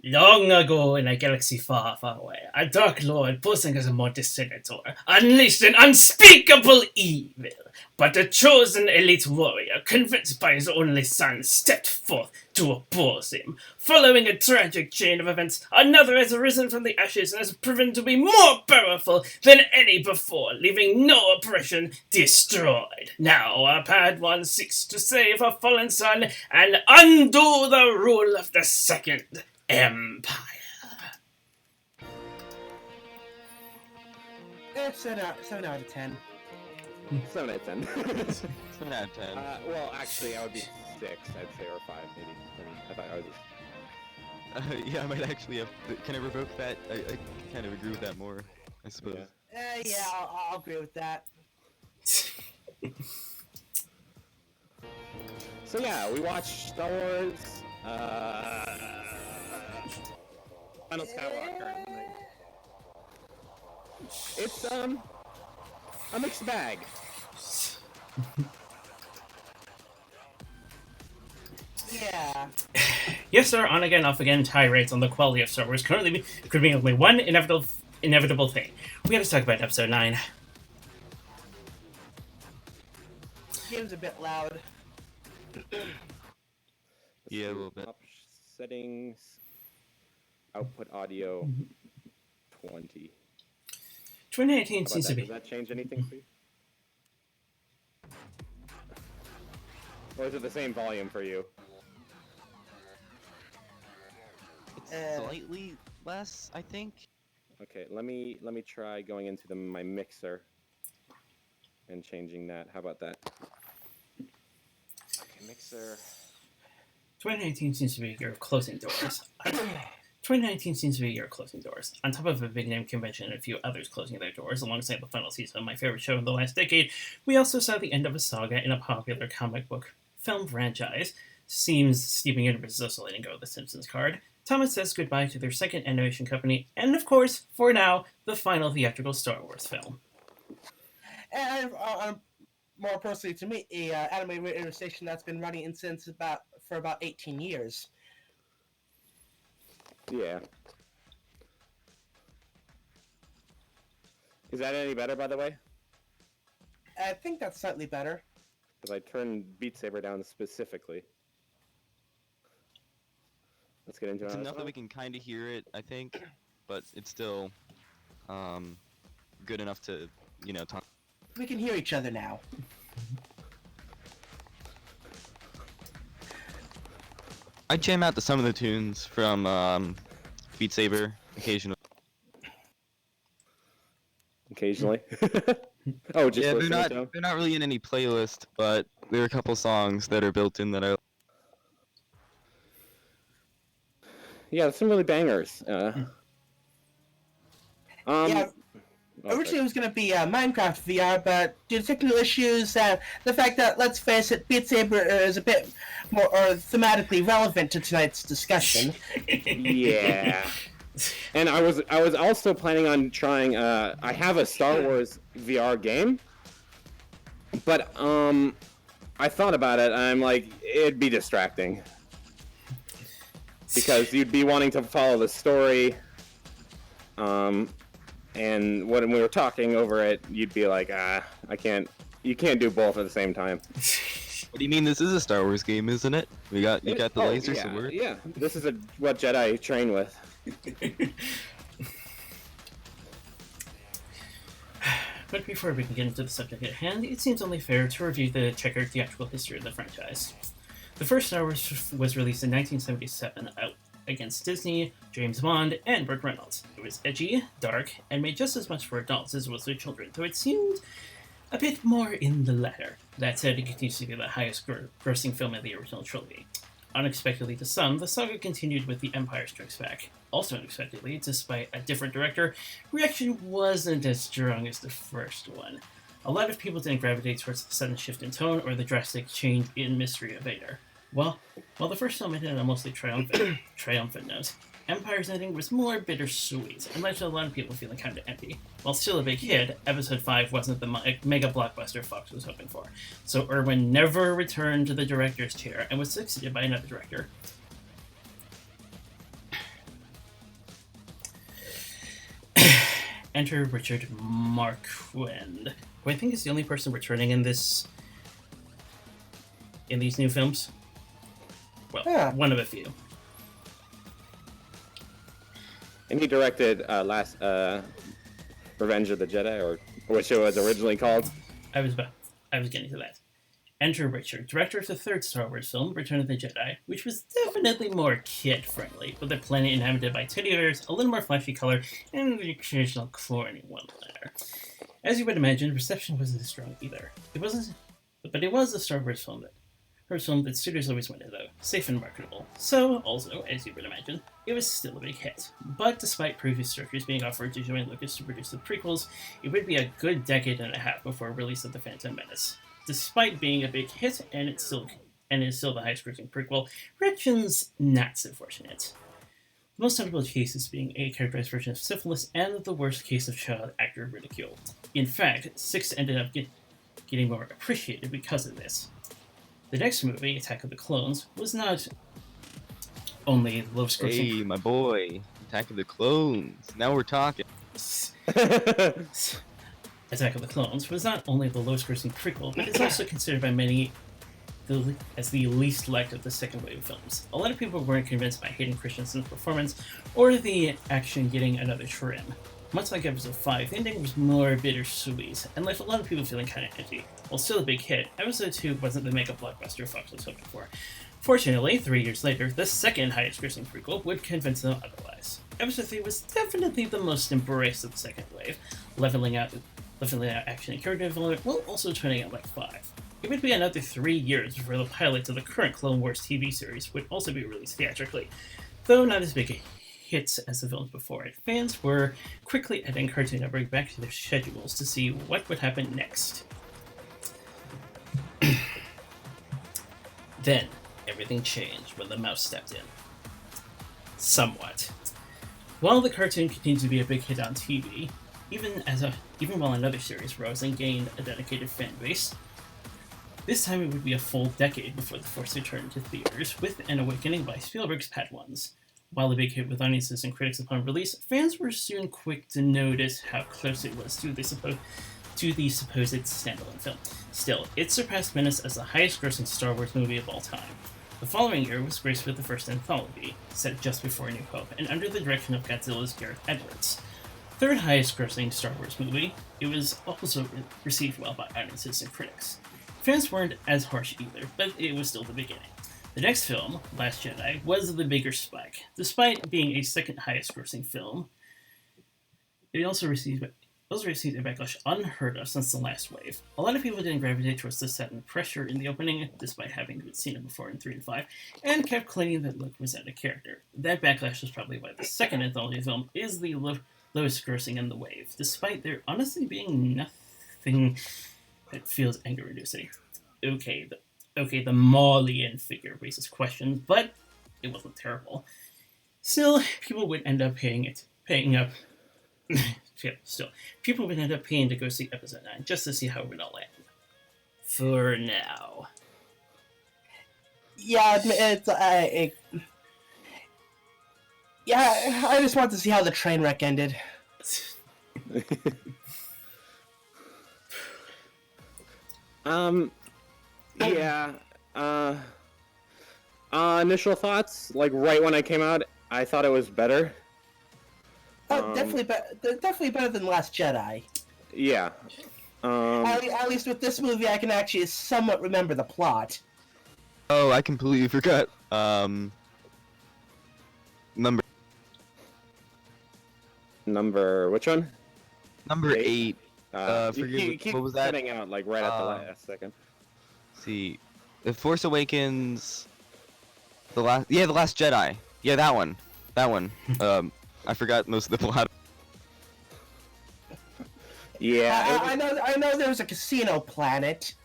Long ago in a galaxy far, far away, a dark lord posing as a mortis senator unleashed an unspeakable evil. But a chosen elite warrior, convinced by his only son, stepped forth to oppose him. Following a tragic chain of events, another has arisen from the ashes and has proven to be more powerful than any before, leaving no oppression destroyed. Now our Padawan seeks to save her fallen son and undo the rule of the Second Empire. It's 7 out of 10. 7 out of 10. 7 out of 10. Well, actually, I would be 6, I'd say, or 5, maybe. I thought I was. Yeah, I might actually have. Can I revoke that? I kind of agree with that more, I suppose. Yeah, I'll agree with that. So yeah, we watched Star Wars, Final Skywalker. It's a mixed bag. Yeah. Yes, sir. On again, off again tirades on the quality of Star Wars currently could be only one inevitable thing. We got to talk about Episode 9. Game's a bit loud. Yeah, a little bit. Settings, output audio, 20. 2018 seems to be. Does that change anything for you? Or is it the same volume for you? It's slightly less, I think. Okay, let me try going into my mixer and changing that. How about that? Okay, mixer. 2019 seems to be a year of closing doors. 2019 seems to be a year of closing doors. On top of a big name convention and a few others closing their doors alongside the final season of my favorite show in the last decade, we also saw the end of a saga in a popular comic book film franchise. Seems steeping universe also letting go of the Simpsons card. Thomas says goodbye to their second animation company, and of course, for now, the final theatrical Star Wars film. And more personally to me, a anime radio station that's been running for about 18 years. Yeah. Is that any better, by the way? I think that's slightly better. Because I turned Beat Saber down specifically. Let's get into it. It's enough that we can kind of hear it, I think, but it's still good enough to, talk. We can hear each other now. I jam out to some of the tunes from Beat Saber occasionally. Occasionally. Oh, just Yeah, listening they're not really in any playlist, but there are a couple songs that are built in that I. Yeah, some really bangers. Yeah. Okay. Originally it was going to be Minecraft VR, but due to technical issues and the fact that, let's face it, Beat Saber is a bit more thematically relevant to tonight's discussion. Yeah. And I was also planning on trying. I have a Star Wars VR game, but I thought about it. And I'm like, it'd be distracting because you'd be wanting to follow the story. And when we were talking over it, you'd be like, I can't. You can't do both at the same time. What do you mean? This is a Star Wars game, isn't it? You got the laser sword. Yeah, this is what Jedi train with. But before we can get into the subject at hand, it seems only fair to review the checkered theatrical history of the franchise. The first Star Wars was released in 1977 out against Disney, James Bond, and Burt Reynolds. It was edgy, dark, and made just as much for adults as it was for children, though it seemed a bit more in the latter. That said, it continues to be the highest grossing film in the original trilogy. Unexpectedly to some, the saga continued with The Empire Strikes Back. Also unexpectedly, despite a different director, reaction wasn't as strong as the first one. A lot of people didn't gravitate towards the sudden shift in tone or the drastic change in mystery of Vader. Well, while the first film ended on a mostly triumphant note, Empire's ending was more bittersweet and led to a lot of people feeling kind of empty. While still a big hit, Episode 5 wasn't the mega blockbuster Fox was hoping for, so Irwin never returned to the director's chair and was succeeded by another director. enter Richard Marquand, who I think is the only person returning in these new films. Well, Yeah. one of a few. And he directed last Revenge of the Jedi, or which it was originally called. I was getting to that. Enter Richard, director of the third Star Wars film, Return of the Jedi, which was definitely more kid-friendly, with the planet inhabited by teddy bears, a little more flashy color, and the occasional chlorine one-liner. As you would imagine, reception wasn't as strong either. It was a Star Wars film that studios always wanted, though, safe and marketable. So, also, as you would imagine, it was still a big hit. But despite previous directors being offered to join Lucas to produce the prequels, it would be a good decade and a half before release of The Phantom Menace. Despite being a big hit, and it's still the highest-grossing prequel, Richard's not so fortunate. The most notable cases being a characterized version of syphilis and the worst case of child actor ridicule. In fact, 6 ended up getting more appreciated because of this. The next movie, Attack of the Clones, was not only the lowest grossing... Hey, my boy. Attack of the Clones. Now we're talking. Attack of the Clones was not only the lowest grossing prequel, but it's also considered by many as the least liked of the second wave of films. A lot of people weren't convinced by Hayden Christensen's performance or the action getting another trim. Much like Episode 5, the ending was more bittersweet, and left a lot of people feeling kind of empty. While still a big hit, Episode 2 wasn't the mega blockbuster Fox was hoping for. Fortunately, 3 years later, the second highest grossing prequel would convince them otherwise. Episode 3 was definitely the most embraced of the second wave, leveling out action and character development while also turning out like 5. It would be another 3 years before the pilot to the current Clone Wars TV series would also be released theatrically, though not as big a hits as the films before it. Fans were quickly adding Cartoon Network back to their schedules to see what would happen next. Then, everything changed when the mouse stepped in. Somewhat. While the cartoon continued to be a big hit on TV, even while another series rose and gained a dedicated fan base, this time it would be a full decade before the Force returned to theaters, with an awakening by Spielberg's Padawans. While a big hit with audiences and critics upon release, fans were soon quick to notice how close it was to the supposed standalone film. Still, it surpassed Menace as the highest-grossing Star Wars movie of all time. The following year was graced with the first anthology, set just before A New Hope, and under the direction of Godzilla's Gareth Edwards. Third highest-grossing Star Wars movie, it was also received well by audiences and critics. Fans weren't as harsh either, but it was still the beginning. The next film, Last Jedi, was the bigger spike. Despite being a second highest grossing film, it also received a backlash unheard of since the last wave. A lot of people didn't gravitate towards the set and pressure in the opening, despite having seen it before in 3 and 5, and kept claiming that Luke was out of character. That backlash was probably why the second anthology film is the lowest grossing in the wave, despite there honestly being nothing that feels anger-reducing. Okay, the Maulian figure raises questions, but it wasn't terrible. Still, people would end up paying to go see Episode 9, just to see how it would all end. For now. Yeah, I just want to see how the train wreck ended. Yeah. Initial thoughts, like right when I came out, I thought it was better. Definitely better than Last Jedi. Yeah. At least with this movie, I can actually somewhat remember the plot. Oh, I completely forgot. Number which one? Number 8. What was that? Cutting out like right at the last second. See, The Force Awakens. The Last Jedi. Yeah, that one. I forgot most of the plot. Yeah. I know there was a casino planet.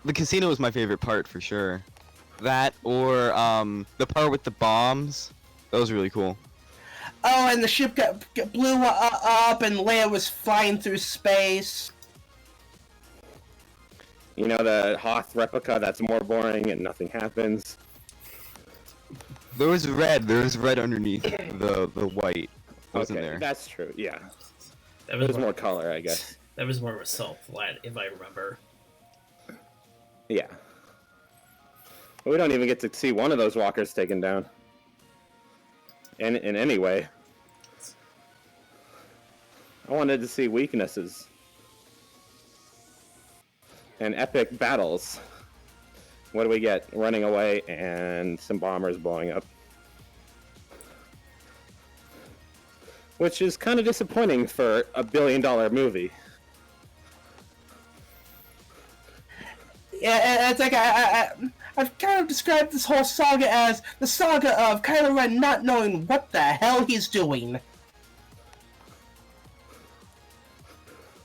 The casino was my favorite part for sure. That or the part with the bombs. That was really cool. Oh, and the ship blew up, and Leia was flying through space. You know, the Hoth replica, that's more boring and nothing happens. There was red underneath the white. wasn't Okay, there. that's true. Yeah, That was there's more color, I guess. That was more of a salt flat, if I remember. Yeah. We don't even get to see one of those walkers taken down. In any way. I wanted to see weaknesses. And epic battles. What do we get? Running away and some bombers blowing up. Which is kind of disappointing for a $1 billion movie. Yeah, it's like I've kind of described this whole saga as the saga of Kylo Ren not knowing what the hell he's doing.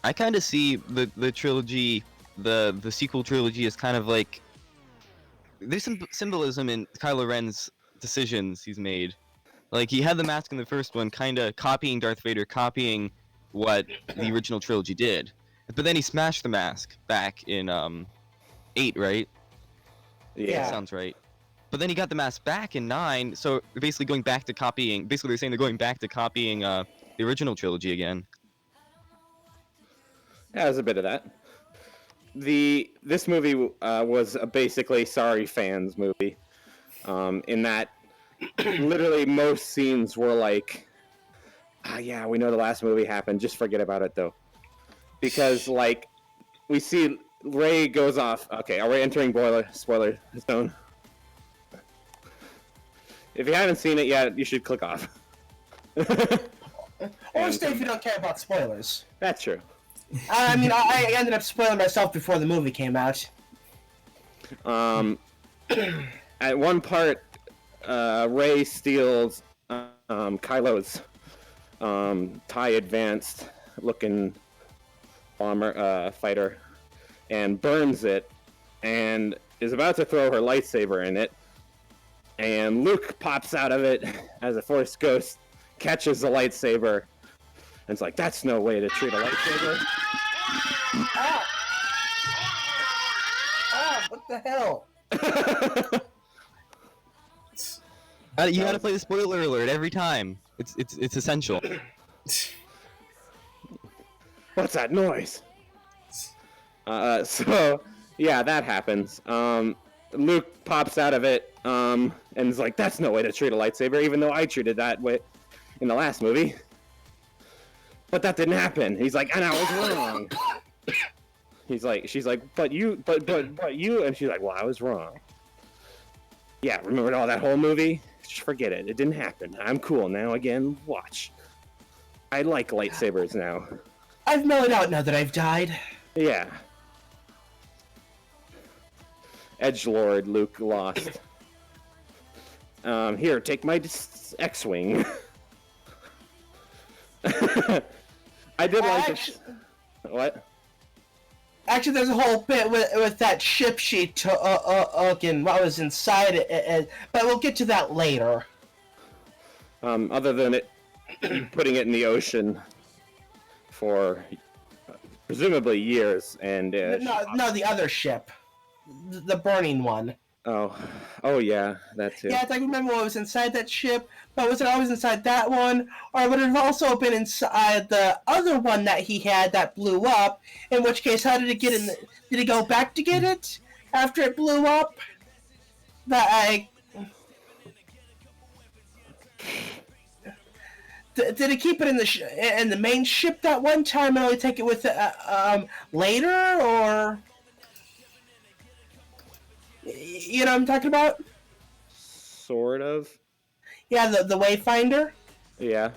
I kind of see the trilogy, the sequel trilogy, as kind of like there's some symbolism in Kylo Ren's decisions he's made. Like he had the mask in the first one, kind of copying Darth Vader, copying what the original trilogy did. But then he smashed the mask back in 8, right? Yeah. That sounds right. But then he got the mask back in 9, so they're basically going back to copying. Basically, they're saying they're going back to copying the original trilogy again. Yeah, there's a bit of that. This movie was a basically sorry fans movie, in that literally most scenes were like, yeah, we know the last movie happened, just forget about it though, because like we see Rey goes off. Okay, are we entering spoiler zone? If you haven't seen it yet, you should click off. Or stay if you don't care about spoilers. That's true. I mean, I ended up spoiling myself before the movie came out. At one part, Rey steals Kylo's TIE Advanced looking bomber fighter and burns it, and is about to throw her lightsaber in it, and Luke pops out of it as a Force ghost, catches the lightsaber, and it's like, that's no way to treat a lightsaber. Ah! Ah, what the hell? You gotta play the spoiler alert every time. It's essential. What's that noise? So yeah, that happens. Luke pops out of it, and is like, that's no way to treat a lightsaber, even though I treated that way in the last movie. But that didn't happen. He's like, and I was wrong. She's like, but you, and she's like, well, I was wrong. Yeah, remember all that whole movie? Just forget it. It didn't happen. I'm cool now again. Watch. I like lightsabers now. I've mellowed out now that I've died. Yeah. Edgelord Luke lost. Here, take my X-Wing. I did like it. What? Actually, there's a whole bit with that ship she took and what was inside it, but we'll get to that later. Other than it putting it in the ocean for presumably years, and No, the other ship, the burning one. Oh yeah, that too. Yeah, it's like, remember what was inside that ship, but was it always inside that one, or would it have also been inside the other one that he had that blew up? In which case, how did it get in? Did he go back to get it after it blew up? Did he keep it in the main ship that one time and only take it with it later, or you know what I'm talking about? Sort of. Yeah, the Wayfinder. Yeah.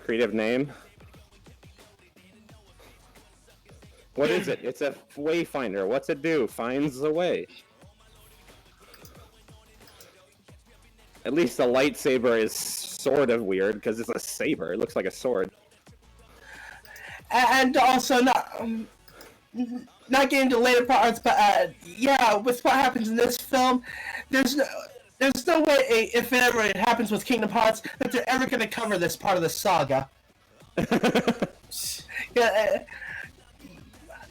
Creative name. What is it? It's a wayfinder. What's it do? Finds a way. At least the lightsaber is sort of weird because it's a saber. It looks like a sword. And also not getting into later parts, but yeah, with what happens in this film, there's no way, if it ever happens with Kingdom Hearts, that they're ever going to cover this part of the saga. Yeah,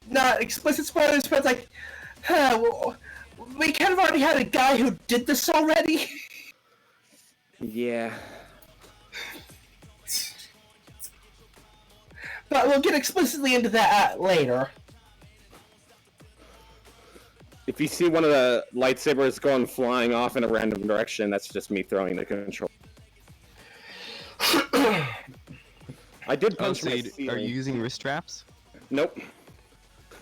not explicit spoilers, but it's like, well, we kind of already had a guy who did this already. Yeah. but we'll get explicitly into that later. If you see one of the lightsabers going flying off in a random direction, that's just me throwing the control. I did punch my Are you ceiling. using wrist straps? Nope.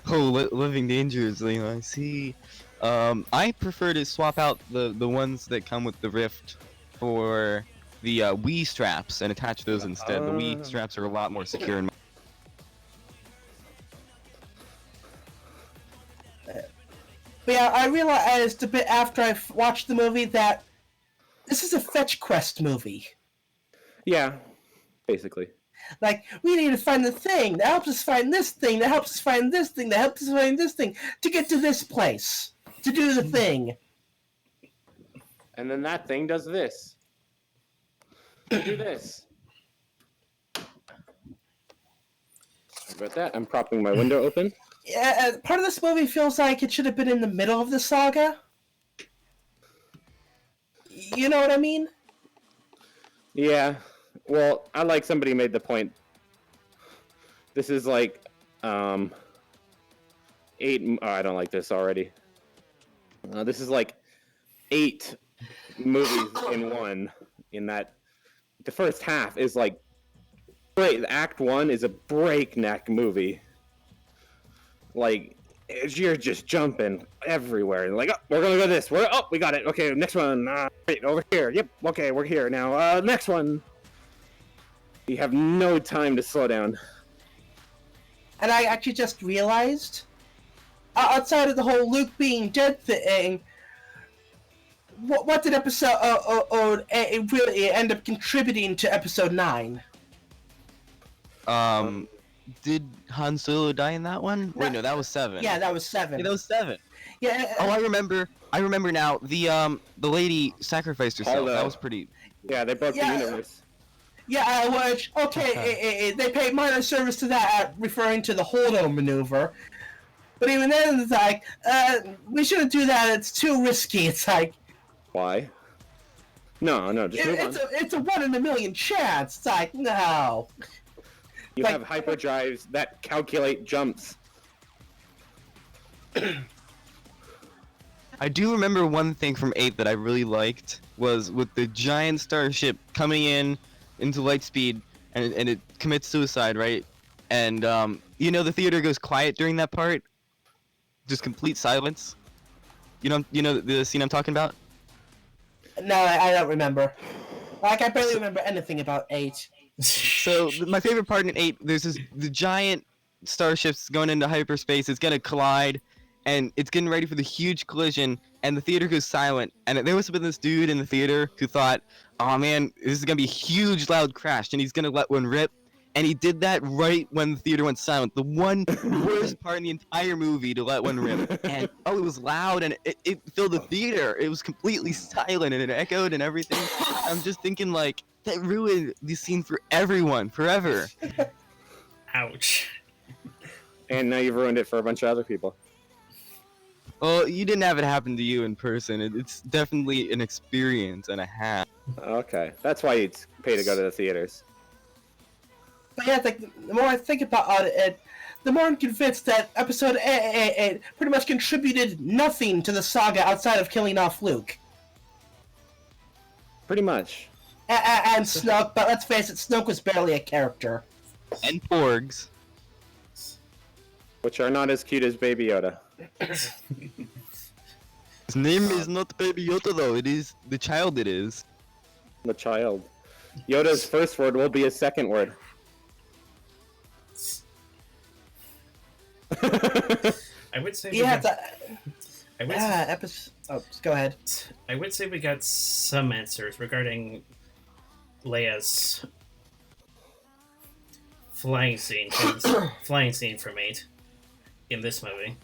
Oh, living dangerously, I see. I prefer to swap out the ones that come with the Rift for the Wii straps and attach those instead. The Wii straps are a lot more secure. But yeah, I realized a bit after I watched the movie that this is a fetch quest movie. Yeah, basically. Like, we need to find the thing that helps us find this thing, that helps us find this thing, that helps us find this thing, to get to this place, to do the thing. And then that thing does this. Do this. Sorry about that. I'm propping my window open. Yeah, part of this movie feels like it should have been in the middle of the saga. You know what I mean? Yeah. Well, I like somebody made the point. This is like, 8... Oh, I don't like this already. This is like 8 movies in one. In that, the first half is like, Act 1 is a breakneck movie. Like, you're just jumping everywhere. Like, oh, we're gonna go this. We got it. Okay, next one. Wait, over here. Yep. Okay, we're here now. Next one. You have no time to slow down. And I actually just realized, outside of the whole Luke being dead thing, what did episode really end up contributing to episode 9? Did Han Solo die in that one? Wait, no, that was 7. Yeah, that was 7. Yeah, that was 7. Yeah. Oh, I remember now. The lady sacrificed herself. That was pretty. Yeah, they broke the universe. Yeah, which, okay, they paid minor service to that, referring to the Holdo maneuver. But even then, it's like, we shouldn't do that, it's too risky. It's like... Why? No, just move on. It's a 1 in a million chance. It's like, no. You have hyperdrives that calculate jumps. I do remember one thing from 8 that I really liked was with the giant starship coming into light speed and it commits suicide, right? And the theater goes quiet during that part. Just complete silence. You know the scene I'm talking about? No, I don't remember. Like, I barely remember anything about 8. So my favorite part in 8, there's the giant starship's going into hyperspace. It's gonna collide, and it's getting ready for the huge collision. And the theater goes silent. And there must have been this dude in the theater who thought, "Oh man, this is gonna be a huge, loud crash," and he's gonna let one rip. And he did that right when the theater went silent. The one worst part in the entire movie to let one rip. And it was loud and it filled the theater. It was completely silent and it echoed and everything. I'm just thinking like that ruined the scene for everyone forever. Ouch. And now you've ruined it for a bunch of other people. Well, you didn't have it happen to you in person. It's definitely an experience and a half. Okay, that's why you'd pay to go to the theaters. But yeah, the more I think about it, the more I'm convinced that episode 8 pretty much contributed nothing to the saga outside of killing off Luke. Pretty much. And Snoke, but let's face it, Snoke was barely a character. And Porgs. Which are not as cute as Baby Yoda. His name is not Baby Yoda though, it is the child it is. The child. Yoda's first word will be his second word. I would say go ahead. I would say we got some answers regarding Leia's flying scene from 8 in this movie.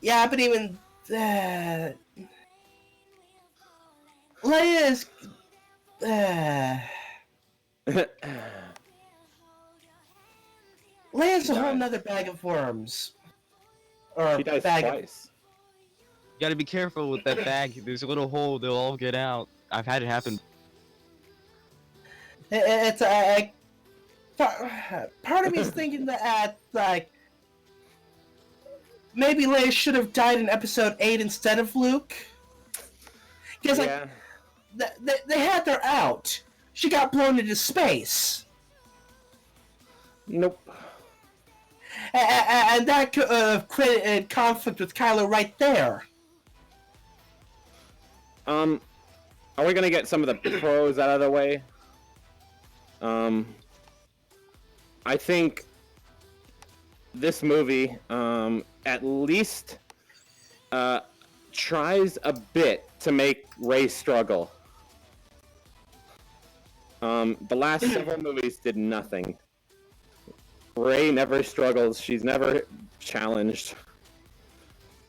Yeah, but even Leia's Leia's a whole nother bag of worms. Or She dies bag twice. You gotta be careful with that bag. There's a little hole, they'll all get out. I've had it happen. It's part of me's thinking that like maybe Leia should have died in Episode 8 instead of Luke. Because like they had her out. She got blown into space. Nope. And that could have created conflict with Kylo right there. Are we gonna get some of the pros out of the way? I think this movie, at least, tries a bit to make Rey struggle. The last several movies did nothing. Rey never struggles. She's never challenged.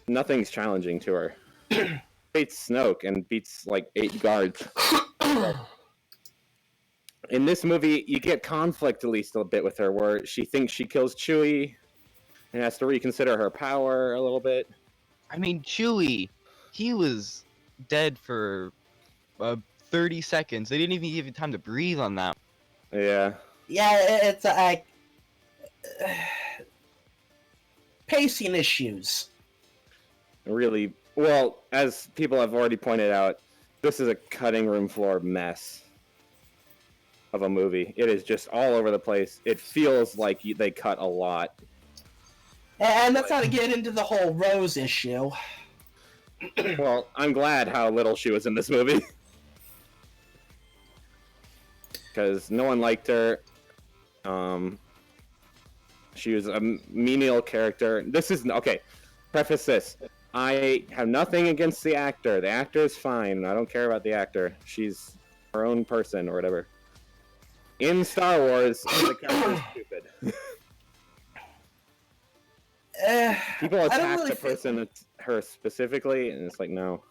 Nothing's challenging to her. Beats Snoke and beats like 8 guards. In this movie, you get conflict at least a bit with her, where she thinks she kills Chewie and has to reconsider her power a little bit. I mean, Chewie, he was dead for 30 seconds. They didn't even give you time to breathe on that. Yeah. Yeah, it's like pacing issues. Really, well, as people have already pointed out, this is a cutting room floor mess of a movie. It is just all over the place. It feels like they cut a lot. And that's how to get into the whole Rose issue. Well, I'm glad how little she was in this movie. Because no one liked her. She was a menial character. This is... Okay, preface this. I have nothing against the actor. The actor is fine. I don't care about the actor. She's her own person or whatever. In Star Wars, the character is stupid. People attack the person, her specifically, and it's like, no.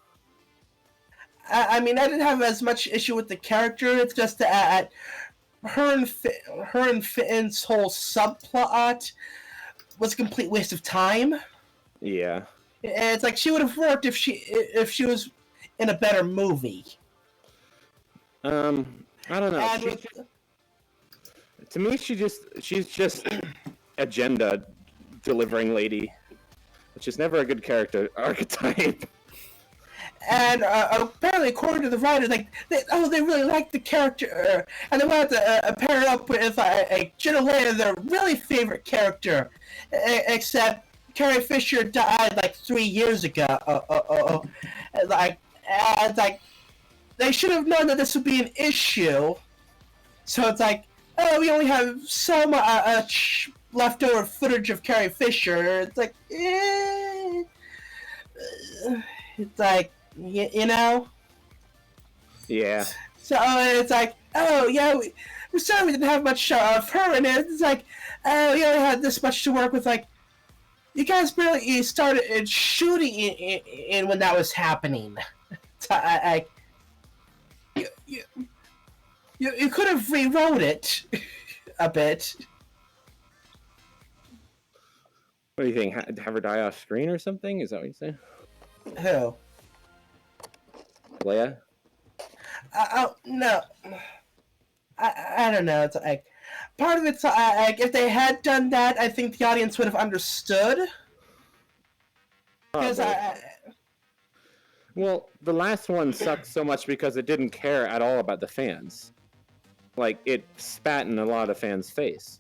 I mean, I didn't have as much issue with the character. It's just that her and Finn's whole subplot was a complete waste of time. Yeah. It's like she would have worked if she was in a better movie. I don't know. To me, she's just agenda delivering lady, which is never a good character archetype. And apparently, according to the writer, like they really liked the character, and they wanted to pair it up with Jenna Leia, their really favorite character, except Carrie Fisher died like 3 years ago. Like they should have known that this would be an issue. So it's like, oh, we only have so much leftover footage of Carrie Fisher. It's like, it's like, you know? Yeah. So it's like, oh, yeah, we're sorry we didn't have much of her in it. It's like, oh, we only had this much to work with. Like, you guys barely started shooting in when that was happening. So you could have rewrote it a bit. What do you think? Have her die off screen or something? Is that what you say? Who? Leia? No. I don't know. It's like, part of it's like, if they had done that, I think the audience would have understood. Because well, the last one sucked so much because it didn't care at all about the fans. Like, it spat in a lot of fans' faces.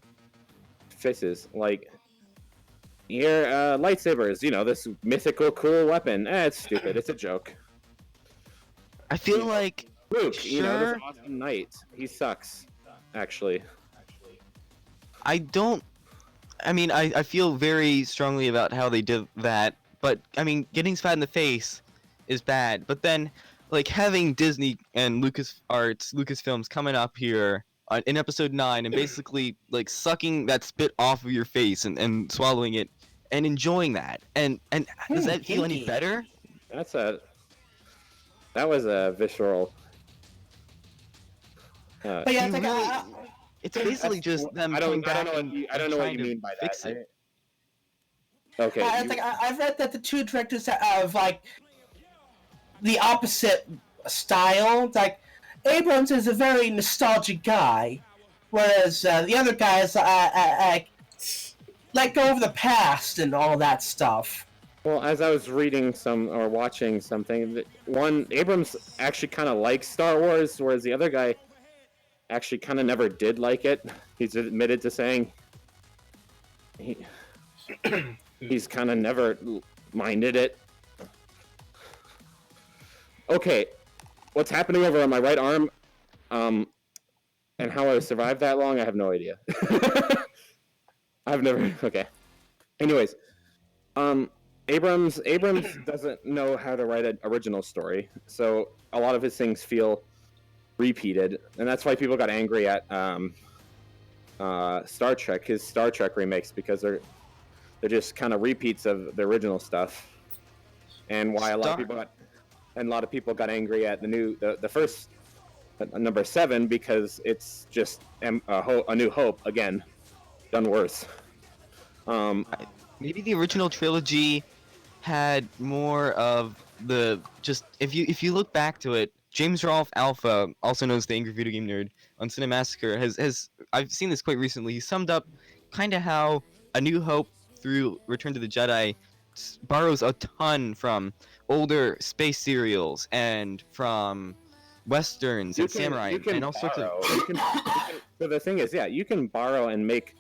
Like, your lightsabers, you know, this mythical cool weapon. It's stupid. It's a joke. I feel like Luke, you know, this awesome knight. He sucks, actually. I mean, I feel very strongly about how they did that, but, I mean, getting spat in the face is bad. But then, like, having Disney and Lucasfilms coming up here in Episode 9 and basically, like, sucking that spit off of your face and swallowing it and enjoying that. And does that feel any better? That was a visceral... but yeah, it's like, it's basically just them coming back I don't know what you mean by that. Fix it. Okay. it's like I've read that the two directors have like the opposite style. It's like Abrams is a very nostalgic guy, whereas the other guys let go of the past and all that stuff. Well, as I was reading some or watching something, Abrams actually kind of likes Star Wars, whereas the other guy actually kind of never did like it. He's admitted to saying he's kind of never minded it. Okay, what's happening over on my right arm, and how I survived that long, I have no idea. I've never. Okay. Anyways, Abrams doesn't know how to write an original story, so a lot of his things feel repeated, and that's why people got angry at Star Trek, his Star Trek remakes, because they're just kind of repeats of the original stuff, and why a lot of people got angry at the first number 7, because it's just a New Hope again, done worse. Maybe the original trilogy had more of the just if you look back to it, James Rolfe Alpha, also known as the Angry Video Game Nerd on Cinemassacre, has I've seen this quite recently. He summed up kind of how A New Hope through Return to the Jedi borrows a ton from older space serials and from westerns and samurai and all sorts of. So the thing is, yeah, you can borrow and make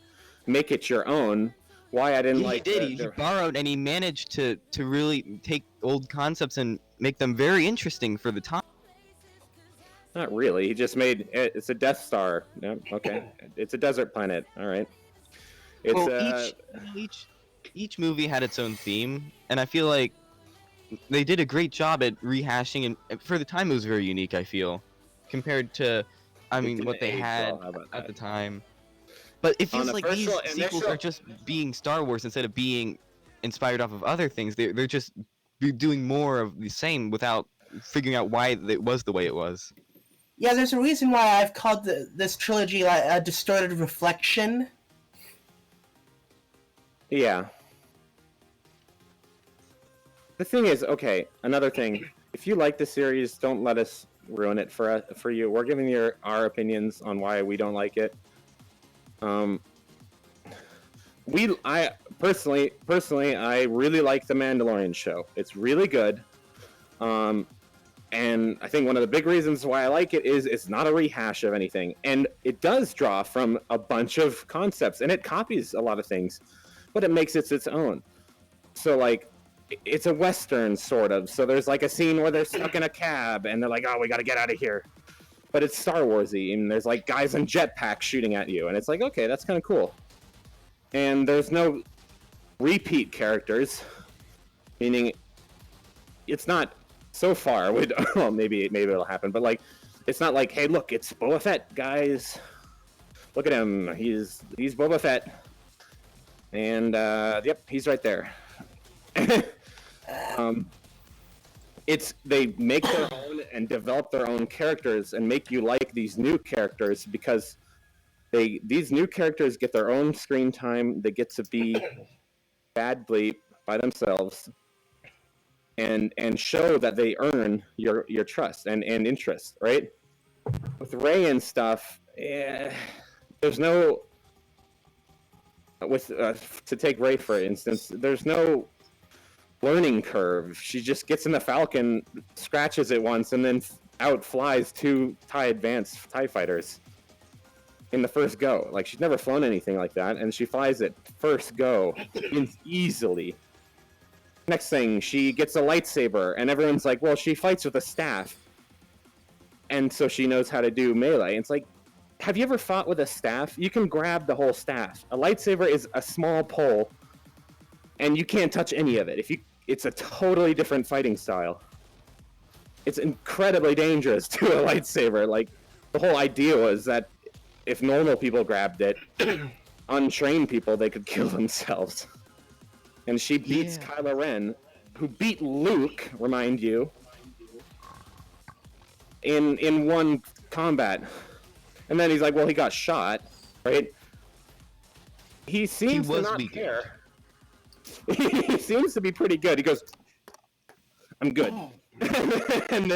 it your own. Why I didn't like he borrowed and he managed to really take old concepts and make them very interesting for the time. Not really. He just made it's a Death Star. Yeah, okay. It's a desert planet. All right. It's each movie had its own theme, and I feel like they did a great job at rehashing, and for the time it was very unique, I feel, compared to what they had at the time. But it feels like these sequels are just being Star Wars instead of being inspired off of other things. They're just doing more of the same without figuring out why it was the way it was. Yeah, there's a reason why I've called this trilogy like a distorted reflection. Yeah. The thing is, okay, another thing. If you like the series, don't let us ruin it for you. We're giving our opinions on why we don't like it. I personally, I really like the Mandalorian show. It's really good. And I think one of the big reasons why I like it is it's not a rehash of anything. And it does draw from a bunch of concepts, and it copies a lot of things, but it makes it its own. So, like, it's a Western, sort of. So there's, like, a scene where they're stuck in a cab, and they're like, oh, we gotta get out of here. But it's Star Wars-y, and there's, like, guys in jetpacks shooting at you, and it's like, okay, that's kind of cool. And there's no repeat characters, meaning it's not so far. Well, maybe it'll happen, but, like, it's not like, hey, look, it's Boba Fett, guys. Look at him. He's Boba Fett. And, yep, he's right there. They make their own and develop their own characters and make you like these new characters because these new characters get their own screen time. They get to be bad bleep by themselves and show that they earn your trust and interest, right? With Rey and stuff, there's no to take Rey for instance, there's no learning curve. She just gets in the Falcon, scratches it once, and then out flies 2 advanced TIE fighters in the first go. Like, she's never flown anything like that, and she flies it first go easily. Next thing, she gets a lightsaber, and everyone's like, well, she fights with a staff, and so she knows how to do melee. And it's like, have you ever fought with a staff? You can grab the whole staff. A lightsaber is a small pole, and you can't touch any of it. It's a totally different fighting style. It's incredibly dangerous to a lightsaber. Like, the whole idea was that if normal people grabbed it, untrained people, they could kill themselves. And she beats Kylo Ren, who beat Luke, remind you, in one combat. And then he's like, well, he got shot, right? He seems to not care. He seems to be pretty good. He goes, I'm good. and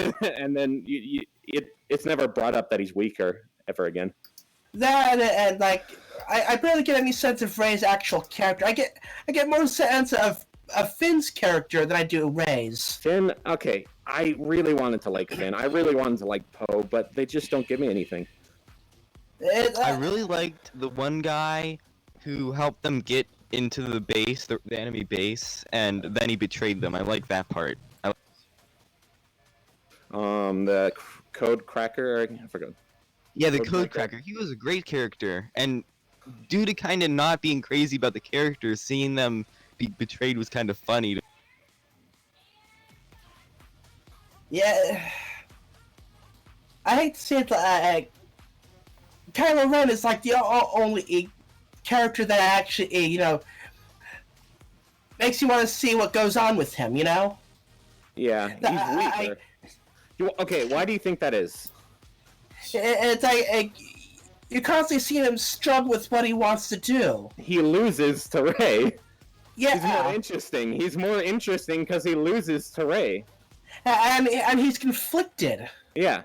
then it's never brought up that he's weaker ever again. That and like I barely get any sense of Rey's actual character. I get more sense of Finn's character than I do Rey's. Finn, okay, I really wanted to like Finn. I really wanted to like Poe, but they just don't give me anything. I really liked the one guy who helped them get into the base, the enemy base, and then he betrayed them. I like that part. The Code Cracker, I forgot. Yeah, the Code Code Cracker. Cracker. He was a great character, and due to kind of not being crazy about the characters, seeing them be betrayed was kind of funny. Yeah, I hate to say it, Kylo Ren is like the only character that actually, makes you want to see what goes on with him, you know? Yeah, he's weaker. Okay, why do you think that is? It's like you constantly see him struggle with what he wants to do. He loses to Rey. Yeah, He's more interesting. He's more interesting because he loses to Rey. and he's conflicted. Yeah,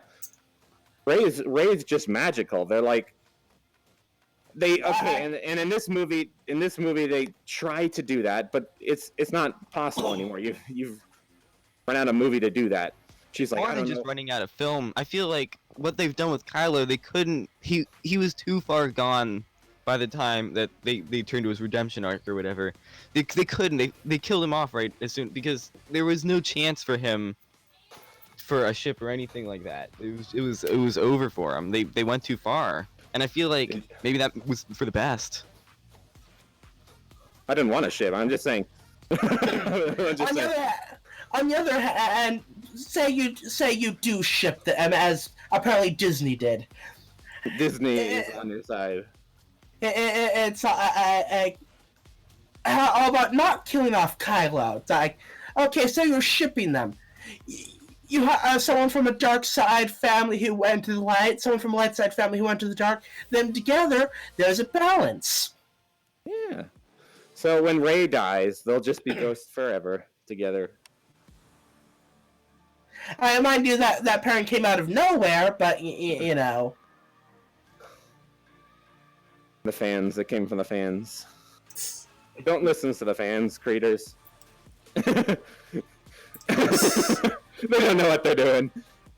Rey is just magical. They're like and in this movie they try to do that, but it's not possible anymore. You've run out of movie to do that. She's like, More than just running out of film. I feel like what they've done with Kylo, they couldn't. He was too far gone by the time that they turned to his redemption arc or whatever. They couldn't. They killed him off right as soon because there was no chance for him for a ship or anything like that. It was over for him. They went too far, and I feel like maybe that was for the best. I didn't want a ship. I'm just saying. On the other hand, say you do ship them as apparently Disney did. Disney is on your side. It's how about not killing off Kylo? It's like, okay, so you're shipping them. You have someone from a dark side family who went to the light, someone from a light side family who went to the dark. Them together, there's a balance. Yeah. So when Rey dies, they'll just be ghosts forever together. I mind you that parent came out of nowhere, but you know. The fans, it came from the fans. Don't listen to the fans, creators. They don't know what they're doing.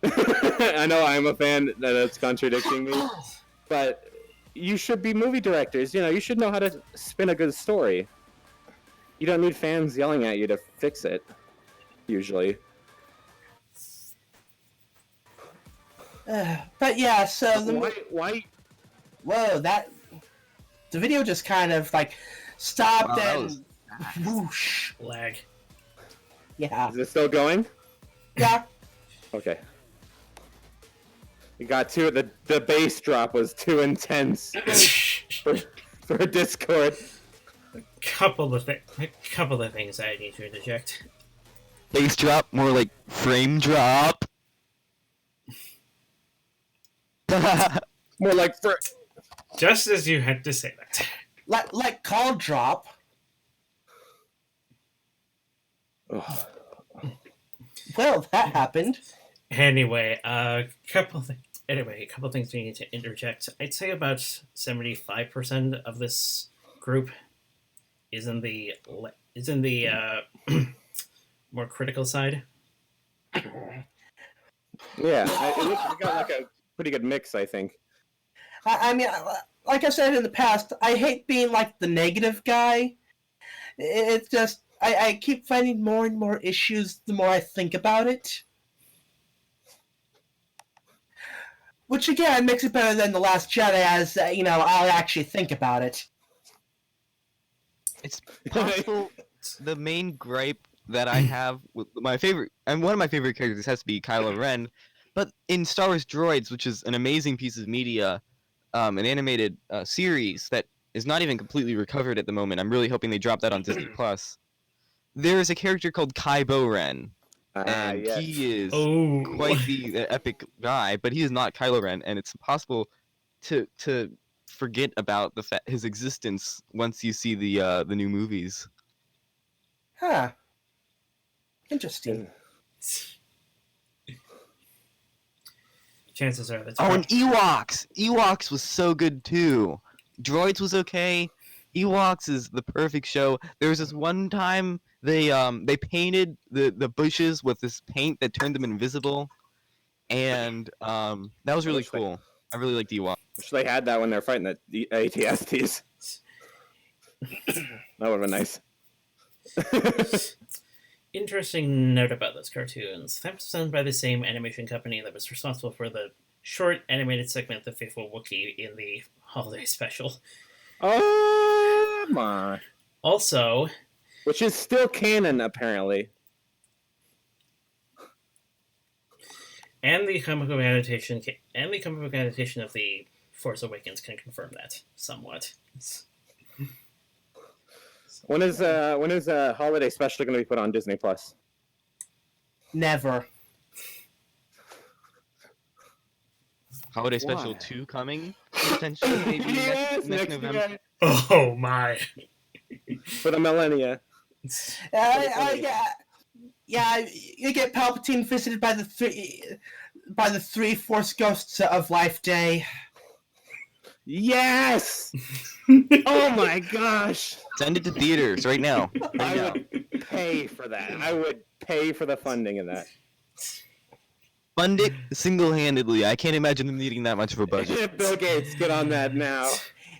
I know I'm a fan that's contradicting me, but you should be movie directors. You know, you should know how to spin a good story. You don't need fans yelling at you to fix it, usually. But yeah, so Why? Whoa, the video just kind of like stopped Wow, and whoosh. Lag. Yeah. Is it still going? Yeah. Okay. You got too. The bass drop was too intense for Discord. Couple of things I need to interject. Bass drop, more like frame drop. More like for. Just as you had to say that. Like call drop. Ugh. Well, that happened. Anyway, a couple things we need to interject. I'd say about 75% of this group is in the more critical side. Yeah, we got like a pretty good mix, I think. I mean, like I said in the past, I hate being like the negative guy. It's just I keep finding more and more issues the more I think about it. Which again makes it better than The Last Jedi, as I'll actually think about it. It's possible. The main gripe that I have with my favorite, and one of my favorite characters has to be Kylo Ren, but in Star Wars Droids, which is an amazing piece of media, an animated series that is not even completely recovered at the moment. I'm really hoping they drop that on Disney Plus. There is a character called Kybo Ren, and yes. he is Oh, quite the epic guy, but he is not Kylo Ren, and it's impossible to forget about his existence once you see the new movies. Huh. Interesting. Chances are that's Oh, and Ewoks! Ewoks was so good too. Droids was okay. Ewoks is the perfect show. There was this one time they painted the bushes with this paint that turned them invisible, and that was really cool. I really liked Ewoks. Wish they had that when they're fighting the ATSTs. That would have been nice. Interesting note about those cartoons. That was done by the same animation company that was responsible for the short animated segment The Faithful Wookiee in the holiday special. Oh my! Also, which is still canon apparently. And the comic book adaptation of The Force Awakens can confirm that somewhat. When is holiday special going to be put on Disney Plus? Never. Holiday Special 2 coming potentially maybe next November. Oh my! For the millennia. Yeah, you get Palpatine visited by the three Force ghosts of Life Day. Yes! Oh my gosh! Send it to theaters right now. I would pay for that. I would pay for the funding of that. Fund it single-handedly. I can't imagine them needing that much of a budget. Bill Gates, get on that now.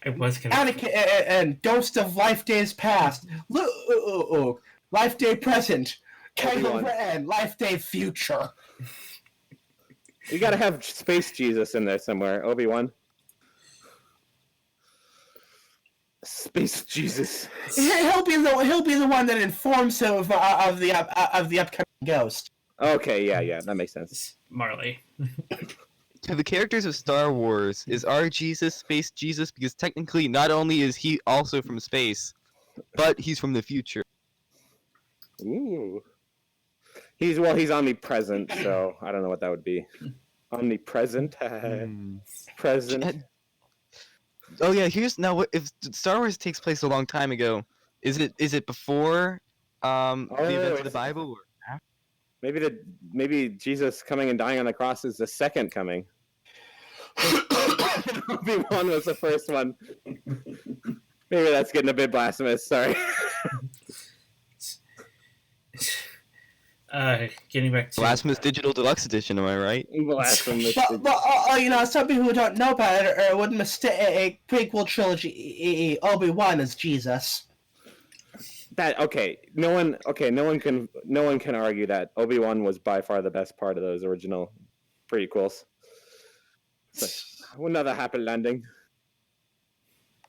Anakin and Ghost of Life Days Past. Look, Life Day Present. Kylo Ren, Life Day Future. You gotta have Space Jesus in there somewhere, Obi-Wan. Space Jesus. He'll be the one that informs him of the upcoming Ghost. Okay, yeah, that makes sense. Marley. To the characters of Star Wars, is our Jesus Space Jesus? Because technically, not only is he also from space, but he's from the future. Ooh. He's omnipresent, so I don't know what that would be. Omnipresent? Present. Oh yeah, here's now what if Star Wars takes place a long time ago, is it before the events of the Bible or after? Maybe Jesus coming and dying on the cross is the second coming. Obi-Wan was the first one. Maybe that's getting a bit blasphemous, sorry. Getting back to Blasphemous Digital Deluxe Edition, am I right? Blasphemous. But some people who don't know about it would mistake a prequel trilogy Obi-Wan as Jesus. No one can argue that Obi-Wan was by far the best part of those original prequels. So, another happy landing.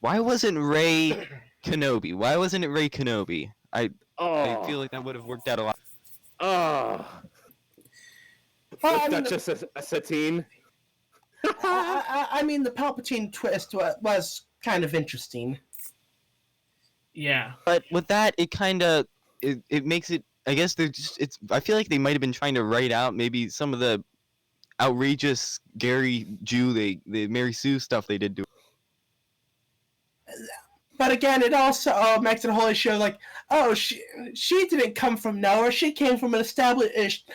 Why wasn't Rey Kenobi? Why wasn't it Rey Kenobi? I feel like that would have worked out a lot. Oh. Well, Duchess Satine. I mean, the Palpatine twist was kind of interesting. Yeah. But with that, it kind of it makes it. I guess I feel like they might have been trying to write out maybe some of the outrageous Gary Jew, the Mary Sue stuff they did to. But again, it also makes it a whole issue like, oh, she didn't come from nowhere. She came from an established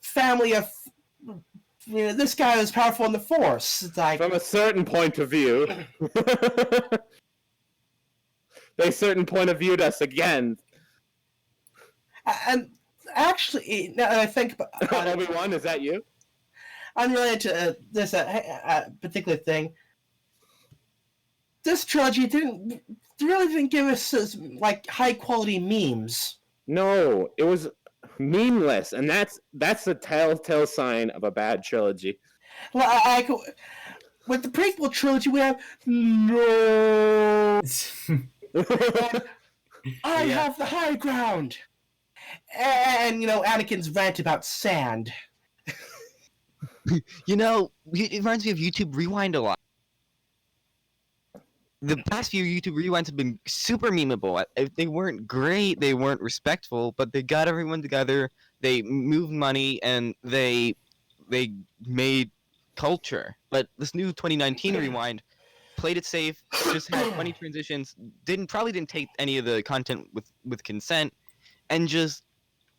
family of, this guy was powerful in the Force. It's like, from a certain point of view. They certain point of viewed us again. And actually, now that I think about Obi-Wan, is that you? Unrelated to this particular thing, this trilogy really didn't give us like high quality memes. No, it was memeless, and that's the telltale sign of a bad trilogy. Like with the prequel trilogy, we have no. I have the high ground, and Anakin's rant about sand. It reminds me of YouTube Rewind a lot. The past few YouTube Rewinds have been super memeable. They weren't great, they weren't respectful, but they got everyone together, they moved money, and they made culture. But this new 2019 Rewind played it safe, just had funny transitions, probably didn't take any of the content with consent, and just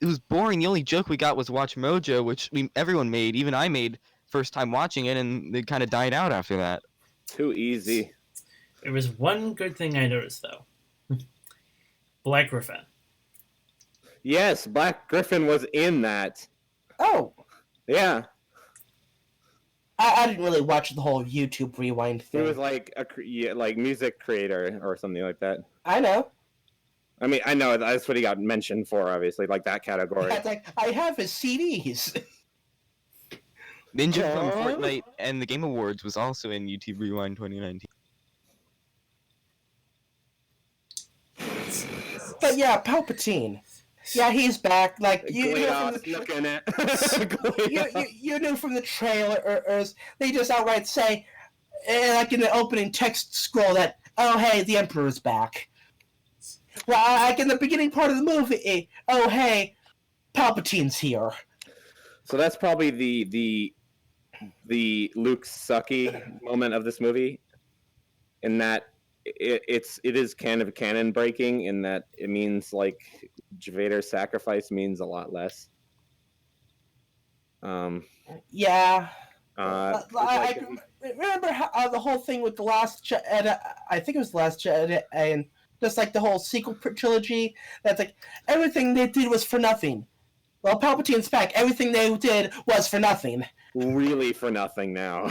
it was boring. The only joke we got was Watch Mojo, which everyone made, even I made first time watching it, and it kind of died out after that. Too easy. There was one good thing I noticed though. Black Griffin. Yes, Black Griffin was in that. Oh, Yeah, I didn't really watch the whole YouTube rewind he thing. was like like music creator or something like that. I know. I mean, I know that's what he got mentioned for, obviously, like that category. It's like, I have his CDs. Ninja from Aw. Fortnite and the Game Awards was also in YouTube Rewind 2019. But yeah, Palpatine. Yeah, he's back. Like you knew from Glados the looking at. you knew from the trailers, they just outright say, like in the opening text scroll, that, oh hey, the Emperor's back. Well, like in the beginning part of the movie, oh hey, Palpatine's here. So that's probably the Luke sucky moment of this movie, in that it is kind of canon breaking, in that it means like Vader's sacrifice means a lot less. Yeah. I I remember how the whole thing with the Last Jedi. I think it was the Last Jedi, and just like the whole sequel trilogy. That's like everything they did was for nothing. Well, Palpatine's back. Everything they did was for nothing. really for nothing now.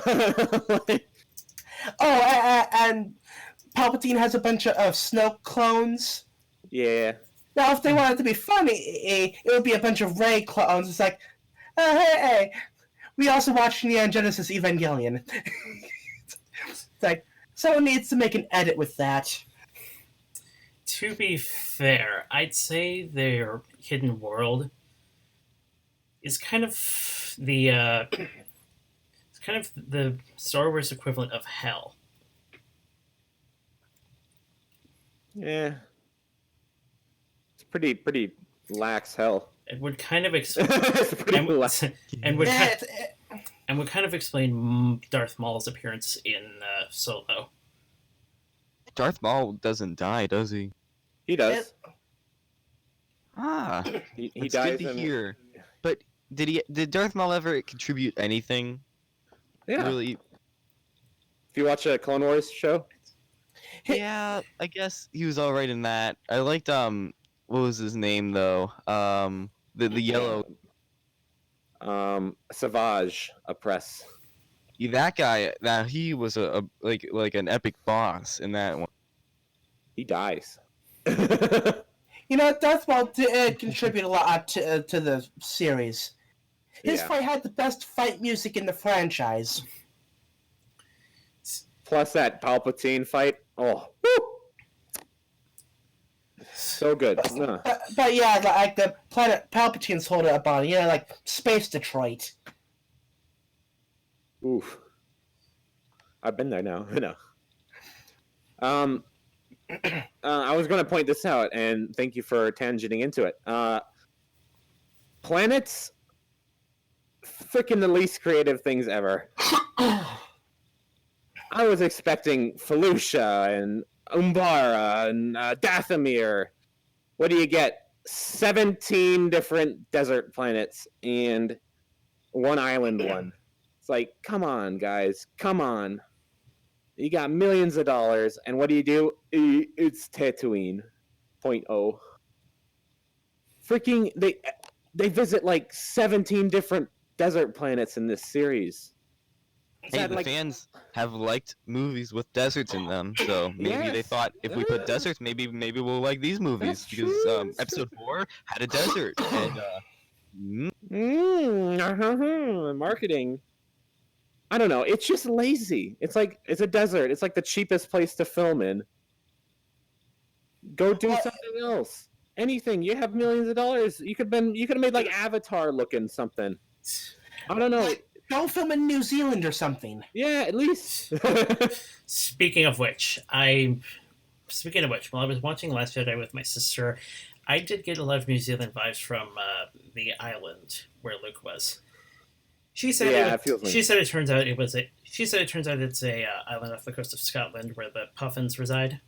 And Palpatine has a bunch of Snoke clones. Yeah. Now, if they wanted to be funny, it would be a bunch of Rey clones. It's like, hey, we also watched Neon Genesis Evangelion. It's like, someone needs to make an edit with that. To be fair, I'd say their hidden world is kind of the Star Wars equivalent of hell. Yeah. It's pretty lax hell. It would kind of It's pretty lax. and would Yeah, kind of explain Darth Maul's appearance in Solo. Darth Maul doesn't die, does he? He does. Ah, He that's dies good to in. hear. But did Darth Maul ever contribute anything? Yeah. Really? If you watch a Clone Wars show, Yeah, I guess he was all right in that. I liked what was his name though? The yellow. Savage Oppress. That guy. That he was a like an epic boss in that one. He dies. Darth Maul did contribute a lot to the series. His Yeah. fight had the best fight music in the franchise. Plus that Palpatine fight. Oh, woo! So good. But yeah, like the planet Palpatine's holding up on, like Space Detroit. Oof. I've been there now. I was going to point this out, and thank you for tangenting into it. Planets, freaking the least creative things ever. I was expecting Felucia and Umbara and Dathomir. What do you get? 17 different desert planets and one island one. It's like, come on, guys. Come on. You got millions of dollars, and what do? It's Tatooine. 0.0. Freaking, they visit like 17 different desert planets in this series. Hey, the fans have liked movies with deserts in them, so maybe they thought if we put deserts, maybe we'll like these movies. That's Because true. Episode 4 had a desert, and Marketing. I don't know. It's just lazy. It's like it's a desert. It's like the cheapest place to film in. Go do something else. Anything. You have millions of dollars. You could have made like Avatar looking something. I don't know. Like, go film in New Zealand or something. Yeah, at least. Speaking of which, while I was watching Last Jedi with my sister, I did get a lot of New Zealand vibes from the island where Luke was. She said it turns out it's a island off the coast of Scotland where the Puffins reside.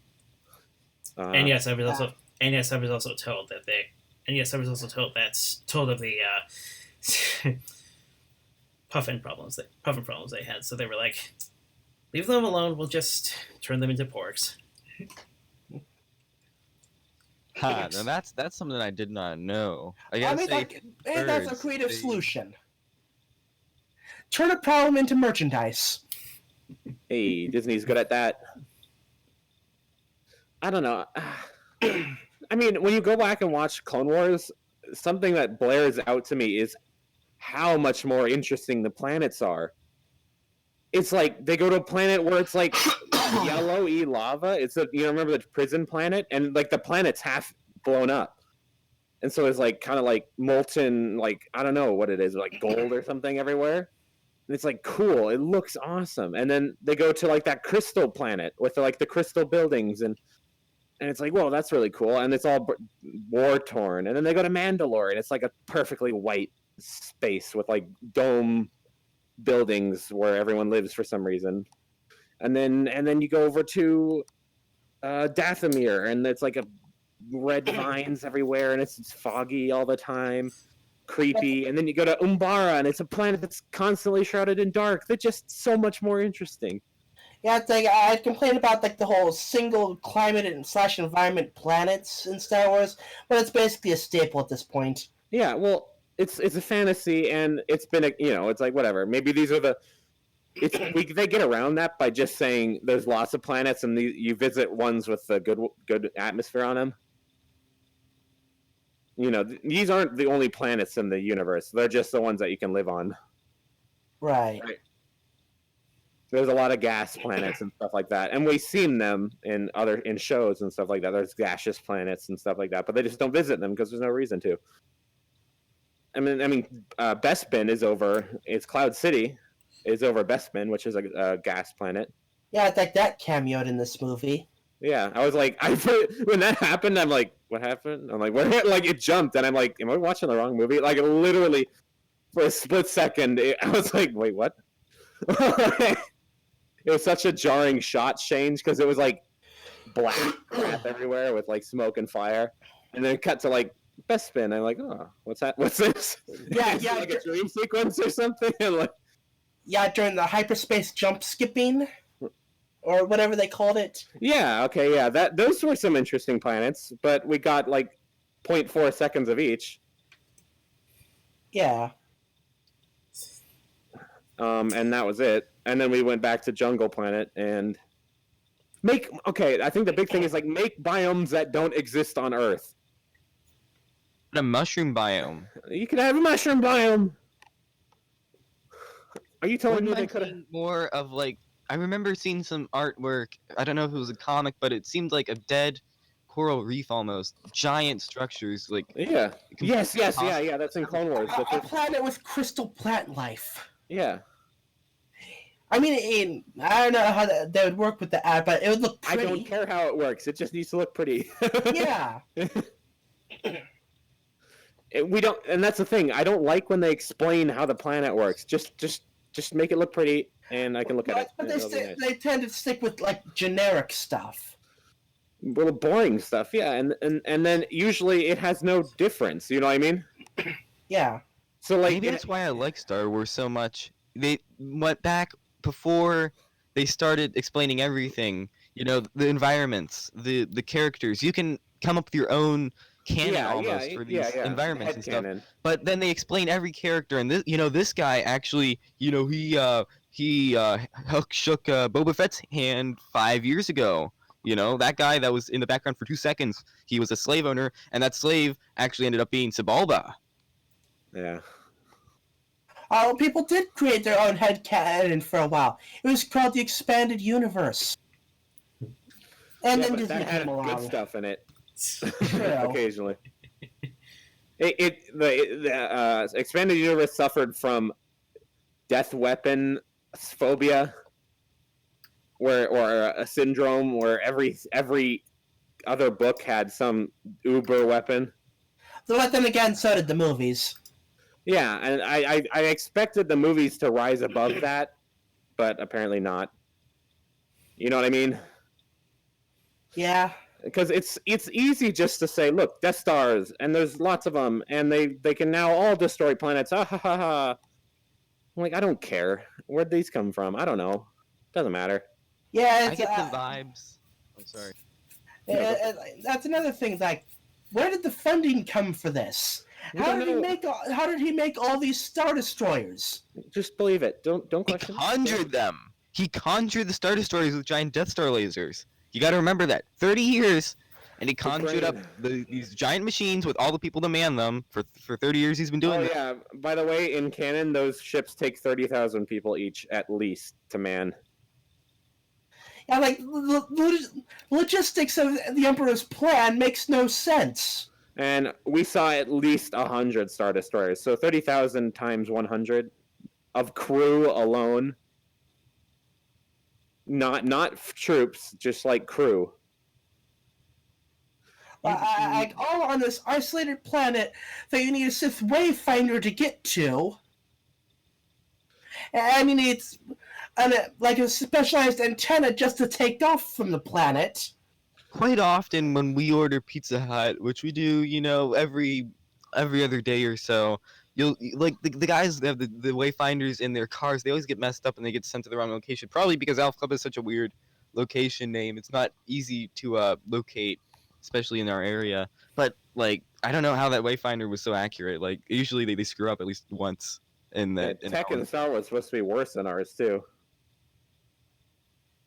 And yes, I was also told that And yes, I was also told of the puffin problems they had. So they were like, leave them alone. We'll just turn them into porks. Ha, now that's something I did not know. I gotta say, that's a birds, creative they- solution. Turn a problem into merchandise. Hey, Disney's good at that. I don't know. I mean, when you go back and watch Clone Wars, something that blares out to me is how much more interesting the planets are. It's like they go to a planet where it's like yellowy lava. It's remember the prison planet, and like the planet's half blown up, and so it's like kind of like molten, like I don't know what it is, like gold or something everywhere. And it's like cool. It looks awesome. And then they go to like that crystal planet with like the crystal buildings, and it's like, whoa, that's really cool. And it's all war torn. And then they go to Mandalore, and it's like a perfectly white space with like dome buildings where everyone lives for some reason. And then you go over to Dathomir, and it's like a red vines everywhere, and it's foggy all the time, creepy. And then you go to Umbara, and it's a planet that's constantly shrouded in dark. That's just so much more interesting. Yeah, it's like I complain about like the whole single climate and / environment planets in Star Wars, but it's basically a staple at this point. Yeah, well, it's a fantasy, and it's been it's like whatever. Maybe these are they get around that by just saying there's lots of planets, and you visit ones with a good atmosphere on them. These aren't the only planets in the universe. They're just the ones that you can live on. Right. There's a lot of gas planets and stuff like that, and we've seen them in shows and stuff like that. There's gaseous planets and stuff like that, but they just don't visit them because there's no reason to. I mean, Bespin is over. It's Cloud City is over Bespin, which is a gas planet. Yeah, it's like that cameoed in this movie. Yeah, I was like, when that happened, I'm like, what happened? I'm like, what? Like it jumped, and I'm like, am I watching the wrong movie? Like literally, for a split second, I was like, wait, what? It was such a jarring shot change because it was like black crap everywhere with like smoke and fire, and then it cut to like Bespin. I'm like, oh, what's that? What's this? Yeah, Is it like a dream sequence or something. Like, yeah, during the hyperspace jump skipping, or whatever they called it. yeah, okay, yeah, those were some interesting planets, but we got like 0.4 seconds of each. Yeah. And that was it. And then we went back to Jungle Planet and I think the big thing is like make biomes that don't exist on Earth. A mushroom biome. You could have a mushroom biome. Are you telling me they Wouldn't could mind have? seeing more of like I remember seeing some artwork. I don't know if it was a comic, but it seemed like a dead coral reef almost. Giant structures like Yeah. Yes. Yeah. That's in Clone Wars. A planet with crystal plant life. Yeah. I mean, I don't know how they would work with the ad, but it would look pretty. I don't care how it works. It just needs to look pretty. Yeah. We don't, and that's the thing. I don't like when they explain how the planet works. Just make it look pretty, and I can look at it. But It'll be nice. they tend to stick with like generic stuff. Little boring stuff, yeah, and then usually it has no difference. You know what I mean? Yeah. So like, maybe that's why I like Star Wars so much. They went back before they started explaining everything. You know, the environments, the characters. You can come up with your own canon almost for these environments and stuff. Headcanon. But then they explain every character, and this guy actually, he shook Boba Fett's hand 5 years ago. You know, that guy that was in the background for 2 seconds, he was a slave owner, and that slave actually ended up being Sebulba. Yeah. People did create their own headcanon for a while. It was called the Expanded Universe. And then But Disney that had came good along. stuff in it. True. Occasionally. The expanded universe suffered from death weapon phobia, or a syndrome where every other book had some uber weapon. But then again, so did the movies. Yeah, and I expected the movies to rise above that, but apparently not. You know what I mean? Yeah. because it's easy just to say, look, Death Stars, and there's lots of them, and they can now all destroy planets. Ah ha ha ha. I'm like, I don't care. Where'd these come from? I don't know. Doesn't matter. Yeah, I it's, get the vibes. I'm sorry. that's another thing. Like, where did the funding come for this? We don't know. How did he make all these Star Destroyers? Just believe it. Don't He question. conjured them. He conjured the Star Destroyers with giant Death Star lasers. You got to remember that. 30 years, and he conjured up these giant machines with all the people to man them. For 30 years, he's been doing that. Yeah. By the way, in canon, those ships take 30,000 people each at least to man. Yeah, like logistics of the Emperor's plan makes no sense. And we saw at least 100 Star Destroyers, so 30,000 times 100 of crew alone. Not troops, just like crew. All on this isolated planet that you need a Sith wayfinder to get to. And you need a specialized antenna just to take off from the planet. Quite often when we order Pizza Hut, which we do, every other day or so, you'll like the guys that have the wayfinders in their cars, they always get messed up and they get sent to the wrong location. Probably because ALF Club is such a weird location name. It's not easy to locate, especially in our area. But like, I don't know how that wayfinder was so accurate. Like, usually they screw up at least once. Tech in Star Wars supposed to be worse than ours too.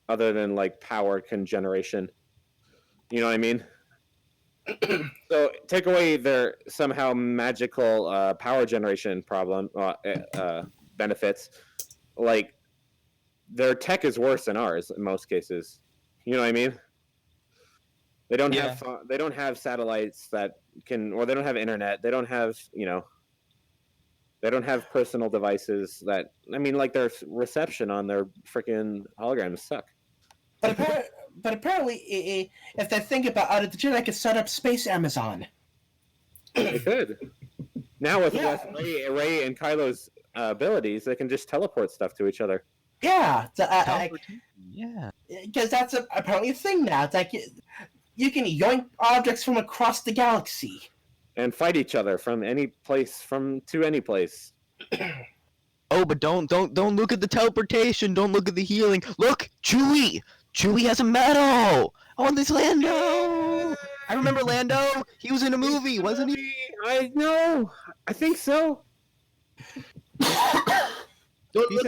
Other than like power generation. You know what I mean? So take away their somehow magical power generation problem benefits. Like, their tech is worse than ours in most cases. You know what I mean? They don't have satellites that can, or they don't have internet. They don't have they don't have personal devices that, I mean, like, their reception on their freaking holograms suck. But apparently, if they think about it, the Jedi could set up Space Amazon. They could. Now with Rey and Kylo's abilities, they can just teleport stuff to each other. Yeah. Yeah. Because that's apparently a thing now. It's like you can yoink objects from across the galaxy. And fight each other from any place, to any place. Oh, but don't look at the teleportation. Don't look at the healing. Look, Chewie. Chewie has a medal. Oh, this Lando. I remember Lando. He was in a movie, wasn't he? I know. I think so. Don't look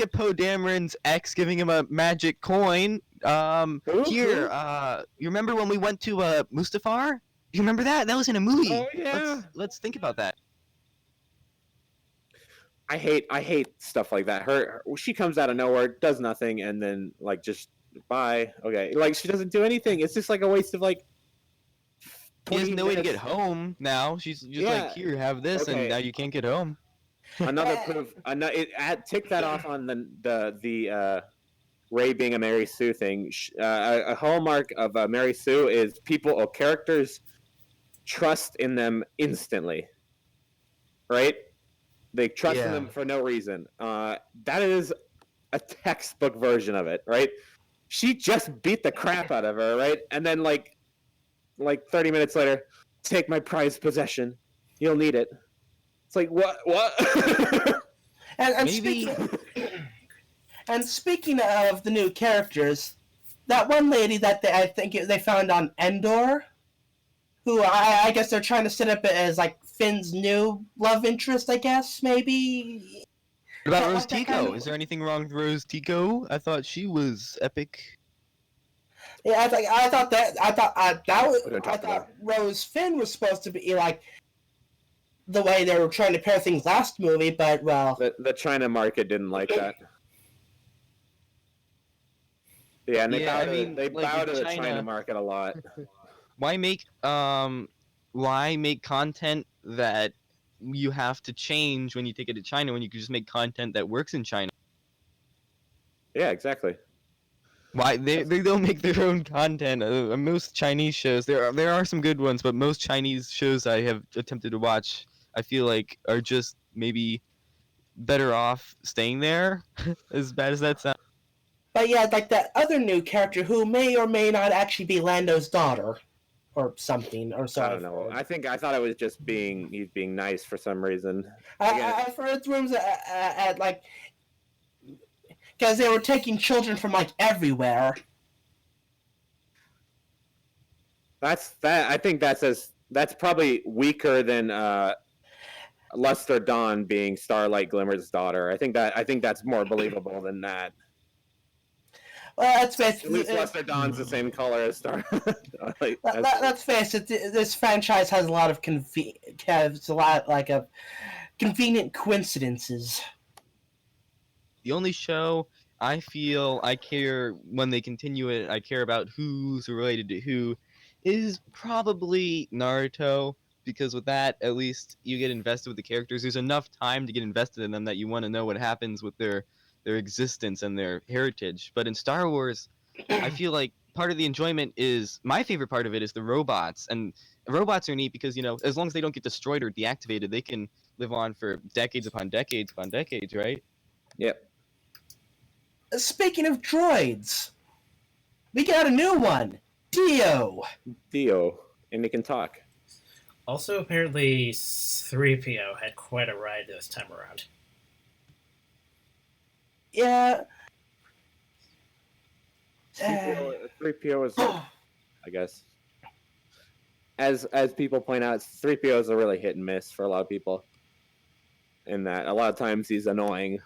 at Poe Dameron's ex giving him a magic coin. You remember when we went to Mustafar? You remember that? That was in a movie. Oh yeah. Let's think about that. I hate stuff like that. She comes out of nowhere, does nothing, and then like just bye. Okay, like she doesn't do anything. It's just like a waste of like. She has no way to get home now. She's just like, here, have this, and now you can't get home. Another proof. Tick that off on the Rey being a Mary Sue thing. A hallmark of Mary Sue is people or characters trust in them instantly, right? They trust in them for no reason. That is a textbook version of it, right? She just beat the crap out of her, right? And then like 30 minutes later, take my prized possession. You'll need it. It's like, what? and speaking of the new characters, that one lady that I think they found on Endor, who I guess they're trying to set up as like Finn's new love interest, I guess, maybe. What about Rose Tico? Is there anything wrong with Rose Tico? I thought she was epic. Yeah, I thought Rose Finn was supposed to be like the way they were trying to pair things last movie, but well, the China market didn't like that. Yeah, and they bow to the China market a lot. Why make content that you have to change when you take it to China when you can just make content that works in China? Yeah, exactly. Why they don't make their own content? Most Chinese shows, there are some good ones, but most Chinese shows I have attempted to watch, I feel like are just maybe better off staying there. As bad as that sounds. But yeah, like that other new character who may or may not actually be Lando's daughter, or something, or so I don't know. I thought it was just he's being nice for some reason. I've heard rumors at like because they were taking children from like everywhere. I think that's probably weaker than Luster Dawn being Starlight Glimmer's daughter. I think that's more believable than that. Well, let's face At least it. Luster Dawn's the same color as Starlight. Let's face it. This franchise has a lot of convenient coincidences. The only show I feel I care when they continue it, I care about who's related to who, is probably Naruto, because with that, at least you get invested with the characters. There's enough time to get invested in them that you want to know what happens with their existence and their heritage. But in Star Wars, I feel like part of the enjoyment is, my favorite part of it is the robots. And robots are neat because, as long as they don't get destroyed or deactivated, they can live on for decades upon decades upon decades, right? Yep. Speaking of droids, we got a new one, Dio, and he can talk. Also, apparently, 3PO had quite a ride this time around. Yeah. 3PO is, I guess, as people point out, 3PO is a really hit and miss for a lot of people. In that, a lot of times he's annoying.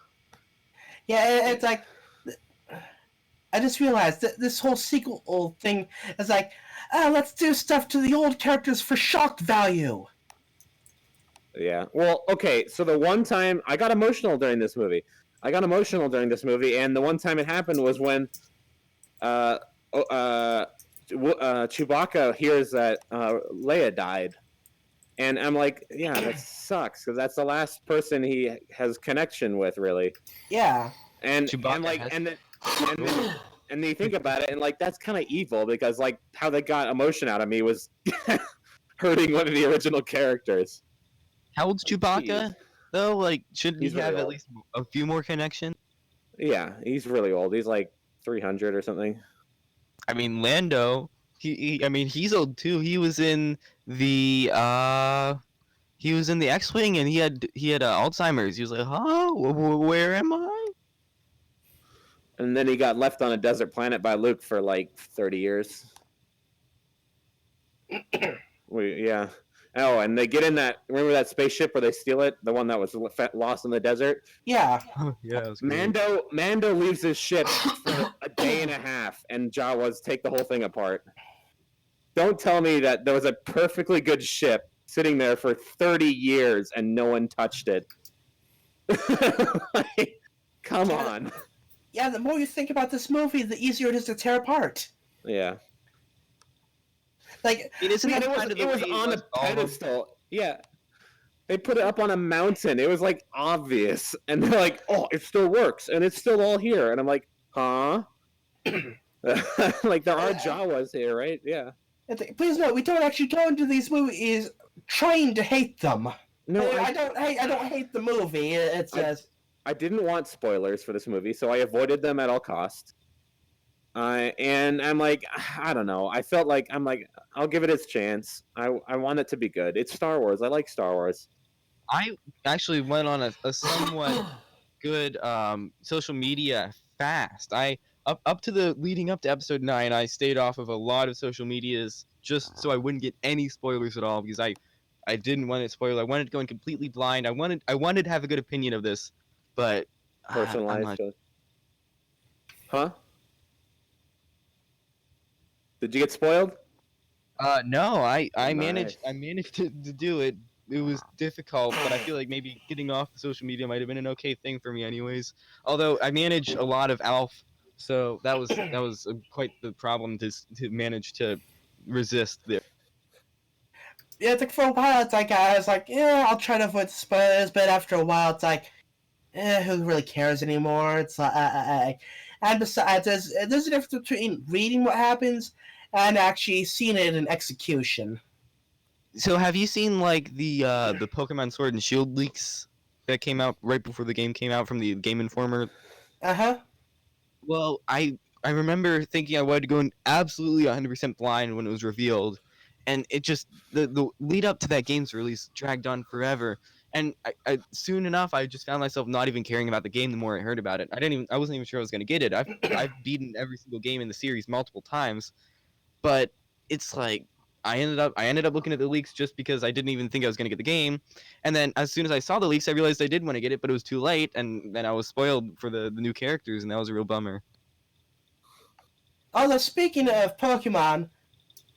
Yeah, it's like, I just realized that this whole sequel thing is like, let's do stuff to the old characters for shock value. Yeah. Well, okay. So the one time I got emotional during this movie, and the one time it happened was when Chewbacca hears that Leia died, and I'm like, yeah, that sucks because that's the last person he has connection with, really. Yeah. And then you think about it, and like that's kind of evil because like how they got emotion out of me was hurting one of the original characters. How old's Chewbacca? Jeez. Though, like, shouldn't He's he have really at old. least a few more connections? Yeah, he's really old. He's like 300 or something. I mean, Lando, he's old too. He was in the X-wing, and he had Alzheimer's. He was like, "Huh? Where am I?" And then he got left on a desert planet by Luke for like 30 years. Yeah. Oh, and they get in that. Remember that spaceship where they steal it? The one that was lost in the desert. Yeah. Yeah. Mando leaves his ship for a day and a half, and Jawas take the whole thing apart. Don't tell me that there was a perfectly good ship sitting there for 30 years and no one touched it. Like, come on. Yeah, the more you think about this movie, the easier it is to tear apart. Yeah. Like, It was on a pedestal. Yeah. They put it up on a mountain. It was like obvious. And they're like, oh, it still works. And it's still all here. And I'm like, huh? Like there are Jawas here, right? Yeah. Please note, we don't actually go into these movies trying to hate them. No, I don't hate the movie. It's just I didn't want spoilers for this movie, so I avoided them at all costs. And I'm like, I don't know. I felt like I'll give it its chance. I want it to be good. It's Star Wars. I like Star Wars. I actually went on a somewhat good social media fast. Up to the leading up to episode 9, I stayed off of a lot of social medias just so I wouldn't get any spoilers at all, because I didn't want it spoiled. I wanted to go in completely blind. I wanted to have a good opinion of this, but Personalized. Huh? Did you get spoiled? No, I Nice. managed to do it. It was difficult, but I feel like maybe getting off the social media might have been an okay thing for me anyways. Although I manage a lot of ALF, so that was quite the problem to manage to resist there. yeah. It's like for a while, it's like I was like, yeah, I'll try to avoid spoilers, but after a while, it's like, who really cares anymore? It's like, and besides, there's a difference between reading what happens and actually seeing it in execution. So have you seen like the Pokemon Sword and Shield leaks that came out right before the game came out from the Game Informer? Uh-huh. Well, I remember thinking I wanted to go in absolutely 100% blind when it was revealed, and it just the lead up to that game's release dragged on forever. And I soon enough I just found myself not even caring about the game the more I heard about it. I wasn't even sure I was gonna get it. I've beaten every single game in the series multiple times, but it's like I ended up looking at the leaks just because I didn't even think I was gonna get the game, and then as soon as I saw the leaks, I realized I did want to get it, but it was too late, and then I was spoiled for the new characters, and that was a real bummer. Although speaking of Pokemon,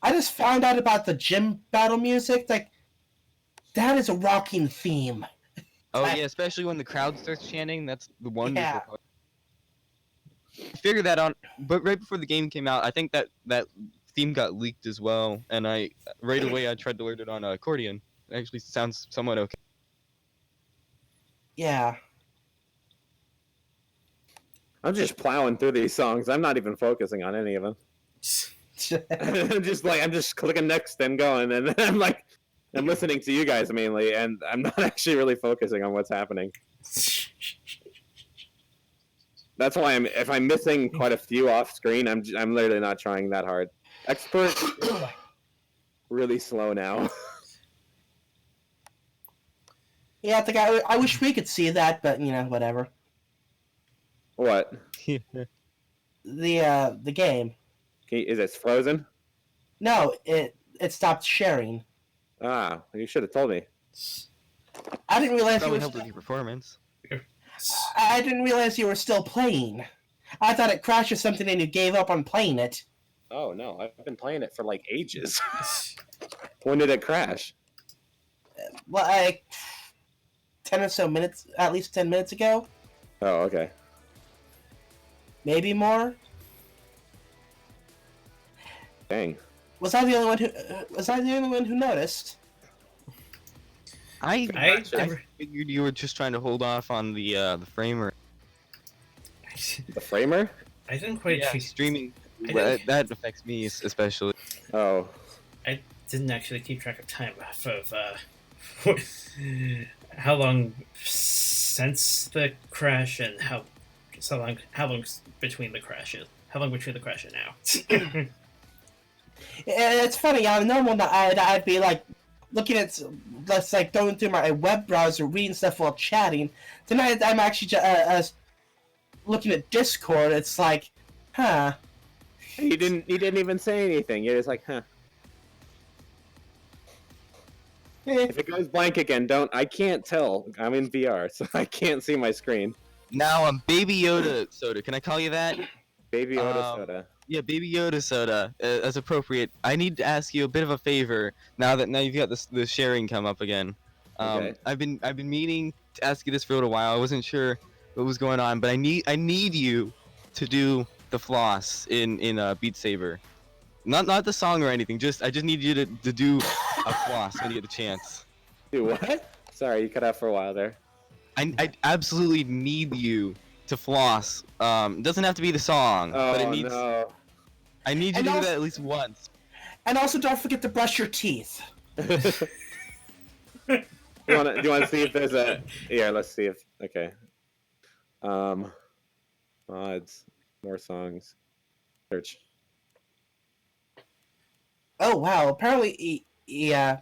I just found out about the gym battle music. Like that is a rocking theme. Oh yeah, especially when the crowd starts chanting. That's the wonderful Yeah. part. I figured that out, but right before the game came out, I think that theme got leaked as well, and I right away I tried to learn it on accordion. It actually sounds somewhat okay. Yeah. I'm just plowing through these songs. I'm not even focusing on any of them. I'm just clicking next and going, and I'm like, I'm listening to you guys mainly, and I'm not actually really focusing on what's happening. That's why if I'm missing quite a few off screen, I'm literally not trying that hard. Expert is like really slow now. Yeah, I think I wish we could see that, but whatever. What? The game. Is it frozen? No, it stopped sharing. Ah, you should have told me. I didn't realize you Probably were. helped with your performance. I didn't realize you were still playing. I thought it crashed or something and you gave up on playing it. Oh no, I've been playing it for like ages. When did it crash? Like 10 or so minutes, at least 10 minutes ago, Oh, okay. maybe more. Dang. Was I the only one who noticed? I never- figured you were just trying to hold off on the framer. The framer? I didn't quite. Yeah, streaming I think- that affects me especially. Oh. I didn't actually keep track of time of how long since the crash and how long between the crashes. How long between the crash and now? It's funny. On a normal night, I'd be like looking at, that's like going through my web browser, reading stuff while chatting. Tonight, I'm actually looking at Discord. It's like, huh. You didn't even say anything. You're just like, huh. If it goes blank again, I can't tell. I'm in VR, so I can't see my screen. Now I'm Baby Yoda Soda. Can I call you that? Baby Yoda Soda. Yeah, Baby Yoda Soda, as appropriate. I need to ask you a bit of a favor now you've got the sharing come up again. Okay. I've been meaning to ask you this for a little while. I wasn't sure what was going on, but I need you to do the floss in Beat Saber. Not the song or anything. I just need you to do a floss when you get the chance. Do what? Sorry, you cut out for a while there. I absolutely need you to floss. It doesn't have to be the song, Oh, but it needs. no. I need you And to do also- that at least once. And also, don't forget to brush your teeth. Do you want to see if there's a... Yeah, let's see if... Okay. Mods. More songs. Search. Oh wow! Apparently, yeah,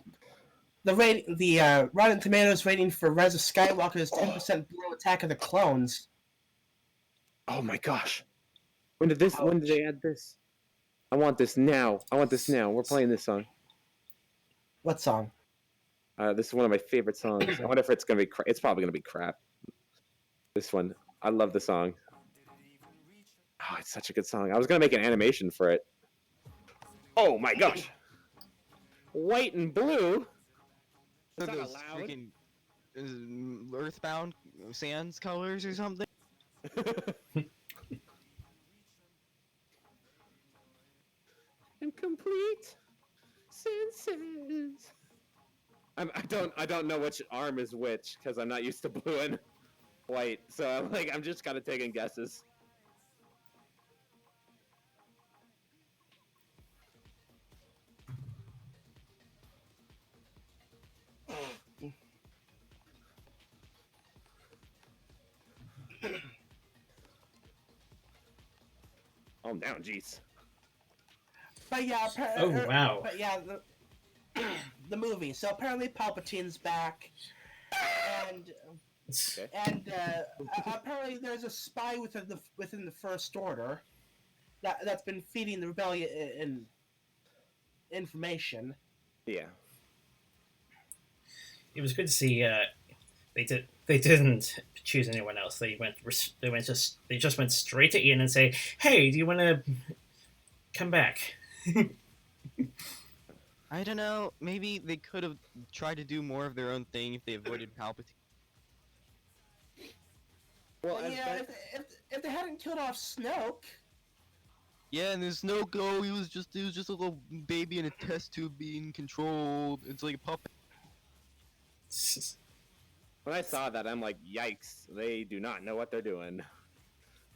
the Rotten Tomatoes rating for Rise of Skywalker is 10% below Attack of the Clones. Oh my gosh. When did they add this? I want this now. We're playing this song. What song? This is one of my favorite songs. I wonder if it's gonna be. It's probably gonna be crap. This one, I love the song. Oh, it's such a good song. I was gonna make an animation for it. Oh my gosh! White and blue. Is that Those allowed? freaking Earthbound Sands colors or something. And complete senses. I don't know which arm is which because I'm not used to blue and white. So I'm just kind of taking guesses. Calm down, jeez. But yeah, Oh, wow. But yeah, the movie. So apparently Palpatine's back, and Okay. apparently there's a spy within the First Order that's been feeding the rebellion information. Yeah. It was good to see. They didn't choose anyone else. They just went straight to Ian and say, "Hey, do you want to come back?" I don't know. Maybe they could have tried to do more of their own thing if they avoided Palpatine. Well, Well, yeah, if they hadn't killed off Snoke. Yeah, and there's no go. He was just a little baby in a test tube being controlled. It's like a puppet. when I saw that, I'm like, yikes! They do not know what they're doing.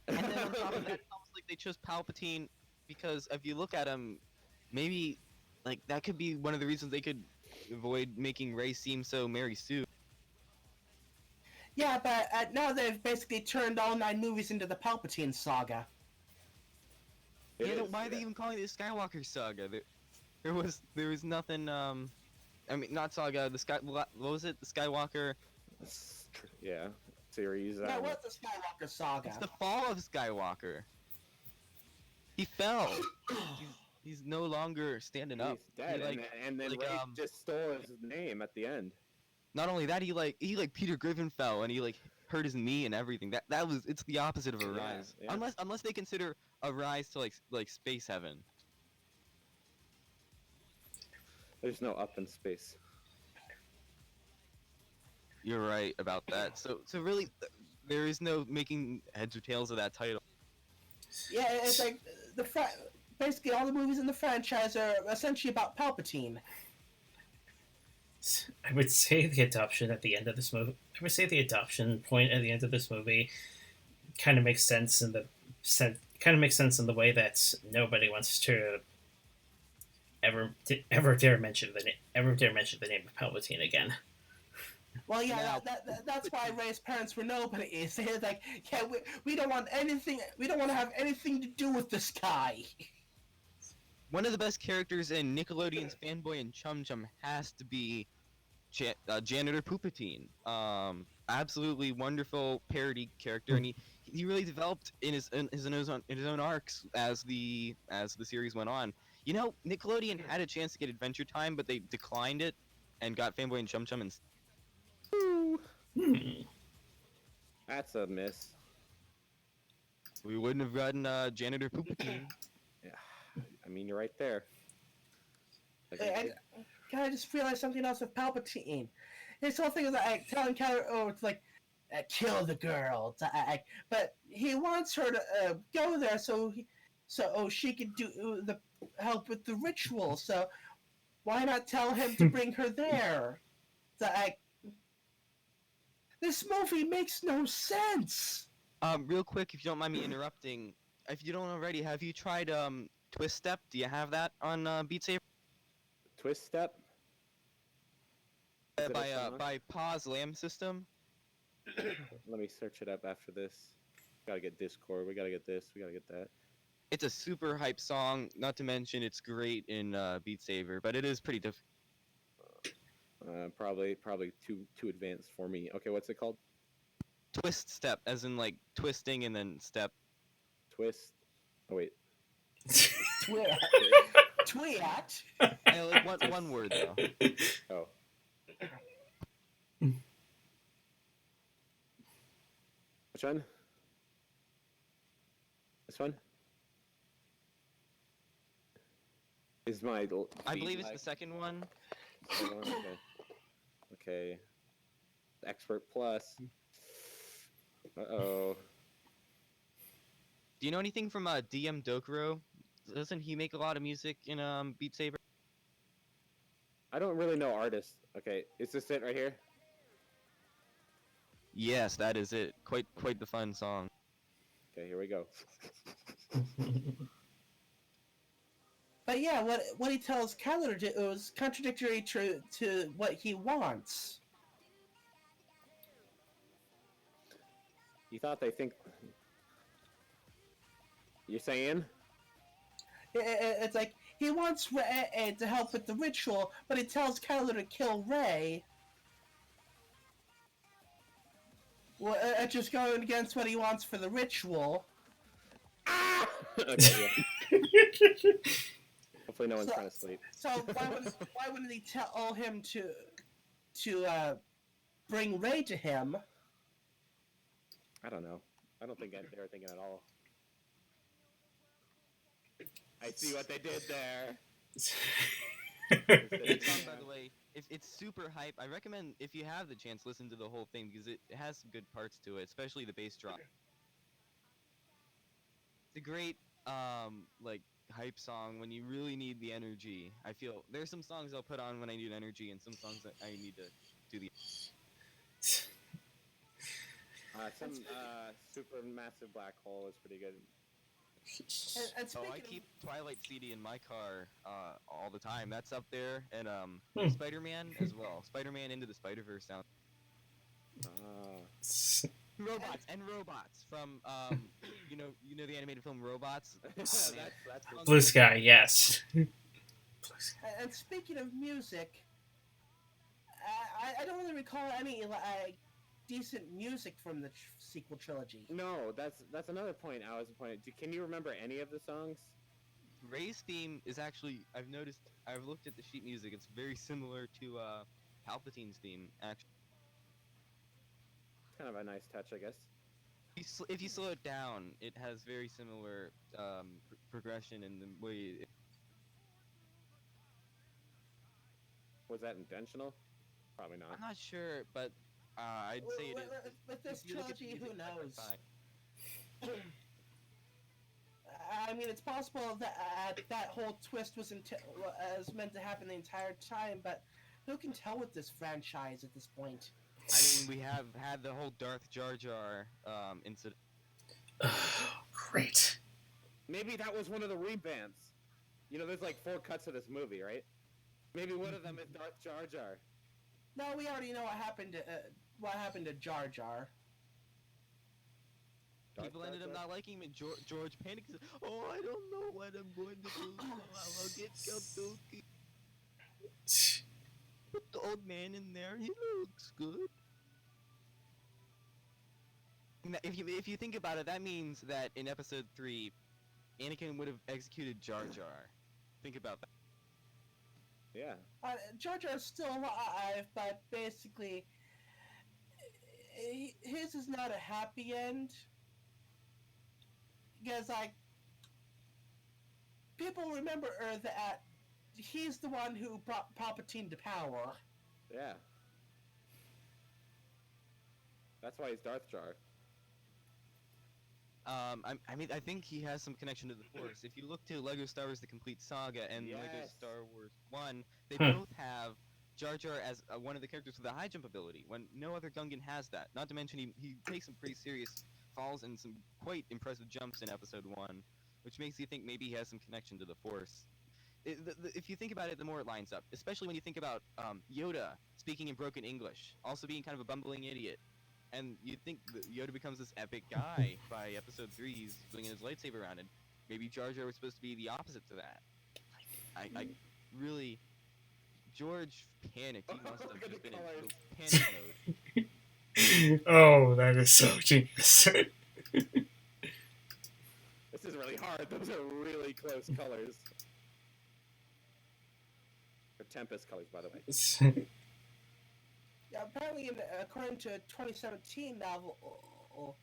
And then on top of that, it's almost like they chose Palpatine because if you look at him, maybe like that could be one of the reasons they could avoid making Rey seem so Mary Sue. Yeah, but now they've basically turned all 9 movies into the Palpatine saga. Yeah, why are they even calling it the Skywalker saga? There was nothing. I mean, not saga. What was it? The Skywalker. Yeah, series. Yeah, what's the Skywalker saga? It's the fall of Skywalker. He fell. He's no longer standing up. He's dead, He, and then like, Rey just stole his name at the end. Not only that, he Peter Griffin fell and he like hurt his knee and everything. It's the opposite of a rise. Yeah. Unless they consider a rise to like space heaven. There's no up in space. You're right about that. So really, there is no making heads or tails of that title. Yeah, it's like basically all the movies in the franchise are essentially about Palpatine. I would say the adoption at the end of this movie. I would say the adoption point at the end of this movie kind of makes sense in the way that nobody wants to ever dare mention the name of Palpatine again. Well, yeah, that's why Rey's parents were nobody. They're like, yeah, we don't want anything. We don't want to have anything to do with this guy. One of the best characters in Nickelodeon's Fanboy and Chum Chum has to be Janitor Poopatine. Absolutely wonderful parody character, and he really developed in his own arcs as the series went on. You know, Nickelodeon had a chance to get Adventure Time, but they declined it and got Fanboy and Chum Chum instead. That's a miss. We wouldn't have gotten Janitor Poopatine. Yeah, I mean you're right there. I just realized something else with Palpatine. His whole thing is like telling Keller, "Oh, it's like kill the girl," but he wants her to go there so she could do the help with the ritual. So why not tell him to bring her there? This movie makes no sense. Real quick, if you don't mind me interrupting, if you don't already, have you tried Twist Step? Do you have that on Beat Saber? Twist Step? By Pause Lamb System. Let me search it up after this. Gotta get Discord. We gotta get this. We gotta get that. It's a super hype song. Not to mention, it's great in Beat Saber, but it is pretty difficult. Probably too advanced for me. Okay, what's it called? Twist Step, as in like twisting and then step. Twist. Oh wait. Twit. Twit. Like one word though. Oh. Which one? This one? Is my. I believe it's the second one. Okay. Okay. Expert Plus. Uh-oh. Do you know anything from DM Dokuro? Doesn't he make a lot of music in Beat Saber? I don't really know artists. Okay, is this it right here? Yes, that is it. Quite the fun song. Okay, here we go. But yeah, what he tells Kylo to do is contradictory to what he wants. You thought they think... You're saying? It's like he wants Rey to help with the ritual, but he tells Kylo to kill Rey. Well, it's just going against what he wants for the ritual. Okay, yeah. Hopefully no one's trying to sleep. So why wouldn't he tell him to bring Rey to him? I don't know. I don't think they were thinking at all. I see what they did there. That song, by the way, if it's super hype, I recommend if you have the chance, listen to the whole thing because it has some good parts to it, especially the bass drop. It's a great like hype song when you really need the energy. I feel there's some songs I'll put on when I need energy, and some songs that I need to do the. Some super massive black hole is pretty good. And Oh, I keep Twilight CD in my car all the time. That's up there, and Spider-Man as well. Spider-Man Into the Spider-Verse sound. Robots from you know the animated film Robots. That's Blue Sky, yes. And speaking of music, I don't really recall any decent music from the sequel trilogy. No, that's another point I was pointing. Can you remember any of the songs? Rey's theme is actually I've looked at the sheet music. It's very similar to Palpatine's theme. Actually, Kind of a nice touch, I guess. if you slow it down, it has very similar progression in the way. Was that intentional? Probably not. I'm not sure, but I'd say it is. With this If you look at the trilogy, who music side by knows? side. I mean, it's possible that that whole twist was meant to happen the entire time, but who can tell with this franchise at this point? I mean, we have had the whole Darth Jar Jar incident. Great. Maybe that was one of the revamps. You know, there's like 4 cuts of this movie, right? Maybe one of them is Darth Jar Jar. No, we already know what happened to Jar Jar. People ended up not liking him, and George panicked and said, "Oh, I don't know what I'm going to do. I'll get Kabuki. Put the old man in there. He looks good." If you think about it, that means that in Episode 3, Anakin would have executed Jar Jar. Think about that. Yeah. Jar Jar's still alive, but basically, his is not a happy end. Because, like, people remember that he's the one who brought Palpatine to power. Yeah. That's why he's Darth Jar. I mean, I think he has some connection to the Force. If you look to Lego Star Wars: The Complete Saga and Lego Yes. Star Wars 1, they both have Jar Jar as one of the characters with a high jump ability, when no other Gungan has that. Not to mention he takes some pretty serious falls and some quite impressive jumps in Episode 1, which makes you think maybe he has some connection to the Force. If you think about it, the more it lines up, especially when you think about Yoda speaking in broken English, also being kind of a bumbling idiot. And you'd think that Yoda becomes this epic guy by Episode 3, he's swinging his lightsaber around, and maybe Jar Jar was supposed to be the opposite to that. I really... George panicked. He must have just been in panic mode. Oh, that is so genius. This is really hard. Those are really close colors. They're Tempest colors, by the way. Yeah, apparently, according to a 2017 novel,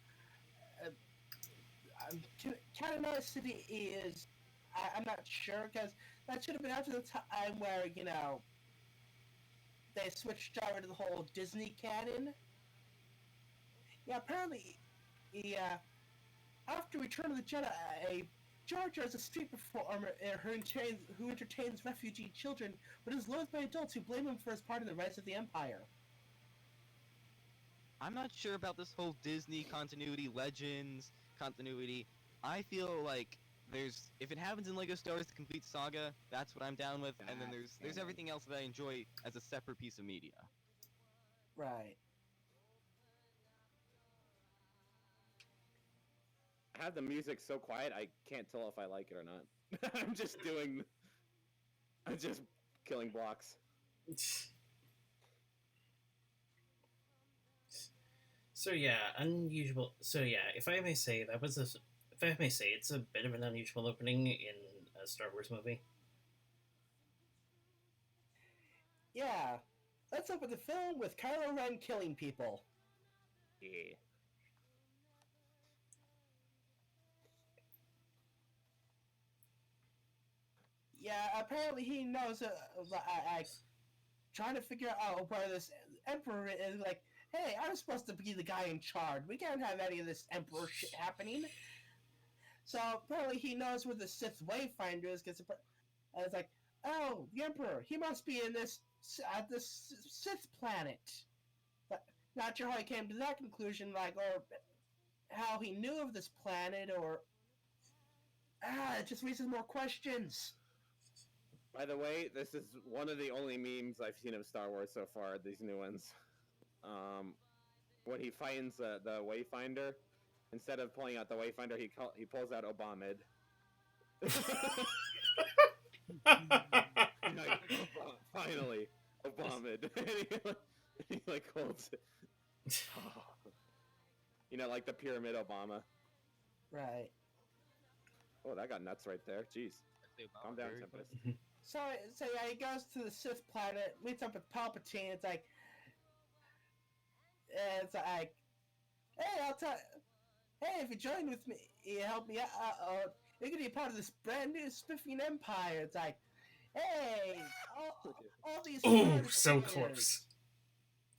canonicity is... I'm not sure, because that should have been after the time where, you know, they switched over to the whole Disney canon. Yeah, apparently, after Return of the Jedi, Jar Jar is a street performer who entertains refugee children, but is loathed by adults who blame him for his part in the rise of the Empire. I'm not sure about this whole Disney continuity, Legends continuity. I feel like if it happens in Lego Star Wars: The Complete Saga, that's what I'm down with, and then there's everything else that I enjoy as a separate piece of media. Right. have the music so quiet I can't tell if I like it or not. I'm just killing blocks. So yeah, unusual. So yeah, if I may say, it's a bit of an unusual opening in a Star Wars movie. Yeah. Let's open the film with Kylo Ren killing people. Yeah. Yeah, apparently he knows. Trying to figure out where this Emperor is. Like, hey, I'm supposed to be the guy in charge. We can't have any of this Emperor shit happening. So apparently he knows where the Sith Wayfinder is. Because it's like, oh, the Emperor. He must be in this Sith planet. But not sure how he came to that conclusion. Like, or how he knew of this planet, or it just raises more questions. By the way, this is one of the only memes I've seen of Star Wars so far. These new ones. When he finds the Wayfinder, instead of pulling out the Wayfinder, he pulls out Obamid. Finally, Obamid. And he like holds it. You know, like the Pyramid Obama. Right. Oh, that got nuts right there. Jeez. Calm down, Tempest. So yeah, he goes to the Sith planet, meets up with Palpatine. It's like, hey, hey, if you join with me, you help me out. You're gonna be part of this brand new spiffing empire. It's like, hey, all these. Oh, so close.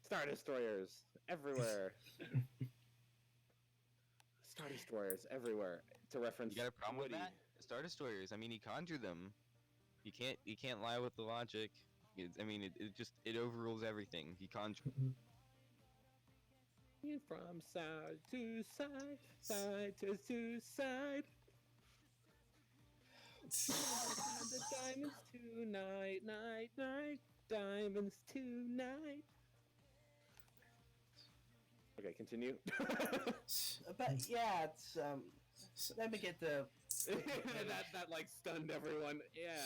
Star Destroyers everywhere. Star Destroyers everywhere. To reference. You got a problem Woody. with that? Star Destroyers. I mean, he conjured them. You can't lie with the logic. It overrules everything. He conjured. From side to side, side to side. The diamonds tonight, night, night, diamonds tonight. Okay, continue. But yeah, it's let me get the. that like stunned everyone. Yeah,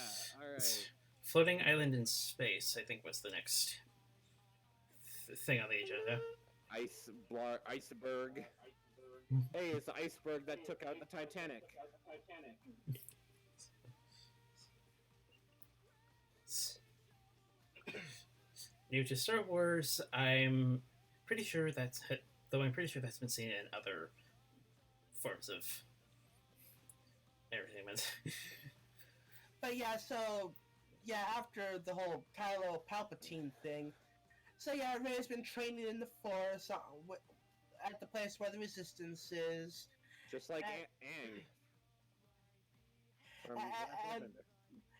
all right. Floating island in space, I think, was the next thing on the agenda. Iceberg. Hey, it's the iceberg that took out the Titanic. New to Star Wars, I'm pretty sure that's been seen in other forms of entertainment. But yeah, after the whole Kylo Palpatine thing, so yeah, Rey's been training in the Force at the place where the Resistance is. Just like Aang.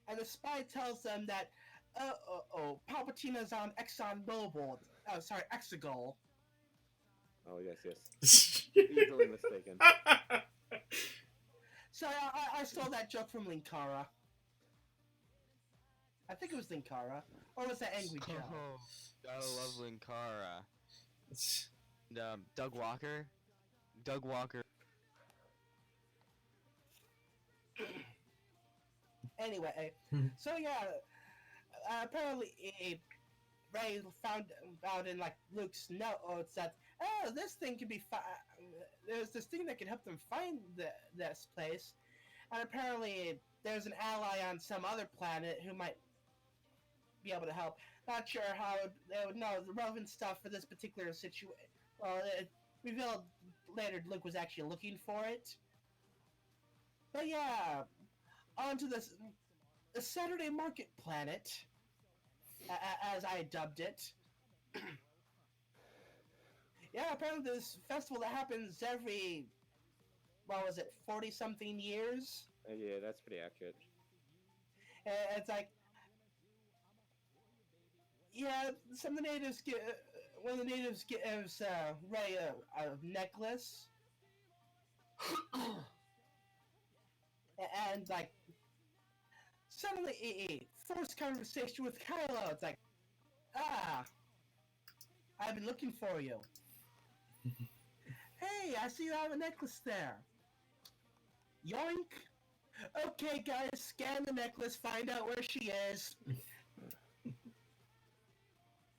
And the spy tells them that, Palpatine is on ExxonMobil. Oh, sorry, Exegol. Oh, yes. Easily mistaken. So I stole that joke from Linkara. I think it was Linkara. Or was that Angry Joe? Oh, gotta love Linkara. And, Doug Walker. Anyway, so yeah, apparently Rey found out in like Luke's notes that this thing can be there's this thing that can help them find this place, and apparently there's an ally on some other planet who might be able to help. Not sure how they would know the relevant stuff for this particular situation. Well, it revealed later Luke was actually looking for it. But yeah, onto the Saturday Market Planet, as I dubbed it. Yeah, apparently this festival that happens every, 40-something years? Yeah, that's pretty accurate. It's like, yeah, one of the natives gives Rey a necklace. And, like, suddenly a forced conversation with Kylo. It's like, I've been looking for you. Hey, I see you have a necklace there. Yoink! Okay, guys, scan the necklace, find out where she is.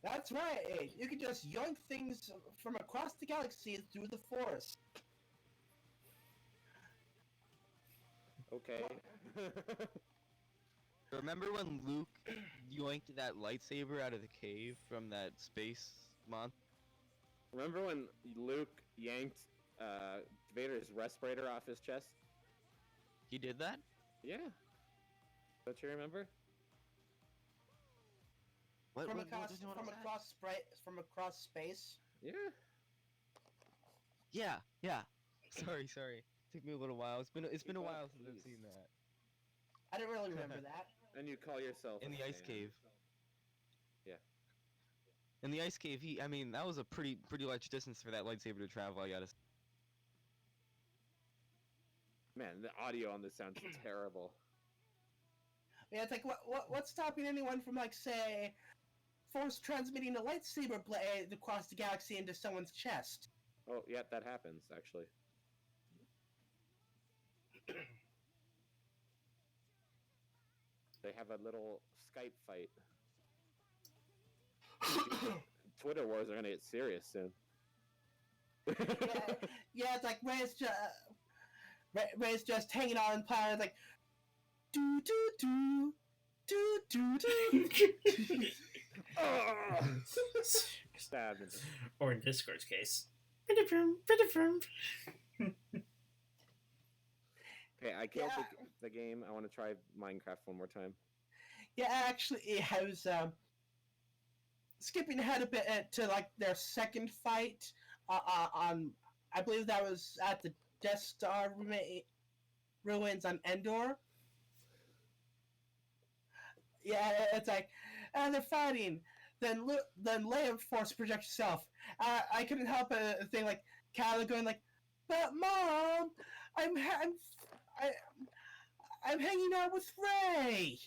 That's right, you can just yoink things from across the galaxy through the forest. Okay. Remember when Luke yoinked that lightsaber out of the cave from that space monster? Remember when Luke yanked Vader's respirator off his chest? He did that? Yeah. Don't you remember? What? From what across, does he want from to say? across, from across space. Yeah. Yeah. Sorry. Took me a little while. It's been a while since I've Jeez. seen that. I don't really remember that. And you call yourself In a the ice fan. cave. Yeah. In the ice cave, I mean, that was a pretty large distance for that lightsaber to travel, I gotta say. Man, the audio on this sounds terrible. Yeah, it's like what's stopping anyone from like say force transmitting a lightsaber blade across the galaxy into someone's chest? Oh, yeah, that happens, actually. They have a little Skype fight. Twitter wars are gonna get serious soon. Yeah, it's like Ray's just hanging on planet like do do do do do do. Stabbed him. Or in Discord's case. Okay, I killed Yeah. the game. I want to try Minecraft one more time. Yeah, actually, I was skipping ahead a bit to like their second fight on. I believe that was at the Death Star ruins on Endor. Yeah, it's like, and they're fighting. Then Leia force projects herself. I couldn't help but think like Kylo going like, "But Mom, I'm hanging out with Rey."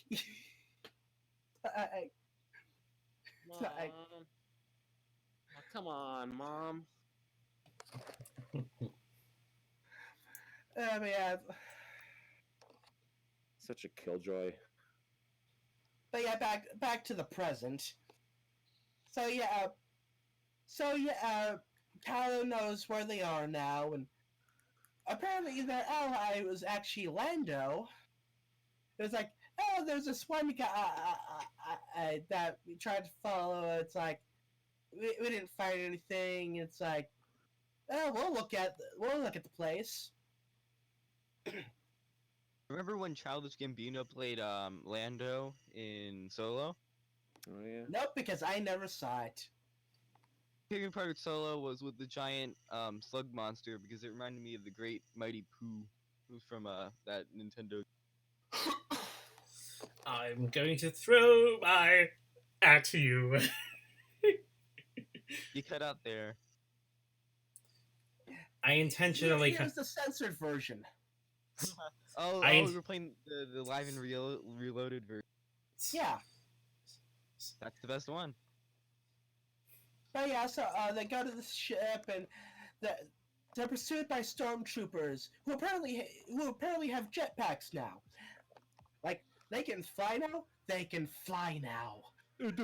Mom. Oh, come on, Mom. Yeah, Such a killjoy. but yeah, back to the present. So Kylo knows where they are now, and apparently their ally was actually Lando. It was like, oh, there's this one guy that we tried to follow. It's like we didn't find anything. It's like, oh, we'll look at the place. Remember when Childish Gambino played Lando in Solo? Oh yeah. Nope, because I never saw it. My favorite part of Solo was with the giant slug monster because it reminded me of the Great Mighty Pooh, who's from that Nintendo. I'm going to throw my at you. You cut out there. I intentionally Here's the censored version. Oh, we were playing the live and reloaded version. Yeah. That's the best one. But yeah, so they go to the ship and they're pursued by stormtroopers who apparently have jetpacks now. Like they can fly now. They can fly now. But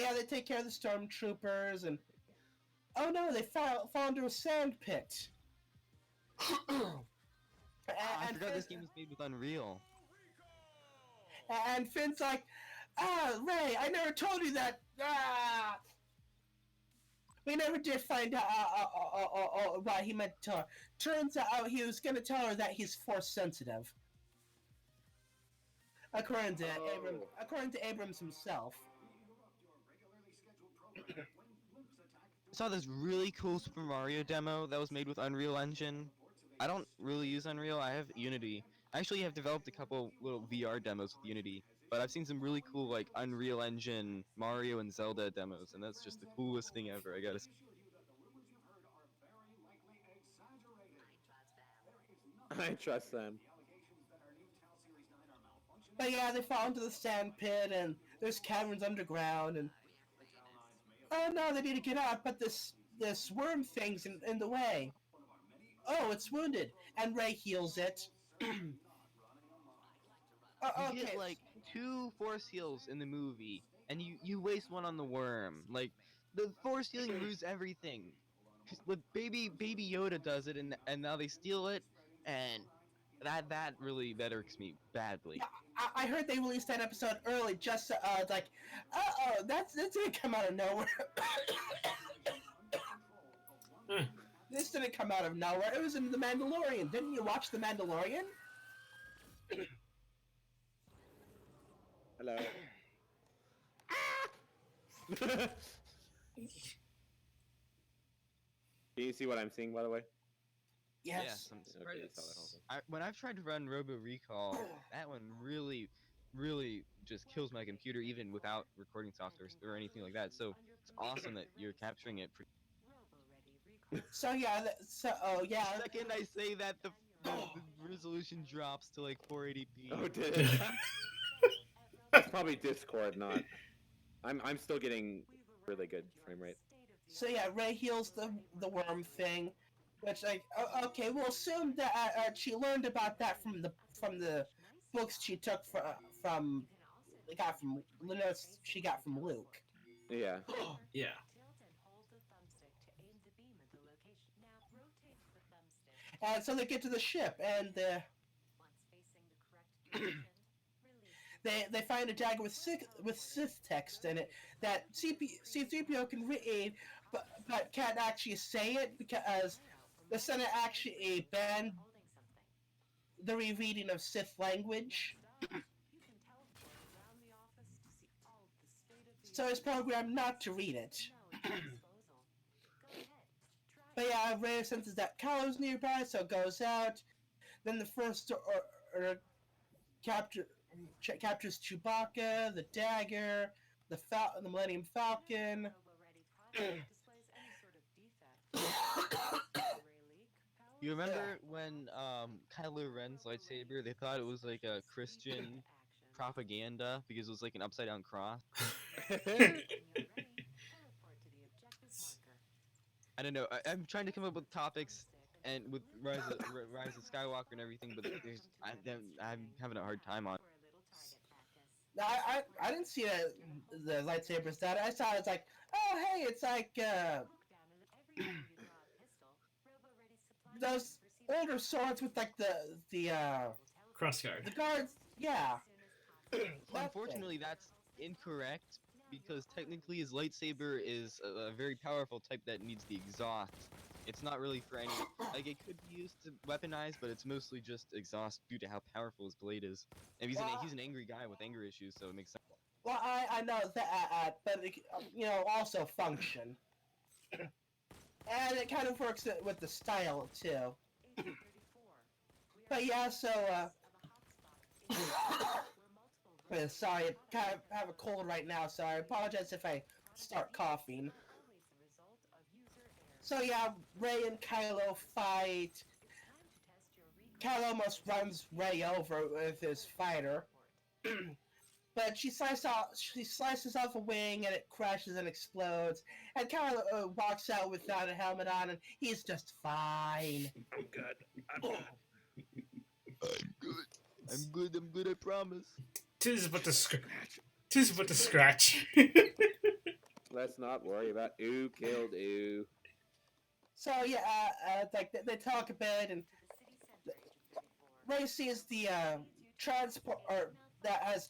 yeah, they take care of the stormtroopers and oh no, they fall into a sand pit. I forgot this game was made with Unreal. And Finn's like, Ray, I never told you that. We never did find out what he meant to tell her. Turns out he was going to tell her that he's force sensitive. According to Abrams himself. I saw this really cool Super Mario demo that was made with Unreal Engine. I don't really use Unreal, I have Unity. I actually have developed a couple little VR demos with Unity, but I've seen some really cool like Unreal Engine Mario and Zelda demos, and that's just the coolest thing ever, I gotta say. I trust them. But yeah, they fall into the sand pit, and there's caverns underground, and oh no, they need to get out, but this worm thing's in the way. oh, it's wounded, and Ray heals it. You Okay. get like 2 force heals in the movie, and you waste one on the worm. Like the force healing ruins everything. 'Cause with baby Yoda does it, and now they steal it, and that really that irks me badly. I heard they released that episode early, just like, that's didn't come out of nowhere. This didn't come out of nowhere. It was in The Mandalorian. Didn't you watch The Mandalorian? Hello. Can you see what I'm seeing, by the way? Yes. I'm Okay, surprised. I saw that whole thing. When I've tried to run Robo Recall, that one really just kills my computer even without recording software or anything like that. So it's awesome that you're capturing it. So yeah, The second I say that, the resolution drops to like 480p. Oh, did it? It's probably Discord, not. I'm still getting really good frame rate. So yeah, Ray heals the worm thing, which like okay, we'll assume that she learned about that from the books she took from the notes she got from Luke. Yeah. Yeah. And so they get to the ship, and they find a dagger with Sith text in it that C-3PO can read, but can't actually say it because the Senate actually banned the rereading of Sith language. So it's programmed not to read it. But yeah, Ray senses that Kylo's nearby, so goes out. Then the first captures Chewbacca, the dagger, the Millennium Falcon. You remember when Kylo Ren's lightsaber? They thought it was like a Christian propaganda because it was like an upside down cross. I don't know. I'm trying to come up with topics and with Rise of Skywalker and everything, but I'm having a hard time on it. I didn't see the lightsabers that I saw. It's like, oh hey, it's like those older swords with like the Crossguard. the guards. Yeah. Unfortunately, that's incorrect because technically his lightsaber is a very powerful type that needs the exhaust. It's not really for any like it could be used to weaponize, but it's mostly just exhaust due to how powerful his blade is. And he's an angry guy with anger issues, so it makes sense. Well, I know that, but it, also function, and it kind of works with the style too. But yeah, so sorry, I have a cold right now, so I apologize if I start coughing. So yeah, Ray and Kylo fight. Kylo almost runs Ray over with his fighter. But she slices off a wing and it crashes and explodes. And Kylo walks out without a helmet on and he's just fine. I'm good. I'm good, I promise. Tis but the scratch. Let's not worry about who killed who. So yeah, like they talk a bit, and Ray sees the transport that has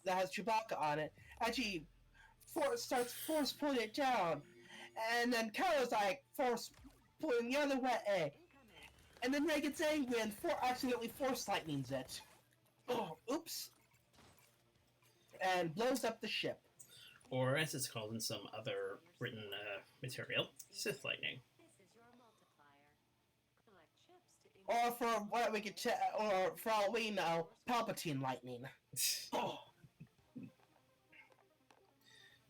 Chewbacca on it, and she starts force pulling it down, and then Kylo's like force pulling the other way, and then Ray gets angry and accidentally force lightnings it. Oh, oops! And blows up the ship. Or, as it's called in some other written material, Sith lightning. Or for what we could or for all we know, Palpatine lightning. Oh.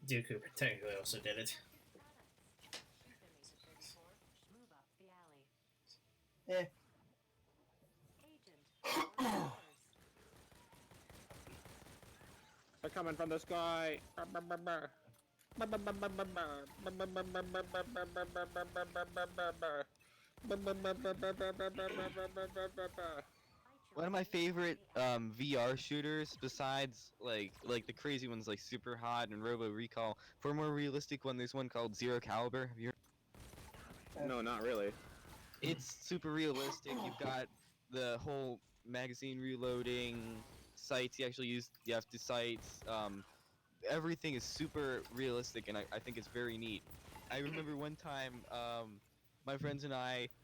Dooku technically also did it. Eh. They're coming from the sky. One of my favorite VR shooters, besides like the crazy ones like Super Hot and Robo Recall, for a more realistic one, there's one called Zero Caliber. Have you No, not really. It's super realistic. You've got the whole magazine reloading, sights you actually use. You have to sights. Everything is super realistic, and I think it's very neat. I remember one time, my friends and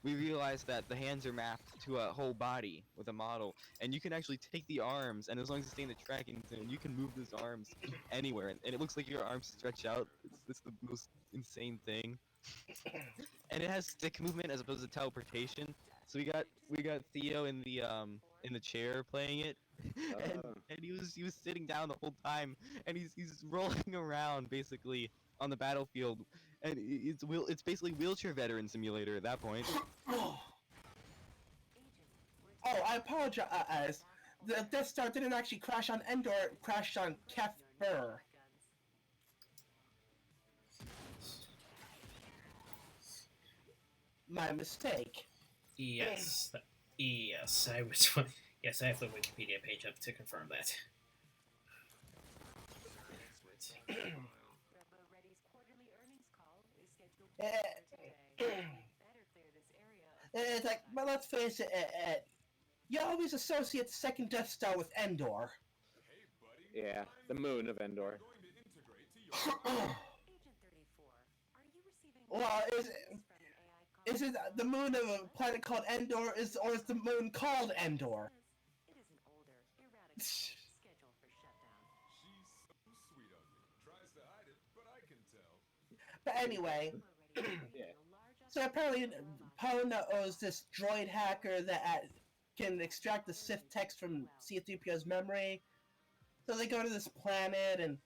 we realized that the hands are mapped to a whole body with a model, and you can actually take the arms, and as long as you stay in the tracking zone, you can move those arms anywhere, and it looks like your arms stretch out. It's the most insane thing. And it has stick movement as opposed to teleportation. So we got Theo in the chair playing it, and he was sitting down the whole time, and he's rolling around basically on the battlefield, and it's basically wheelchair veteran simulator at that point. Oh, I apologize. The Death Star didn't actually crash on Endor, it crashed on Kef Burr. My mistake. Yes. Yes, I was. Yes, I have the Wikipedia page up to confirm that. It's like, but let's face it, you always associate the second Death Star with Endor. Yeah, the moon of Endor. Well, is it the moon of a planet called Endor, or is the moon called Endor? It is an older, erratic schedule for shutdown. She's so sweet on me. Tries to hide it, but I can tell. But anyway, Yeah. so apparently Poe knows this droid hacker that can extract the Sith text from C-3PO's memory. So they go to this planet, and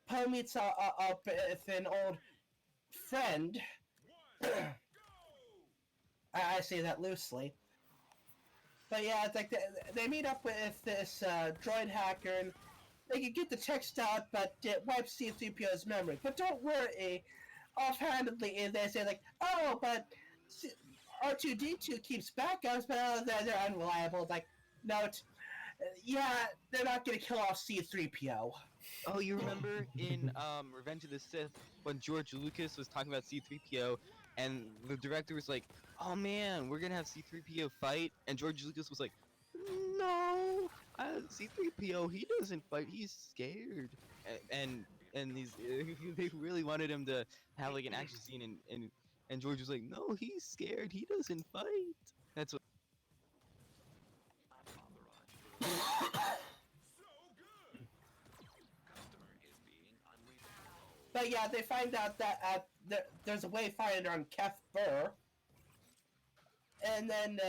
Poe meets up with an old friend. I say that loosely. But yeah, it's like they meet up with this droid hacker, and they can get the text out, but it wipes C-3PO's memory. But don't worry, offhandedly they say like, oh, but R2-D2 keeps backups, but they're unreliable. It's like, note, yeah, they're not gonna kill off C-3PO. Oh, you remember in Revenge of the Sith when George Lucas was talking about C-3PO, and the director was like, "Oh man, we're gonna have C-3PO fight," and George Lucas was like, "No, C-3PO, he doesn't fight. He's scared." And they really wanted him to have like an action scene, and George was like, "No, he's scared. He doesn't fight." That's what. But yeah, they find out that there's a wayfinder on Kef Burr, and then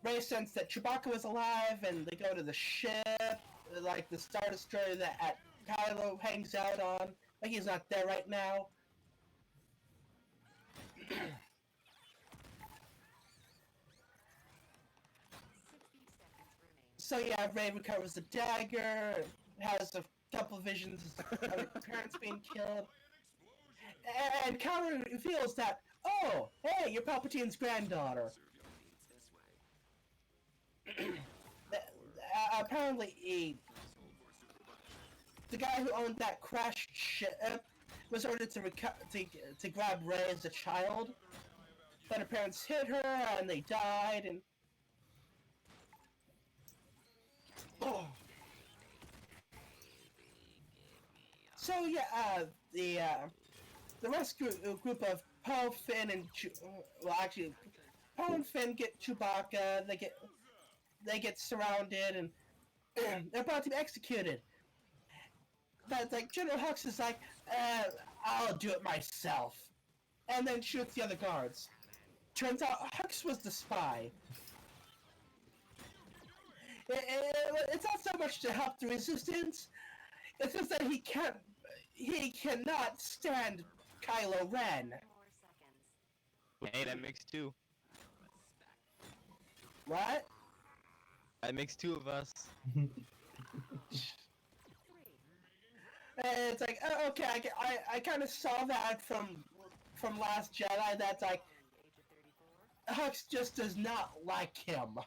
Ray sensed that Chewbacca was alive, and they go to the ship, like the Star Destroyer that Kylo hangs out on. Like he's not there right now. So yeah, Ray recovers the dagger, has a couple visions of her parents being killed, and Kylo reveals that, oh, hey, you're Palpatine's granddaughter. Apparently, the guy who owned that crashed ship was ordered to grab Rey as a child, but her parents hit her and they died, and so yeah, the rescue group of Poe, Finn, and Poe and Finn get Chewbacca. They get surrounded, and they're about to be executed. But like General Hux is like, I'll do it myself, and then shoots the other guards. Turns out Hux was the spy. It's not so much to help the resistance. It's just that he cannot stand Kylo Ren. Hey, that makes two. What? That makes two of us. It's like, okay, I kind of saw that from from Last Jedi that's like Agent 34. Hux just does not like him.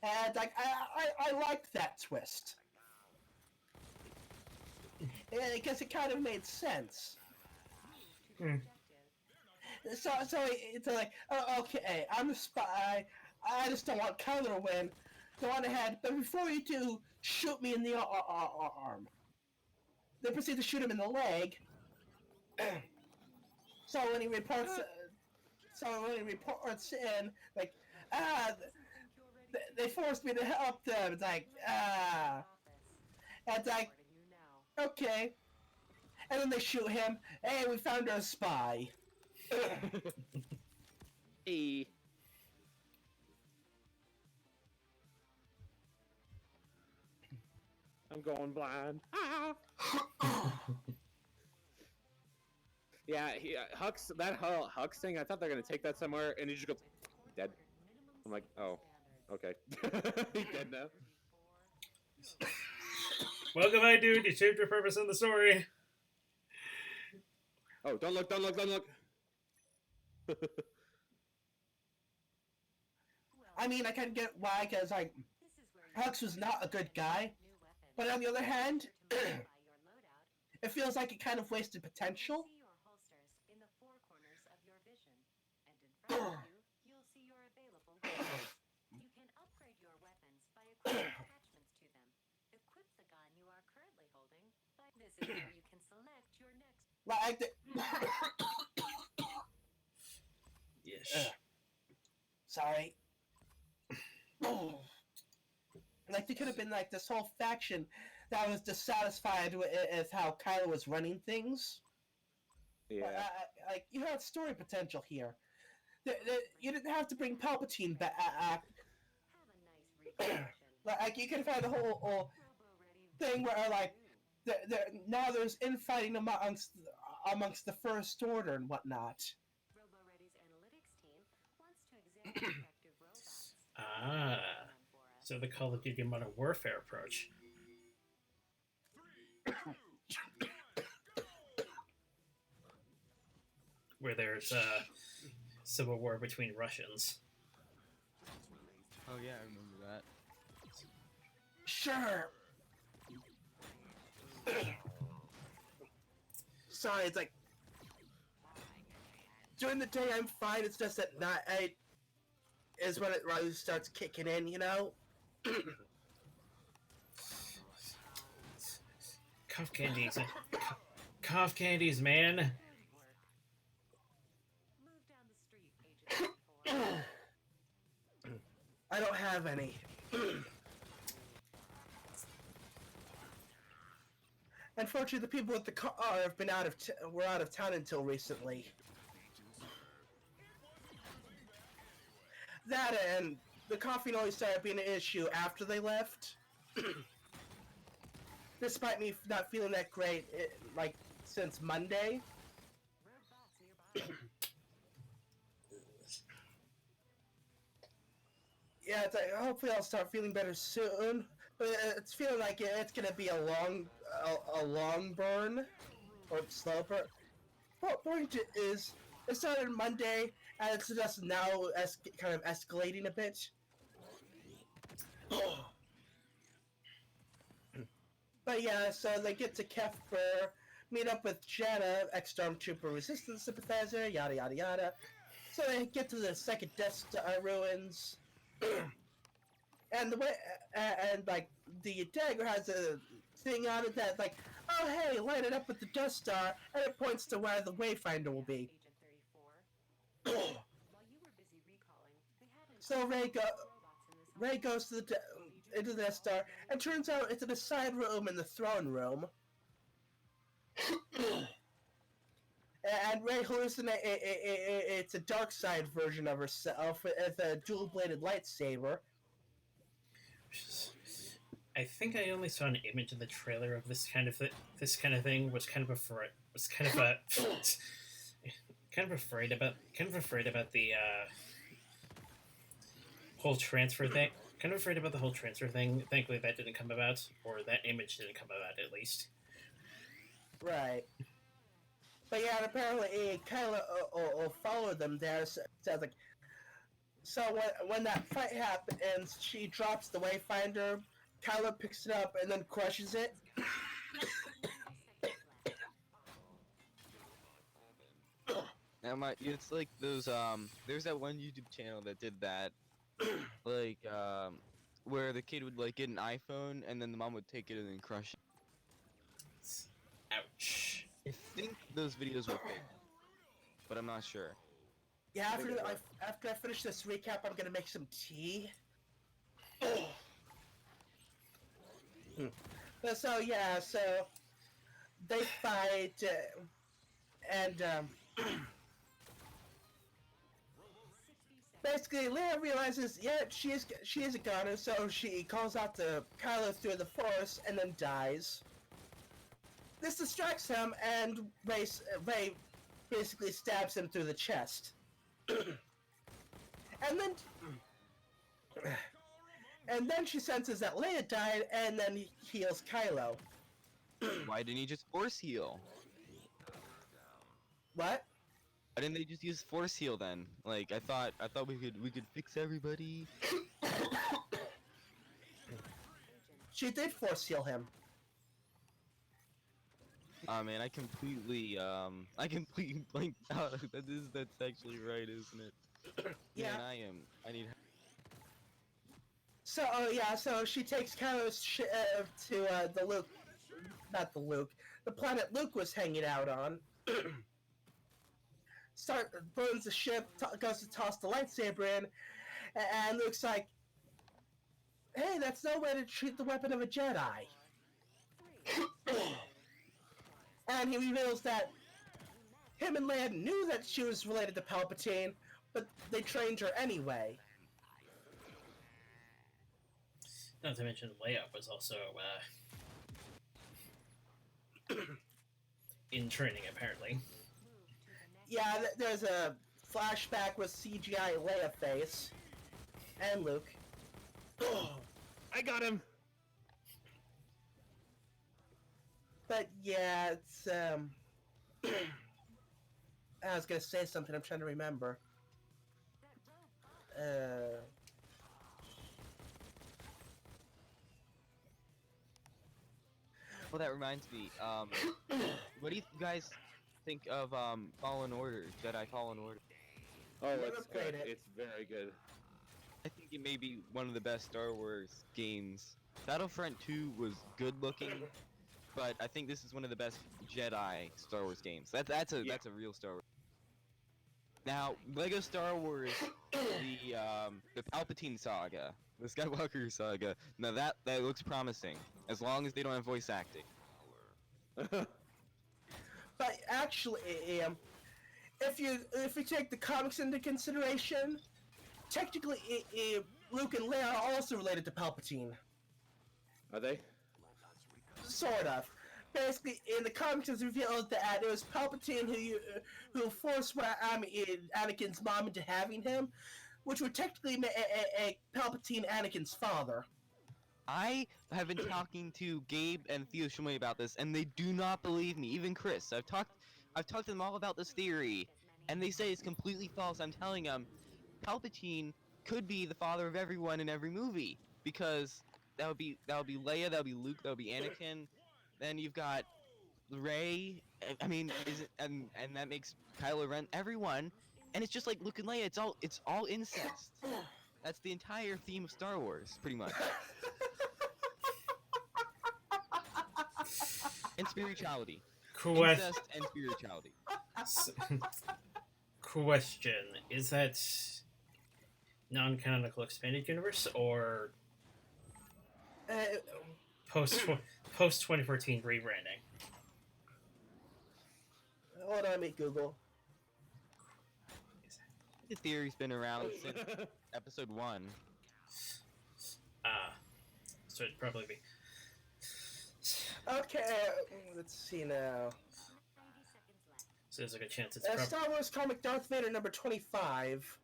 And like I liked that twist. Because it kind of made sense. Objective. So it's like, oh, okay, I'm a spy. I just don't want Kylo to win. Go on ahead, but before you do, shoot me in the arm. They proceed to shoot him in the leg. So when he reports, in, like, they forced me to help them. It's like, Office. and it's like, Reporting you now. okay. And then they shoot him. Hey, we found our spy. E. I'm going blind. Yeah, Hux, that Hux thing, I thought they're gonna take that somewhere, and he just goes, dead. I'm like, oh, okay. He's dead now. Welcome, my dude. You served your purpose in the story. Oh, don't look, don't look, don't look. I mean, I can get why, because like This is where Hux was not a good guy, new weapon. but on the other hand, To modify your loadout, it feels like it kind of wasted potential. see your holsters in the four corners of your vision, and in front of you, you'll see your available weapons. You can upgrade your weapons by equipping attachments to them. Equip the gun you are currently holding. This is where you can select your next. Like, Yes. sorry. Like, there could have been like this whole faction that was dissatisfied with how Kylo was running things. Yeah. Like, you had story potential here. You didn't have to bring Palpatine back. Have a nice reconnection. Like, you could have had the whole Robo-ready thing where like now there's infighting amongst the First Order and whatnot. RoboReady's analytics team wants to examine effective robots. Ah. So the Call of Duty Modern Warfare approach. Where there's a civil war between Russians. Oh yeah, I remember that. Sure. Sorry, it's like during the day I'm fine. It's just at night is when it really starts kicking in, you know. Cough candies. Cough candies, man. Move down the street, Agent 34. I don't have any. Unfortunately, the people with the car have been were out of town until recently. That and the coffee only started being an issue after they left. Despite me not feeling that great, like since Monday. Robots nearby. Yeah, it's like, hopefully I'll start feeling better soon. But it's feeling like it's gonna be a long burn or slow burn. Point is, it started Monday and it's just now kind of escalating a bit. But yeah, so they get to Kefper, meet up with Janna, ex-Stormtrooper Resistance sympathizer, yada yada yada. So they get to the second Death Star ruins. And the way, and like the dagger has a thing on it that like, oh hey, light it up with the Death Star, and it points to where the Wayfinder will be. Agent 34. While you were busy recalling, we had an So robots in this Ray goes to into the Death Star, and turns out it's in a side room in the throne room. And Ray hallucinates. It's a dark side version of herself with a dual-bladed lightsaber. I think I only saw an image in the trailer of this kind of thing. Was kind of afraid about the whole transfer thing. Kind of afraid about the whole transfer thing. Thankfully, that didn't come about, or that image didn't come about, at least. Right. But yeah, and apparently Kylo followed them there. So it's like, so when that fight happens, she drops the Wayfinder. Kylo picks it up and then crushes it. Now it's like those there's that one YouTube channel that did that, like where the kid would like get an iPhone and then the mom would take it and then crush it. Ouch. I think those videos were fake, but I'm not sure. Yeah, after I finish this recap, I'm gonna make some tea. So yeah, so they fight, and basically Leia realizes, yeah, she is a goner, so she calls out to Kylo through the Force and then dies. This distracts him, and Rey basically stabs him through the chest. And then she senses that Leia died, and then heals Kylo. Why didn't he just force heal? What? Why didn't they just use force heal then? Like I thought we could fix everybody. She did force heal him. Oh man, I completely blanked out. That's actually right, isn't it? Yeah. Man, I need. So, so she takes Kylo's to the planet Luke was hanging out on. Burns the ship, goes to toss the lightsaber in, and Luke's like, "Hey, that's no way to treat the weapon of a Jedi." And he reveals that him and Leia knew that she was related to Palpatine, but they trained her anyway. Not to mention, Leia was also in training, apparently. Yeah, there's a flashback with CGI Leia face and Luke. I got him. But yeah, it's I was gonna say something. I'm trying to remember. Well, that reminds me. What do you guys think of Fallen Order, Jedi Fallen Order? Oh, Never it's played good. it. It's very good. I think it may be one of the best Star Wars games. Battlefront 2 was good looking, but I think this is one of the best Jedi Star Wars games. That's a real Star Wars. Now, Lego Star Wars, the Palpatine saga, the Skywalker saga. Now that looks promising, as long as they don't have voice acting. But actually, if you take the comics into consideration, technically, Luke and Leia are also related to Palpatine. Are they? Sort of. Basically, in the comics, it's revealed that it was Palpatine who forced Anakin's mom into having him, which would technically make Palpatine Anakin's father. I have been talking to Gabe and Theo Shumway about this, and they do not believe me. Even Chris. I've talked to them all about this theory, and they say it's completely false. I'm telling them, Palpatine could be the father of everyone in every movie, because that would be Leia, that would be Luke, that would be Anakin. Then you've got Rey. I mean, and that makes Kylo Ren, everyone, and it's just like Luke and Leia. It's all incest. That's the entire theme of Star Wars, pretty much. And spirituality. Incest and spirituality. Question: is that non-canonical expanded universe or post 2014 rebranding? Hold on, let me Google. The theory's been around since episode 1. So it'd probably be. Okay, let's see now. So there's like a chance it's probably. Star Wars comic Darth Vader number 25.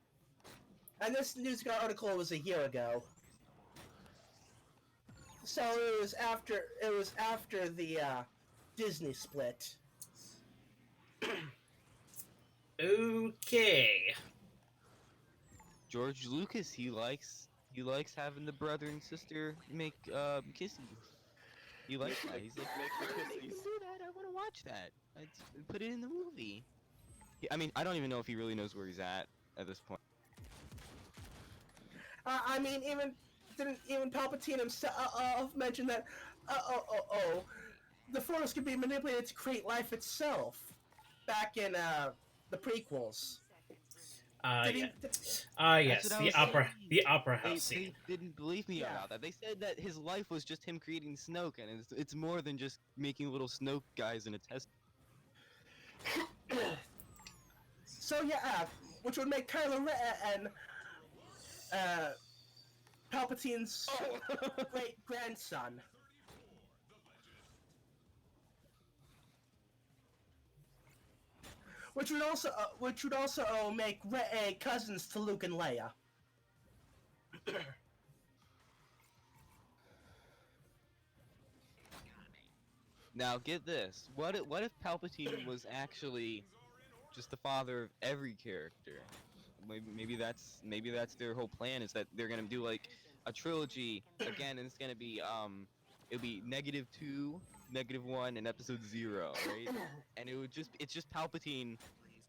And this news article was a year ago. So it was after the Disney split. Okay. George Lucas, he likes having the brother and sister make kisses. He likes that. He's like, Make the "Oh, they can kisses." do that. I want to watch that. Put it in the movie." I mean, I don't even know if he really knows where he's at this point. I mean, didn't even Palpatine himself mention that? The Force can be manipulated to create life itself. Back in the prequels. Did he- Yeah. did- Yes, what I the was opera, saying. the opera They house scene. didn't believe me Yeah. about that. They said that his life was just him creating Snoke, and it's more than just making little Snoke guys in a test. So yeah, which would make Kylo Ren Palpatine's great grandson. Which would also make Rey cousins to Luke and Leia. Now get this: what if Palpatine was actually just the father of every character? Maybe that's their whole plan, is that they're gonna do like a trilogy again, and it's gonna be it'll be -2, -1, and Episode 0, right? And it's just Palpatine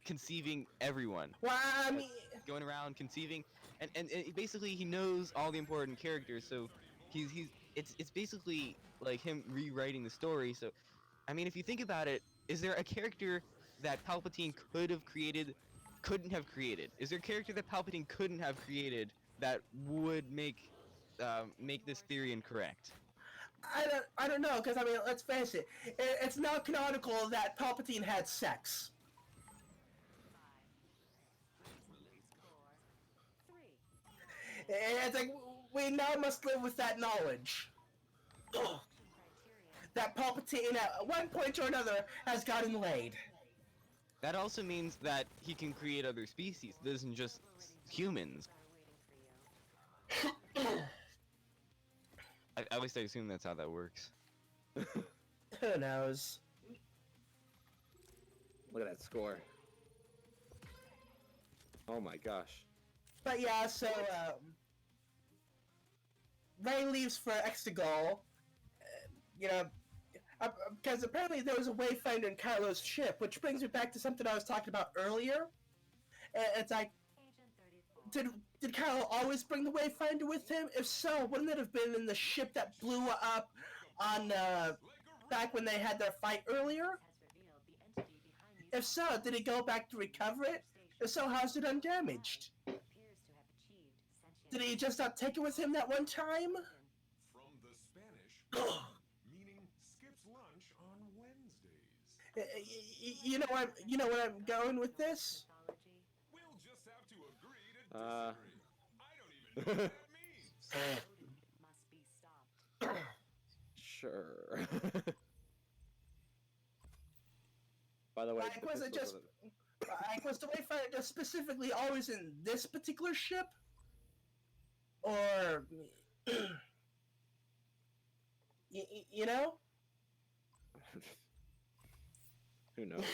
conceiving everyone, Well, I mean, going around conceiving, and basically he knows all the important characters, so it's basically like him rewriting the story. So I mean, if you think about it, is there a character that Palpatine couldn't have created? Is there a character that Palpatine couldn't have created that would make this theory incorrect? I don't know, because I mean, let's face it, it's not canonical that Palpatine had sex. 3. It's like we now must live with that knowledge. Criteria. That Palpatine at one point or another has gotten laid. That also means that he can create other species. This isn't just humans. Are waiting for you. At least I assume that's how that works. Who knows? Look at that score. Oh my gosh. But yeah, so Rey leaves for Exegol. Because apparently there was a wayfinder in Kylo's ship, which brings me back to something I was talking about earlier. It's like, Agent 34. did Kylo always bring the wayfinder with him? If so, wouldn't it have been in the ship that blew up on back when they had their fight earlier? Has revealed the entity behind these If so, did he go back to recover it? If so, how's it undamaged? appears to have achieved sentience. Did he just not take it with him that one time? From the Spanish, meaning skips lunch on Wednesdays. You know where I'm going with this? Mythology. We'll just have to agree to disagree. Uh. I don't even know what that means. Odin must be stopped. Sure. By the way, Like, was it just was the wayfinder just specifically always in this particular ship, or you know? Who knows?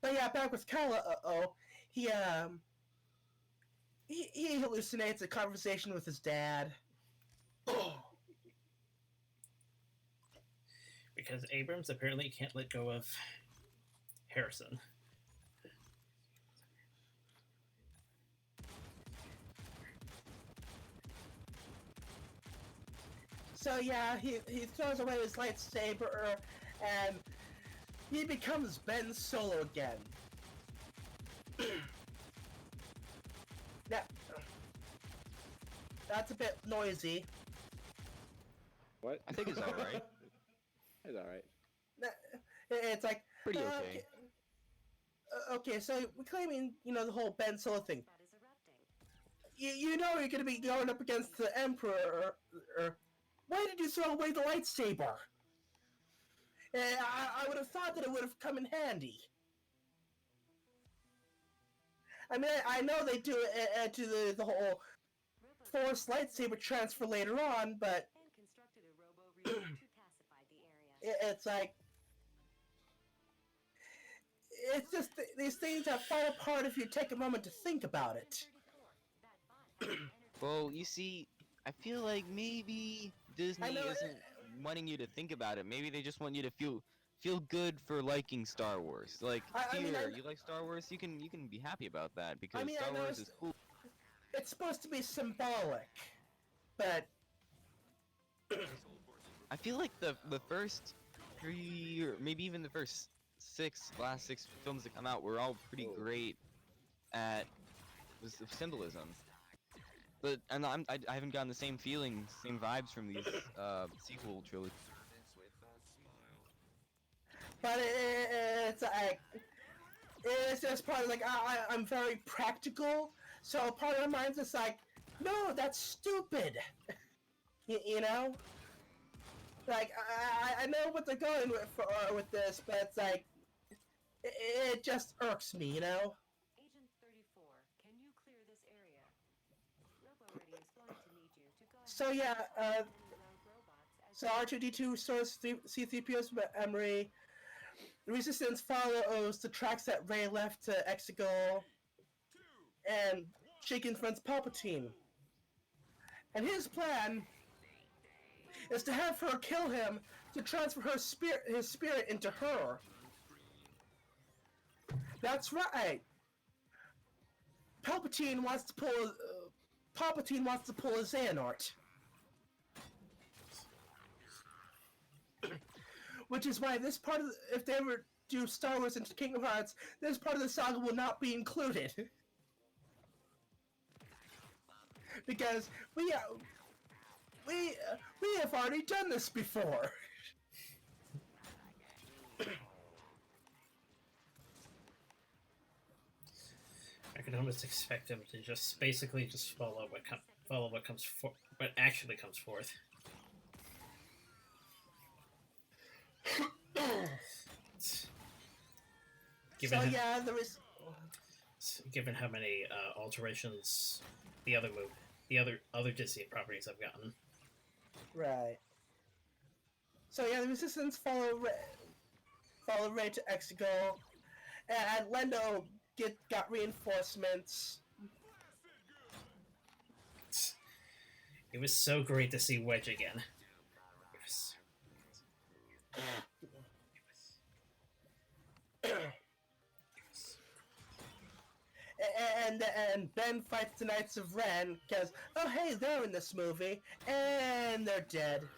But yeah, back with Kylo. He hallucinates a conversation with his dad. Because Abrams apparently can't let go of Harrison. So yeah, he throws away his lightsaber and he becomes Ben Solo again. Now, that's a bit noisy. What? I think it's all right. It's alright. It's like Pretty okay. Okay, so we're claiming, the whole Ben Solo thing. That is erupting. You know you're gonna be going up against the Emperor. Why did you throw away the lightsaber? I would have thought that it would have come in handy. I mean, I know they do it to the whole Force lightsaber transfer later on, but And constructed a robo-reader to pacify the area. it's like it's just these things that fall apart if you take a moment to think about it. 34. That bot has an energy. Well, you see, I feel like maybe Disney I know, isn't wanting you to think about it. Maybe they just want you to feel good for liking Star Wars. Like, I mean, here, you like Star Wars, you can be happy about that because I Star know Wars is cool. it's supposed to be symbolic, but I feel like the first 3 or maybe even the first last six films that come out were all pretty great at the symbolism. But and I haven't gotten the same feelings, same vibes from these sequel trilogies. but it's just part of like I'm very practical, so part of my mind's just like, no, that's stupid. You know, like I know what they're going with this, but it's like it just irks me, you know. Agent 34, can you clear this area? RoboReady is going to need you to go ahead So yeah, and rogue robots as so R2D2 stores C3PO's memory. The Resistance follows the tracks that Rey left to Exegol, and she confronts Palpatine. And his plan is to have her kill him to transfer his spirit into her. That's right. Palpatine wants to pull a Xehanort. Which is why this part of if they ever do Star Wars into Kingdom Hearts, this part of the saga will not be included. Because we have already done this before. I could almost expect him to just basically just follow what actually comes forth. Given how many alterations the other Disney properties have gotten. Right. So yeah, the Resistance follow Rey to Exegol, and Lando got reinforcements. It was so great to see Wedge again. And Ben fights the Knights of Ren because, oh hey, they're in this movie, and they're dead. 60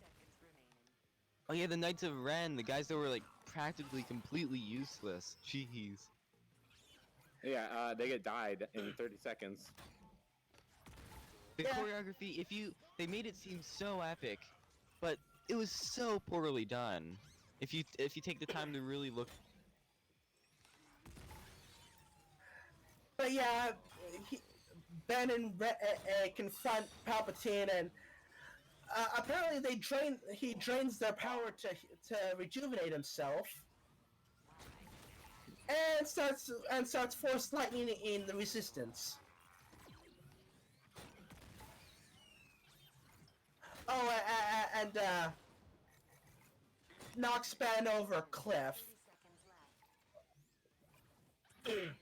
seconds remaining. Oh yeah, the Knights of Ren, the guys that were like practically completely useless. Jeez. Yeah, they get died in 30 seconds. The choreography, they made it seem so epic, but it was so poorly done. If you take the time to really look. But yeah, Ben and confront Palpatine, and apparently he drains their power to rejuvenate himself, and starts force lightning in the Resistance. Oh, and knocks Ben over a cliff. 30 seconds left.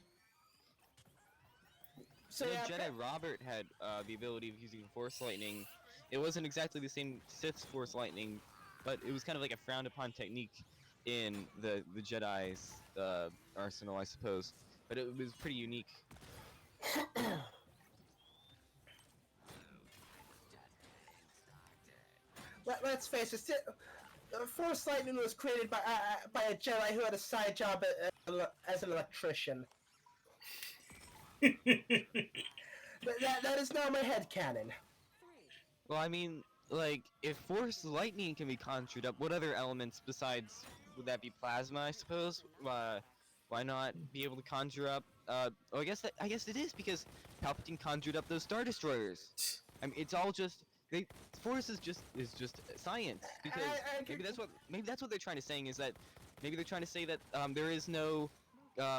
So You know, yeah, Jedi Robert had the ability of using Force Lightning. It wasn't exactly the same Sith's Force Lightning, but it was kind of like a frowned upon technique in the Jedi's arsenal, I suppose. But it was pretty unique. let's face it. Force Lightning was created by a Jedi who had a side job as an electrician. that is now my headcanon. Well, I mean, like, if Force Lightning can be conjured up, what other elements besides, would that be plasma, I suppose? Why not be able to conjure up, I guess it is, because Palpatine conjured up those Star Destroyers. I mean, it's all just, Force is just science, because maybe that's what they're trying to say, is that, maybe they're trying to say that, there is no,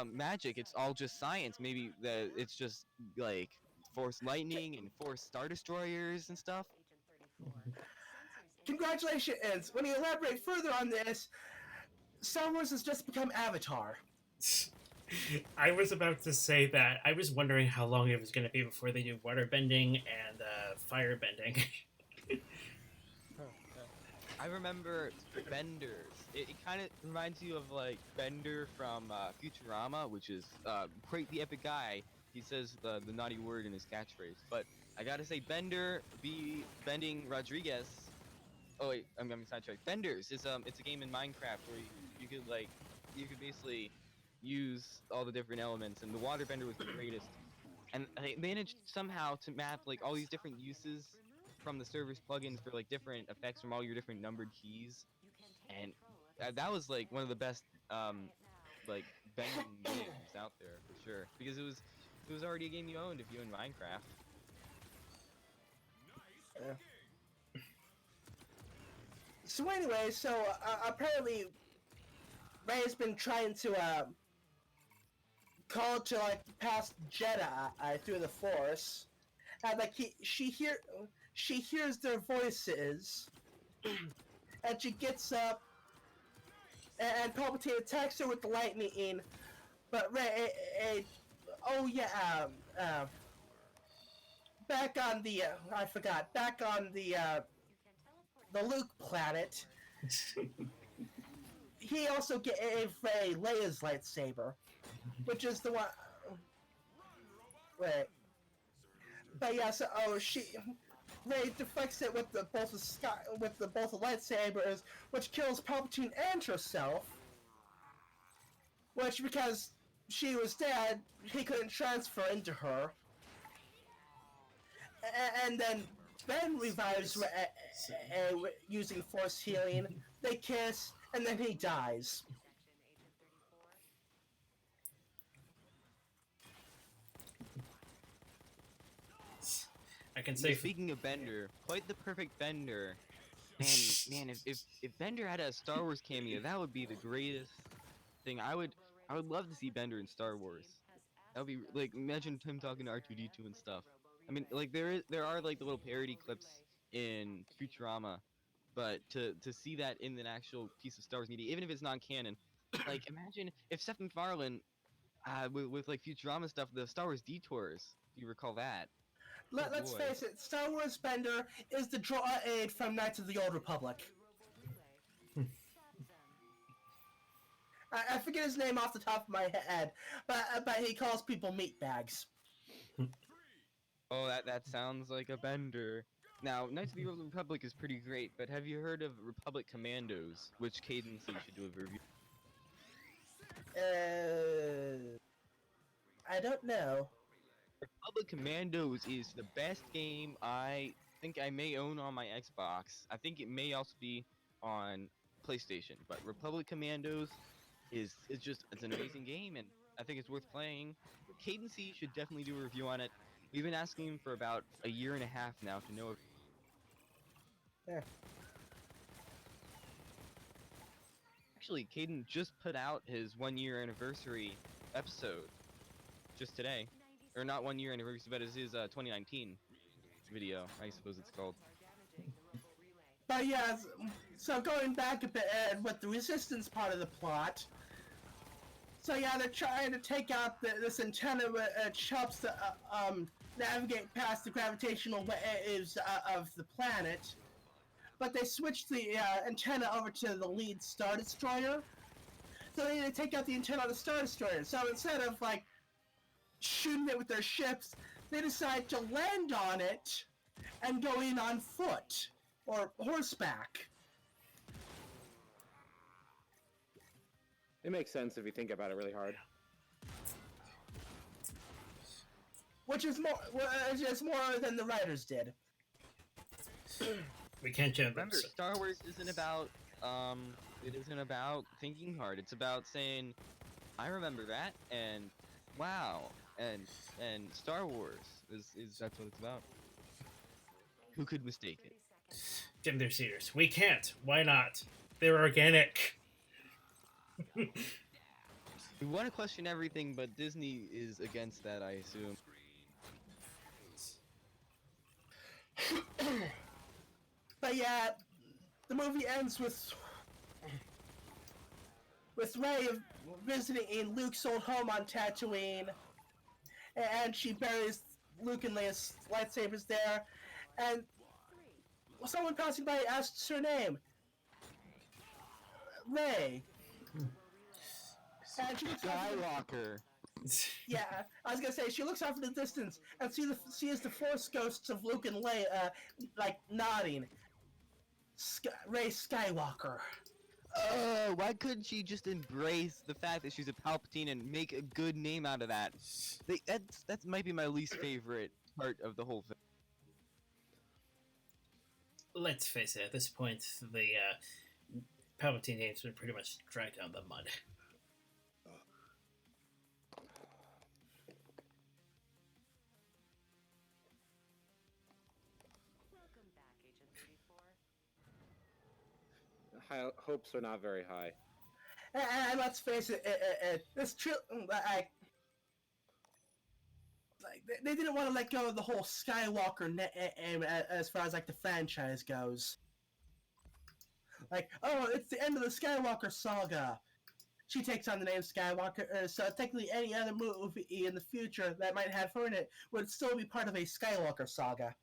magic, it's all just science, maybe that it's just, like, Force lightning and Force Star Destroyers and stuff. Congratulations! When you elaborate further on this, Star Wars has just become Avatar. I was about to say that. I was wondering how long it was going to be before they do water bending and fire bending. I remember Benders. It kind of reminds you of like Bender from Futurama, which is quite the epic guy. He says the naughty word in his catchphrase. But I gotta say, Bender be Bending Rodriguez. Oh wait, I'm sidetracked. Benders is it's a game in Minecraft where you could basically use all the different elements, and the water bender was the greatest. And they managed somehow to map like all these different uses from the server's plugins for like different effects from all your different numbered keys, and that was like one of the best like bending games out there for sure, because it was already a game you owned if you owned Minecraft. Yeah. So anyway, apparently Ray has been trying to call to like past Jedi through the Force, and like she hears their voices, and she gets up, and Palpatine attacks her with the lightning. But Ray, back on the back on the Luke planet. He also gave Ray Leia's lightsaber, which is the one. Wait, but yeah, Ray deflects it with both the lightsabers, which kills Palpatine and herself. Which, because she was dead, he couldn't transfer into her. And then Ben revives using Force healing. They kiss, and then he dies. I can say. Speaking of Bender, quite the perfect Bender. And man, if Bender had a Star Wars cameo, that would be the greatest thing. I would love to see Bender in Star Wars. That would be like, imagine him talking to R2-D2 and stuff. I mean, like there are like the little parody clips in Futurama, but to see that in an actual piece of Star Wars media, even if it's non-canon, like imagine if Seth MacFarlane with like Futurama stuff, the Star Wars detours, if you recall that. Let's face it, Star Wars Bender is the draw aid from Knights of the Old Republic. I forget his name off the top of my head, but he calls people meatbags. Oh, that sounds like a Bender. Now, Knights of the Old Republic is pretty great, but have you heard of Republic Commandos, which Cadence should do a review? I don't know. Republic Commandos is the best game I think I may own on my Xbox. I think it may also be on PlayStation, but Republic Commandos it's an amazing game, and I think it's worth playing. Cadence should definitely do a review on it. We've been asking him for about a year and a half now to know if... Yeah. Actually, Caden just put out his 1-year anniversary episode just today. Or not 1-year anniversary, but it's his 2019 video, I suppose it's called. But yeah, so going back a bit with the Resistance part of the plot. So yeah, they're trying to take out this antenna which helps to navigate past the gravitational waves of the planet. But they switched the antenna over to the lead Star Destroyer. So they need to take out the antenna on the Star Destroyer. So instead of like shooting it with their ships, they decide to land on it and go in on foot or horseback. It makes sense if you think about it really hard. Which is more than the writers did. We can't jump. Remember, Star Wars isn't about it isn't about thinking hard. It's about saying, I remember that, and wow, and Star Wars is that's what it's about. Who could mistake it? Jim, they're serious. We can't. Why not? They're organic. We want to question everything, but Disney is against that, I assume. yeah, the movie ends with Rey visiting Luke's old home on Tatooine, and she buries Luke and Leia's lightsabers there, and someone passing by asks her name, Rey, and she looks off Skywalker. yeah, I was gonna say she looks off in the distance and sees the Force ghosts of Luke and Leia, like nodding. Rey Skywalker. Why couldn't she just embrace the fact that she's a Palpatine and make a good name out of that? That might be my least favorite part of the whole thing. Let's face it, at this point, the Palpatine names been pretty much dragged down the mud. Welcome back, Agent 34. Hopes are not very high. And let's face it, this like they didn't want to let go of the whole Skywalker name as far as like the franchise goes. Like, oh, it's the end of the Skywalker saga. She takes on the name Skywalker, so technically any other movie in the future that might have her in it would still be part of a Skywalker saga.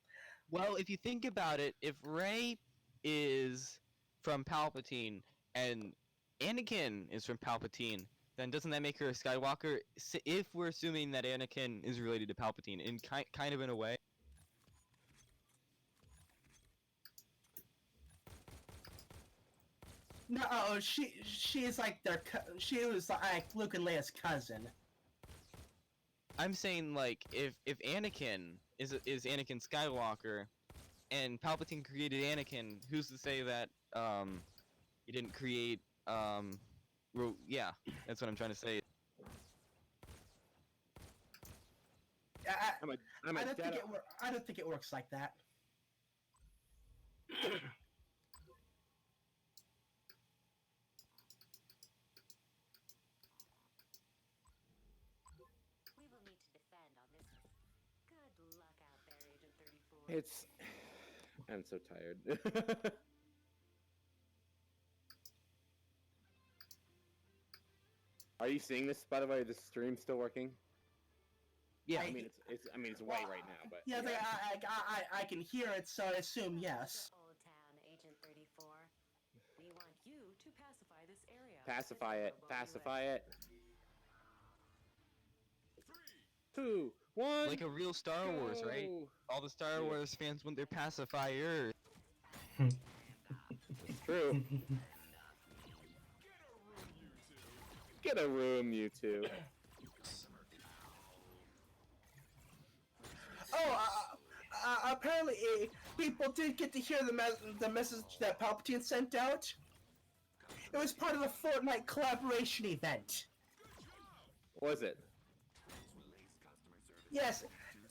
Well, if you think about it, if Rey is from Palpatine and Anakin is from Palpatine, then doesn't that make her a Skywalker? If we're assuming that Anakin is related to Palpatine, in kind of in a way. No, she is like she was like Luke and Leia's cousin. I'm saying like if Anakin is Anakin Skywalker, and Palpatine created Anakin, who's to say that he didn't create yeah, that's what I'm trying to say. I I'm a don't dead. I don't think it works like that. We will need to defend on this one. Good luck out there, Agent 34. It's. I'm so tired. Are you seeing this? By the way, this stream's still working. Yeah, I mean, it's white right now, but Yeah, I can hear it, so I assume yes. Old Town, Agent 34. We want you to pacify this area. pacify it. Robo Pacify US. it. 2, 1. like a real Star Wars, right? go. All the Star Wars fans want their pacifier. It's true. Get a room, you two. Oh, apparently people did get to hear the message that Palpatine sent out. It was part of the Fortnite collaboration event. Was it? Yes,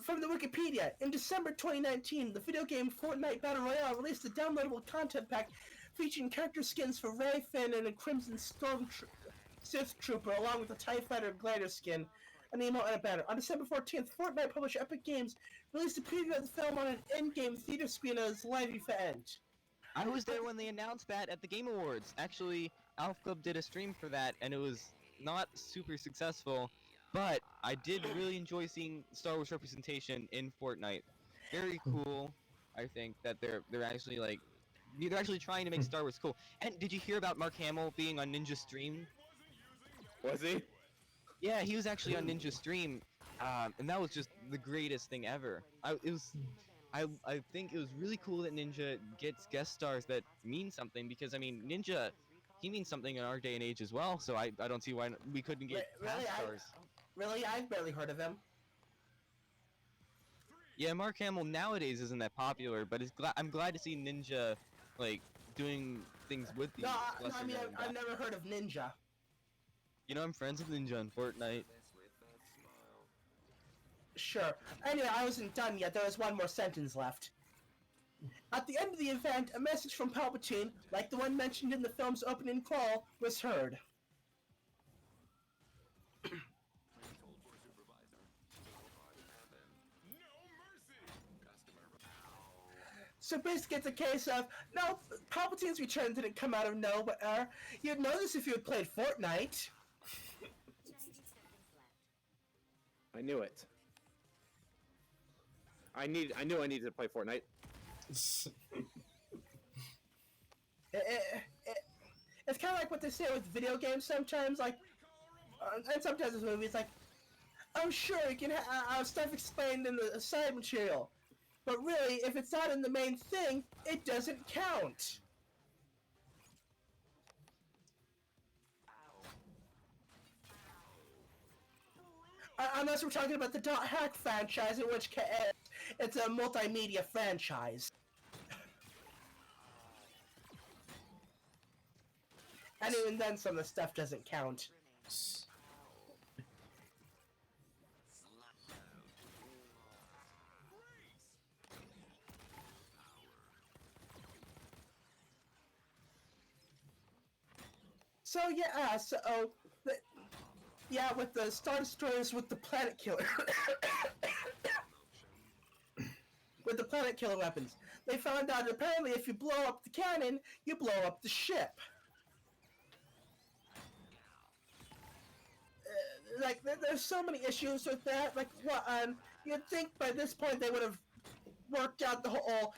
from the Wikipedia, in December 2019, the video game Fortnite Battle Royale released a downloadable content pack featuring character skins for Rey, Finn, and a Crimson Sith Trooper, along with a TIE Fighter glider skin, an emote, and a banner. On December 14th, Fortnite publisher Epic Games released a preview of the film on an in-game theater screen as a live event. I was there when they announced that at the Game Awards. Actually, ALF Club did a stream for that, and it was not super successful, but I did really enjoy seeing Star Wars representation in Fortnite. Very cool, I think, that they're actually like they're actually trying to make Star Wars cool. And did you hear about Mark Hamill being on Ninja Stream? Was he? Yeah, he was actually on Ninja Stream, and that was just the greatest thing ever. I think it was really cool that Ninja gets guest stars that mean something, because I mean Ninja, he means something in our day and age as well. So I don't see why we couldn't get Really, past stars. Really, I've barely heard of him. Yeah, Mark Hamill nowadays isn't that popular, but I'm glad to see Ninja like doing things with these. No, I lesser mean, known I've guys. never heard of Ninja. You know, I'm friends with Ninja on Fortnite. Sure. Anyway, I wasn't done yet. There was one more sentence left. At the end of the event, a message from Palpatine, like the one mentioned in the film's opening crawl, was heard. So basically, it's a case of no, Palpatine's return didn't come out of nowhere. You'd know this if you had played Fortnite. 90 seconds left. I knew it. I knew I needed to play Fortnite. It's kind of like what they say with video games sometimes, like, and sometimes with movies, like, oh sure, you can have stuff explained in the side material, but really, if it's not in the main thing, it doesn't count. Unless we're talking about the Dot Hack franchise, in which case it's a multimedia franchise. And even then, some of the stuff doesn't count. So yeah, with the Star Destroyers with the Planet Killer, with the Planet Killer weapons, they found out apparently if you blow up the cannon, you blow up the ship. Like, there's so many issues with that. Like, you'd think by this point they would have worked out the whole,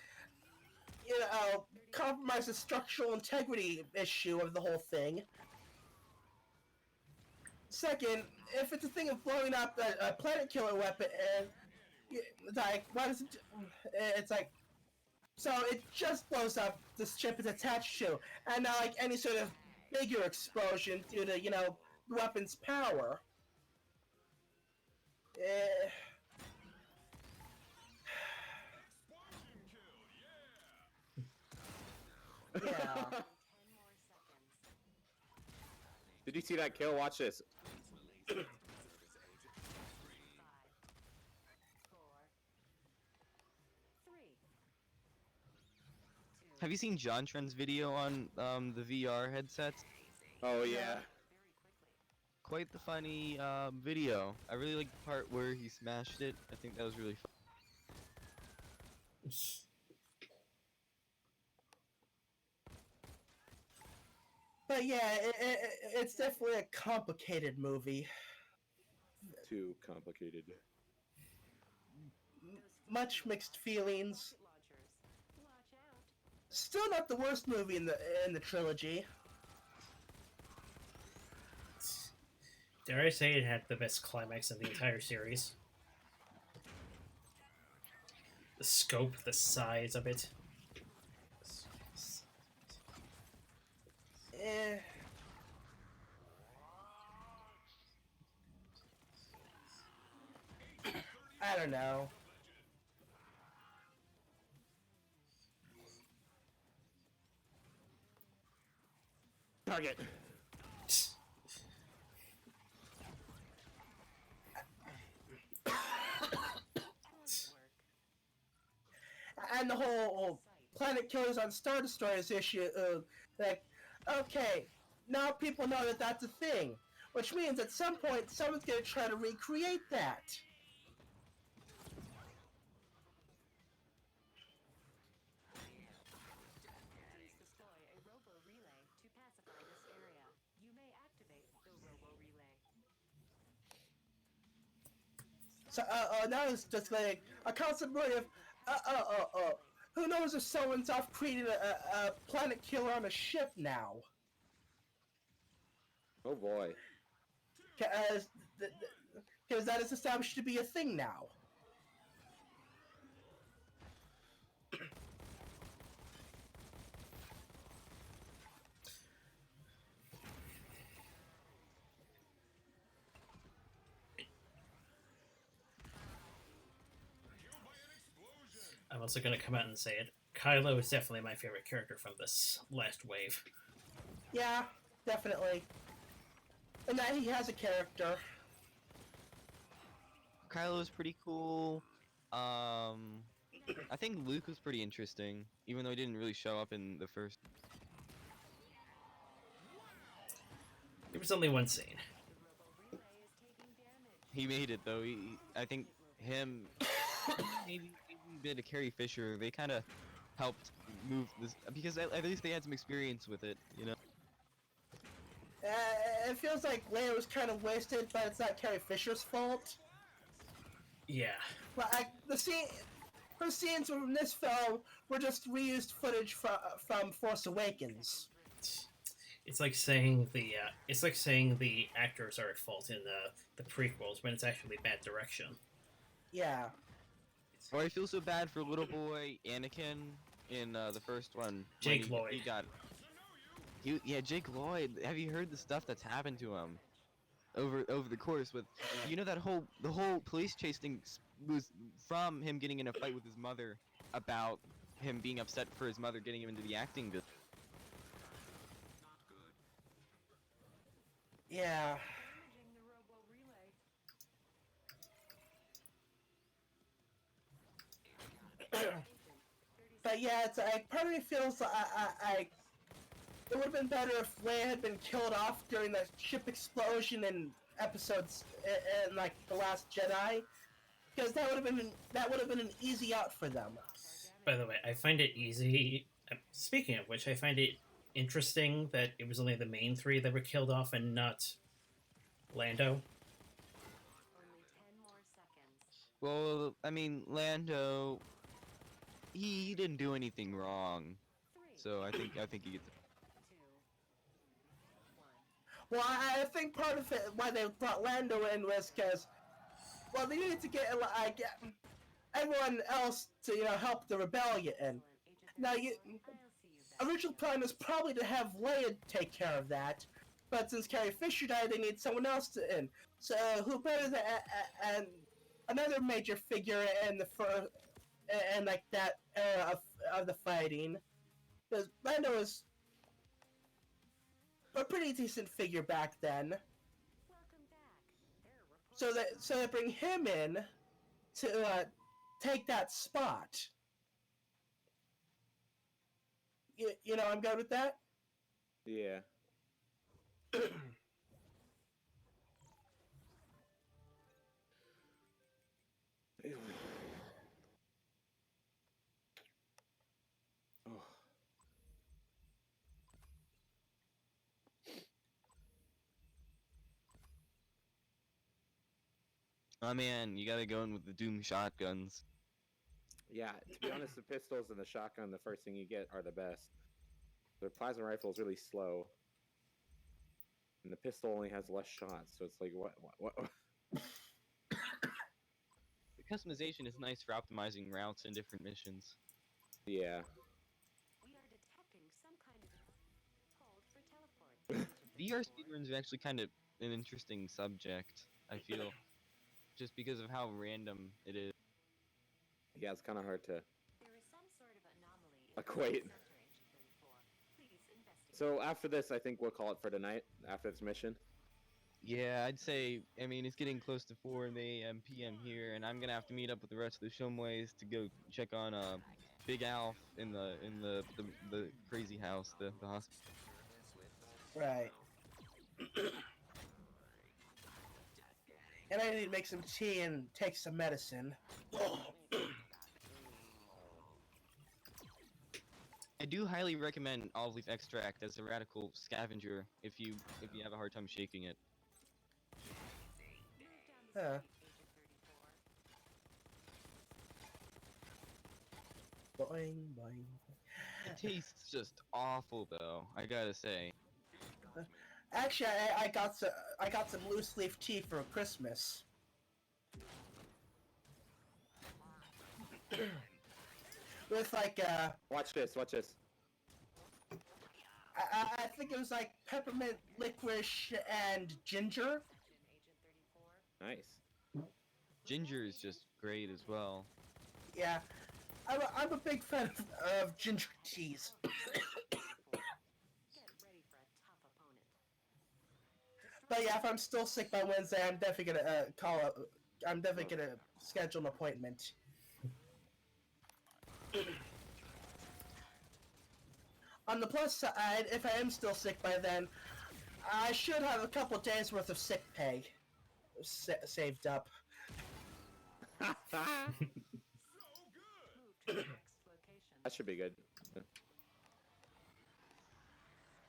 compromise the structural integrity issue of the whole thing. Second, if it's a thing of blowing up a Planet Killer weapon, like, why does it? It's like, so it just blows up the ship it's attached to, and not like any sort of bigger explosion due to, the weapon's power. Explosion kill, yeah! Yeah. 10 more seconds. Did you see that kill? Watch this. 5, 4, 3, 2. Have you seen John Trent's video on the VR headsets? Oh yeah. Very quickly. Quite the funny video. I really like the part where he smashed it. I think that was really fun. But yeah, it's definitely a complicated movie. Too complicated. Much mixed feelings. Rocket launchers. Watch out. Still not the worst movie in the trilogy. Dare I say it had the best climax in the entire series? The scope, the size of it. I don't know. Target. And the whole Planet Killers on Star Destroyers issue, like, okay, now people know that that's a thing, which means at some point someone's gonna try to recreate that. Please destroy a robo relay to pacify this area. You may activate the robo relay. So, now it's just like a constant worry of, who knows if someone's off creating a Planet Killer on a ship now? Oh boy. Because that is established to be a thing now. Killed by an explosion! I'm also going to come out and say it. Kylo is definitely my favorite character from this last wave. Yeah, definitely. And that he has a character. Kylo's pretty cool. I think Luke was pretty interesting, even though he didn't really show up in the first. There was only one scene. The robo relay is taking damage. He made it though. I think him, maybe a bit of Carrie Fisher. They kind of helped move this, because at least they had some experience with it, you know. It feels like Leia was kind of wasted, but it's not Carrie Fisher's fault. Yeah. But her scenes from this film were just reused footage from Force Awakens. It's like saying the actors are at fault in the prequels when it's actually bad direction. Yeah. Or I feel so bad for little boy Anakin in the first one. Jake when Lloyd. He got. Yeah, Jake Lloyd. Have you heard the stuff that's happened to him over the course with, you know, the whole police chase thing was from him getting in a fight with his mother about him being upset for his mother getting him into the acting business. Yeah. Imaging the robo relay. But yeah, it's part of me feels it would have been better if Leia had been killed off during the ship explosion in episodes in like The Last Jedi, because that would have been an easy out for them. By the way, I find it easy. Speaking of which, I find it interesting that it was only the main three that were killed off and not Lando. Only 10 more seconds. Well, I mean, Lando, he didn't do anything wrong, 3, so I think he gets. 2, 1. Well, I think part of it why they brought Lando in was because, well, they needed to get everyone else to help the rebellion. Now, I'll see you back. original plan was probably to have Leia take care of that, but since Carrie Fisher died, they need someone else to in. So who better than another major figure in the first and like that era of the fighting? Because Lando was a pretty decent figure back then. Welcome back. There are reports So they bring him in to take that spot. You know, I'm good with that. Yeah. Oh. Oh man, you gotta go in with the Doom shotguns. Yeah, to be honest, the pistols and the shotgun, the first thing you get, are the best. The plasma rifle is really slow, and the pistol only has less shots, so it's like, what? The customization is nice for optimizing routes and different missions. Yeah. we are detecting some kind of called for teleport. VR speedruns are actually kind of an interesting subject, I feel. Just because of how random it is. Yeah, it's kind of hard to There is some sort of anomaly in equate. Sector Agent 34. Please investigate. So after this, I think we'll call it for tonight, after this mission. Yeah, I'd say, I mean, it's getting close to 4 a.m. p.m. here, and I'm gonna have to meet up with the rest of the Shumways to go check on Big Alf in the crazy house, the hospital. Right. And I need to make some tea and take some medicine. I do highly recommend olive leaf extract as a radical scavenger if you have a hard time shaking it. Move down the Huh. street, Agent 34. Boing, boing. It tastes just awful though, I gotta say. Actually, I got some loose leaf tea for Christmas. With like Watch this, watch this. I think it was like peppermint, licorice, and ginger. Agent 34. Nice. Ginger is just great as well. Yeah, I'm a big fan of ginger teas. Get ready for a tough opponent. But yeah, if I'm still sick by Wednesday, I'm definitely gonna I'm definitely gonna schedule an appointment. On the plus side, if I am still sick by then, I should have a couple days worth of sick pay saved up. Move to the next location. I That should be good.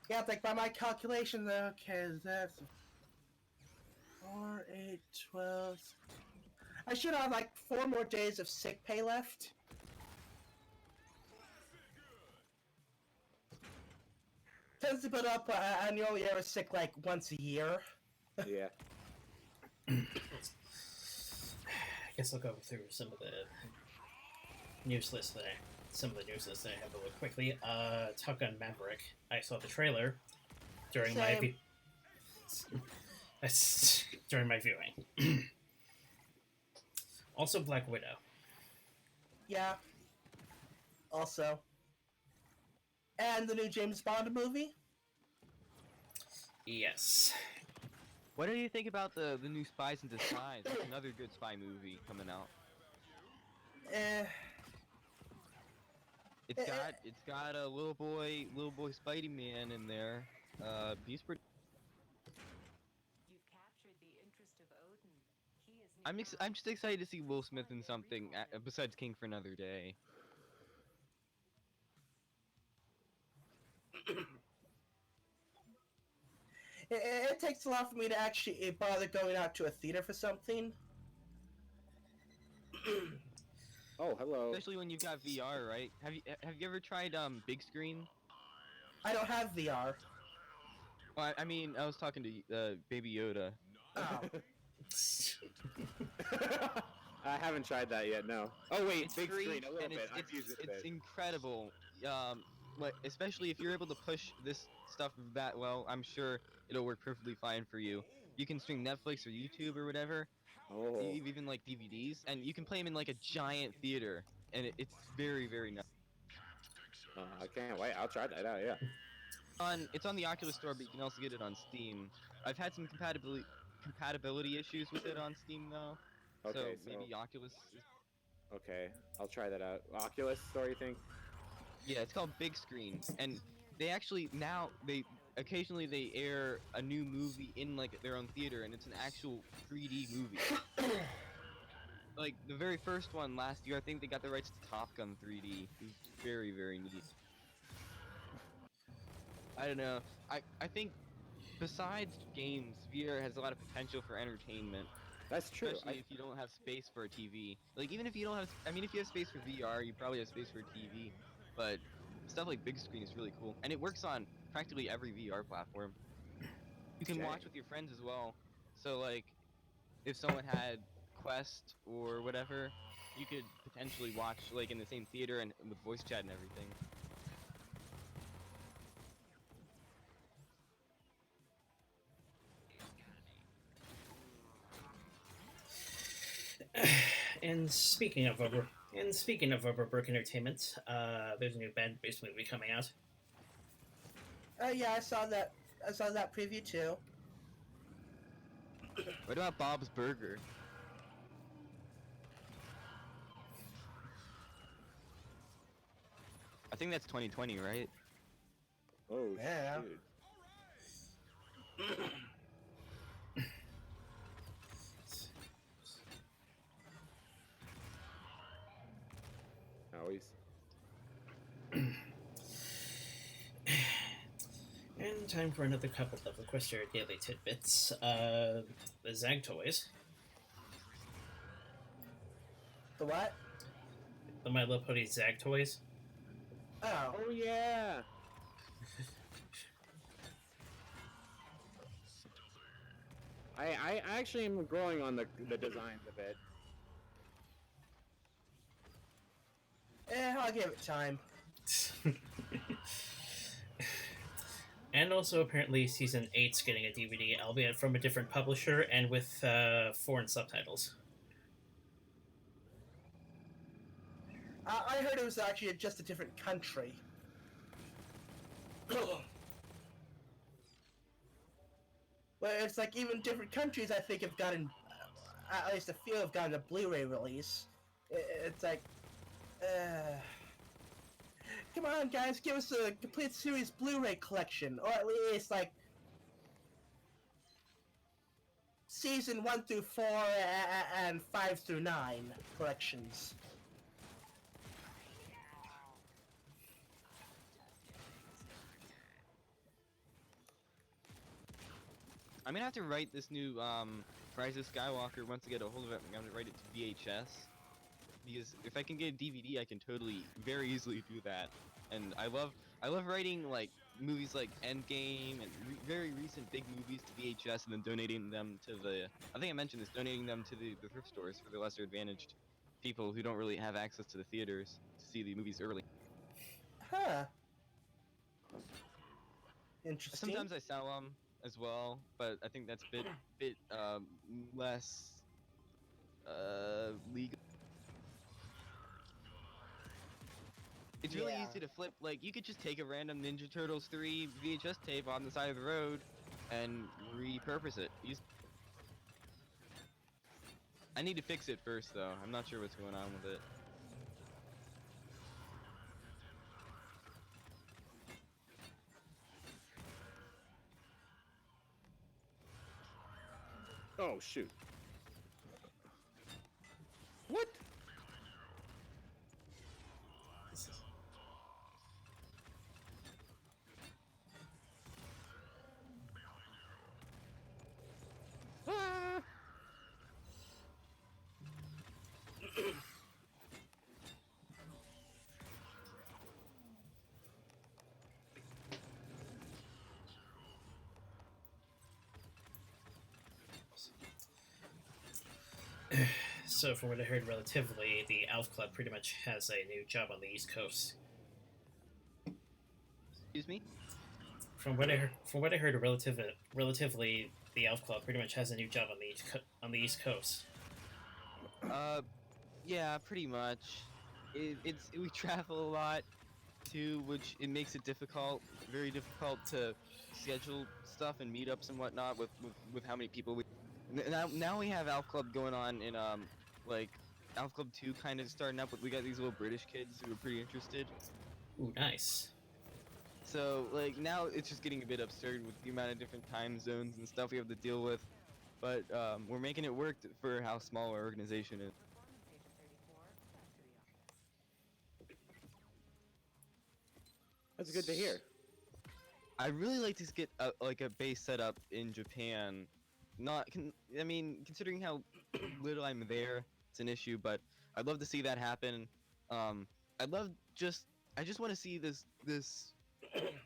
Yeah, like by my calculations, okay, that's 4, 8, 12. I should have like 4 more days of sick pay left. Tends to put up, and you only ever sick like once a year. Yeah. I guess I'll go through some of the news lists that I have really quickly. Top Gun Maverick. I saw the trailer during Same. during my viewing. Also, Black Widow. Yeah. Also. And the new James Bond movie? Yes. What do you think about the new Spies in Disguise? That's another good spy movie coming out. It's got a little boy Spidey Man in there. He's pretty. You've captured the interest of Odin. He is I'm just excited to see Will Smith in something besides King for Another Day. It takes a lot for me to actually bother going out to a theater for something. Oh, hello. Especially when you've got VR, right? Have you ever tried big screen? I don't have VR. Oh, I mean, I was talking to Baby Yoda. Oh. I haven't tried that yet. No. Oh wait, It's big free, screen a little and bit. I've used it a it's bit. incredible. Like especially if you're able to push this stuff that well, I'm sure it'll work perfectly fine for you. You can stream Netflix or YouTube or whatever, Oh. even like DVDs, and you can play them in like a giant theater, and it's very nice. I can't wait. I'll try that out. Yeah. It's on the Oculus Store, but you can also get it on Steam. I've had some compatibility issues with it on Steam though, Okay, so maybe Oculus. Okay, I'll try that out. Oculus Store, you think? Yeah, it's called Big Screen, and they actually occasionally they air a new movie in like their own theater, and it's an actual 3D movie. Like the very first one last year, I think they got the rights to Top Gun 3D. It was very neat. I don't know. I think besides games, VR has a lot of potential for entertainment. That's true. Especially if you don't have space for a TV. Like even if you don't have, I mean, if you have space for VR, you probably have space for a TV. But stuff like big screen is really cool, and it works on practically every VR platform. You can watch with your friends as well. So like, if someone had Quest or whatever, you could potentially watch like in the same theater and with voice chat and everything. And speaking of overbrook entertainment, there's a new band-based movie coming out. Yeah, I saw that. I saw that preview too. What about Bob's Burger? I think that's 2020, right? Oh, Yeah. shoot. Always. And time for another couple of Equestria Daily Tidbits. The Zag toys. The what? The My Little Pony Zag toys. Oh. Oh yeah. I actually am growing on the designs a bit. I'll give it time. And also, apparently, Season 8's getting a DVD, albeit from a different publisher and with foreign subtitles. I heard it was actually just a different country. Well, it's like even different countries, I think, have gotten, at least a few have gotten a Blu-ray release. It's like, come on, guys, give us a complete series Blu-ray collection, or at least like season 1 through 4 and 5 through 9 collections. I'm gonna have to write this new Rise of Skywalker once I get a hold of it. I'm gonna write it to VHS because if I can get a DVD, I can totally very easily do that. And I love writing like movies like Endgame and very recent big movies to VHS and then donating them to the. I think I mentioned this, donating them to the thrift stores for the lesser advantaged people who don't really have access to the theaters to see the movies early. Huh. Interesting. Sometimes I sell them as well, but I think that's a bit less legal. It's really Yeah. easy to flip. Like you could just take a random Ninja Turtles 3 VHS tape on the side of the road and repurpose it. I need to fix it first, though. I'm not sure what's going on with it. Oh shoot. What? This is- Ah! So, from what I heard, relatively, the ALF Club pretty much has a new job on the East Coast. Excuse me? From what I heard, relatively, the ALF Club pretty much has a new job on the East Coast. Yeah, pretty much. We travel a lot too, which it makes it very difficult to schedule stuff and meetups and whatnot with how many people we. Now we have Alf Club going on in like Alf Club 2 kind of starting up. We got these little British kids who are pretty interested. Ooh, nice. So like now it's just getting a bit absurd with the amount of different time zones and stuff we have to deal with. But we're making it work for how small our organization is. Performance Agent 34, back to the office. That's good to hear. I really like to get like a base set up in Japan. I mean, considering how little I'm there, it's an issue. But I'd love to see that happen. I'd love I just want to see this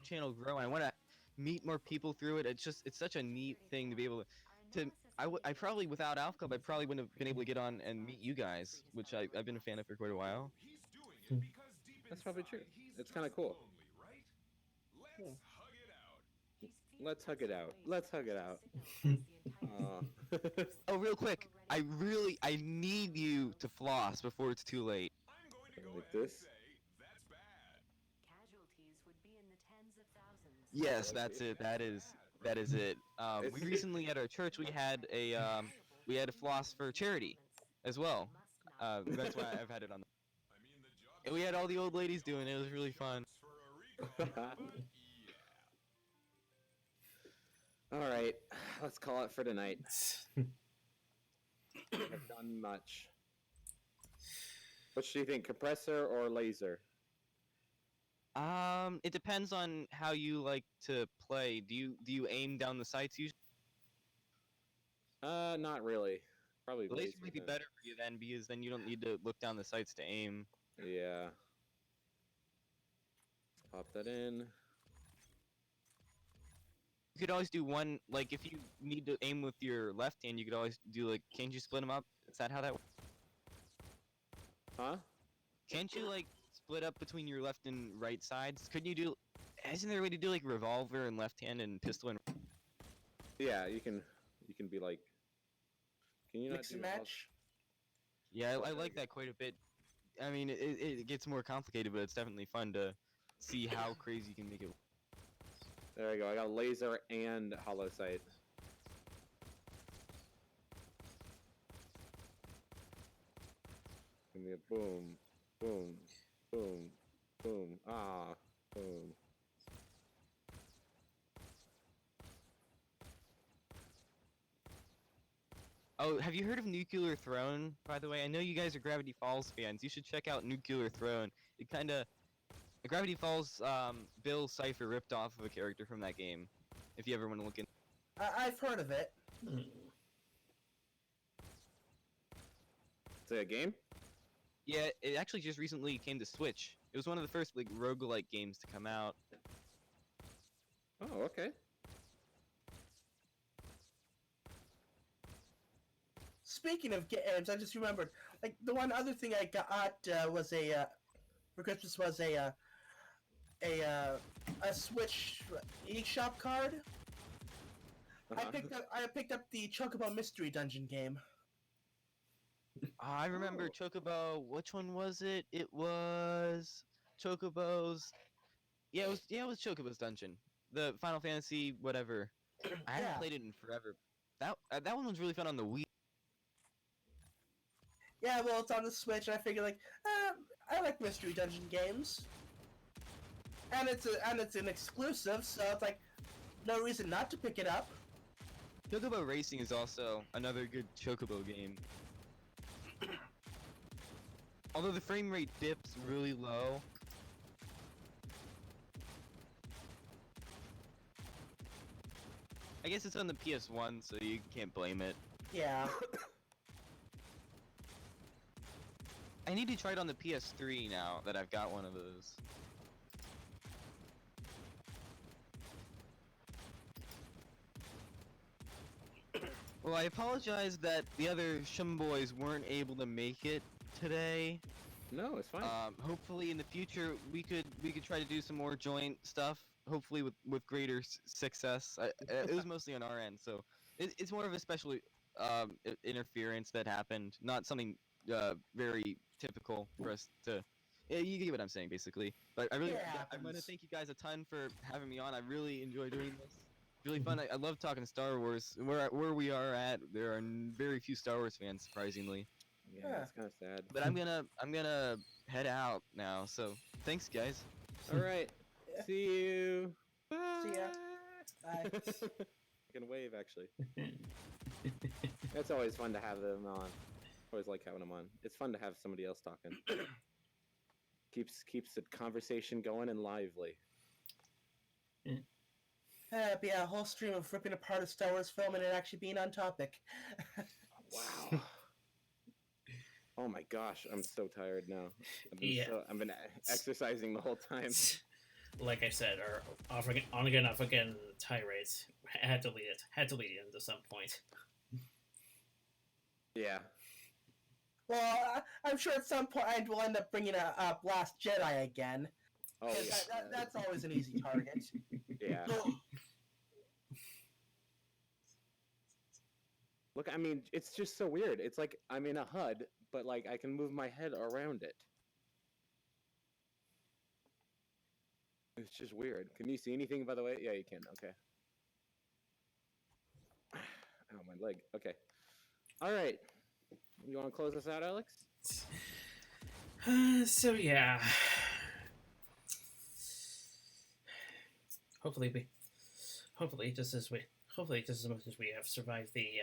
channel grow. I want to meet more people through it. It's such a neat thing to be able to. I probably without Alpha Club, I probably wouldn't have been able to get on and meet you guys, which I've been a fan of for quite a while. He's doing it because deep That's probably inside, true. he's It's kinda just cool. lonely, right? Let's hug it out. Let's hug it out. Let's hug it out. Aw. Oh, real quick, I need you to floss before it's too late. I'm going to go Like ahead this? and say that's bad. Casualties would be in the tens of thousands. Yes, that's it. That is it. We It's- recently at our church we had a floss for charity as well. That's why I've had it on. I mean, the job And we had all the old ladies doing it. It was really fun. for a recall, but yeah. All right, let's call it for tonight. I've done much. What do you think, compressor or laser? It depends on how you like to play. Do you aim down the sights usually? Not really. Probably The laser might be then. better for you then, because then you don't need to look down the sights to aim. Yeah. Pop that in. You could always do one, like if you need to aim with your left hand, you could always do like, can't you split them up? Is that how that works? Huh? Can't you like split up between your left and right sides? Couldn't you do, isn't there a way to do like revolver and left hand and pistol and... Yeah, you can be like. Can you not Mix do and that? match. Yeah, I like that quite a bit. I mean, it gets more complicated, but it's definitely fun to see how crazy you can make it. There we go. I got laser and hollow sight. Give me a boom, boom, boom, boom. Ah, boom. Oh, have you heard of Nuclear Throne, by the way? I know you guys are Gravity Falls fans. You should check out Nuclear Throne. It kinda... Gravity Falls, Bill Cipher ripped off of a character from that game. If you ever want to look in... I've heard of it. It's a game? Yeah, it actually just recently came to Switch. It was one of the first like roguelike games to come out. Oh, okay. Speaking of games, I just remembered, like, the one other thing I got was for Christmas was a Switch eShop card. Uh-huh. I picked up the Chocobo Mystery Dungeon game. I remember Chocobo. Which one was it? It was Chocobo's. Yeah, it was Chocobo's Dungeon. The Final Fantasy whatever. I haven't Yeah. played it in forever. That one was really fun on the Wii. Yeah, well, it's on the Switch, and I figured, like, I like Mystery Dungeon games, and it's an exclusive, so it's like no reason not to pick it up. Chocobo Racing is also another good Chocobo game. Although the frame rate dips really low. I guess it's on the PS1, so you can't blame it. Yeah. I need to try it on the PS3 now that I've got one of those. Well, I apologize that the other Shum Boys weren't able to make it today. No, it's fine. Hopefully in the future we could try to do some more joint stuff. Hopefully with greater success. It was mostly on our end, so it's more of a special interference that happened, not something very typical for us to. Yeah, you get what I'm saying, basically. But I really, I want to thank you guys a ton for having me on. I really enjoy doing this. Really fun. I love talking Star Wars. Where we are at, there are very few Star Wars fans, surprisingly. Yeah, it's kind of sad. But I'm gonna head out now. So thanks, guys. All right. See you. Bye. See ya. Bye. I can wave actually. It's always fun to have them on. Always like having them on. It's fun to have somebody else talking. Keeps the conversation going and lively. But yeah, a whole stream of ripping apart a Star Wars film and it actually being on topic. Wow. Oh my gosh, I'm so tired now. I've been exercising the whole time. Like I said, our on again, off again tirades. Had to lead it into some point. Yeah. Well, I'm sure at some point we'll end up bringing a Last Jedi again. Oh yeah. That's always an easy target. Yeah. Look, I mean, it's just so weird. It's like I'm in a HUD, but like I can move my head around it. It's just weird. Can you see anything, by the way? Yeah, you can. Okay. Oh, my leg. Okay. All right. You want to close us out, Alex? So yeah. Hopefully just as much as we have survived the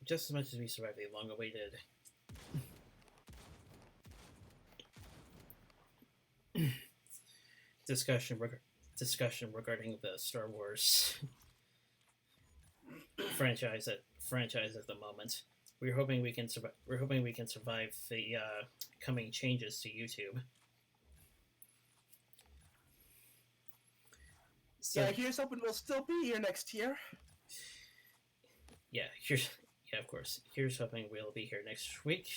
just as much as we survived the long-awaited discussion regarding the Star Wars franchise at the moment. We're hoping we can survive the coming changes to YouTube. So, Yeah, here's hoping we'll still be here next year. Of course. Here's hoping we'll be here next week.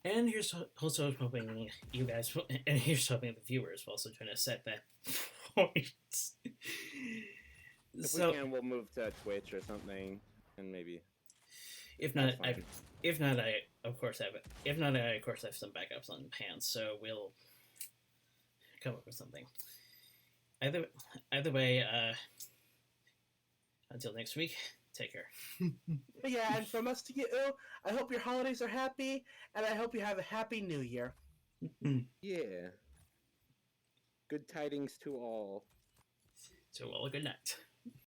And here's also hoping you guys and here's hoping the viewers will also join us at that point. If we can, we'll move to Twitch or something, and maybe. If not, I of course have some backups on hand, so we'll come up with something. Either way, until next week, take care. But yeah, and from us to you, I hope your holidays are happy, and I hope you have a happy New Year. Yeah. Good tidings to all. So, well, good night.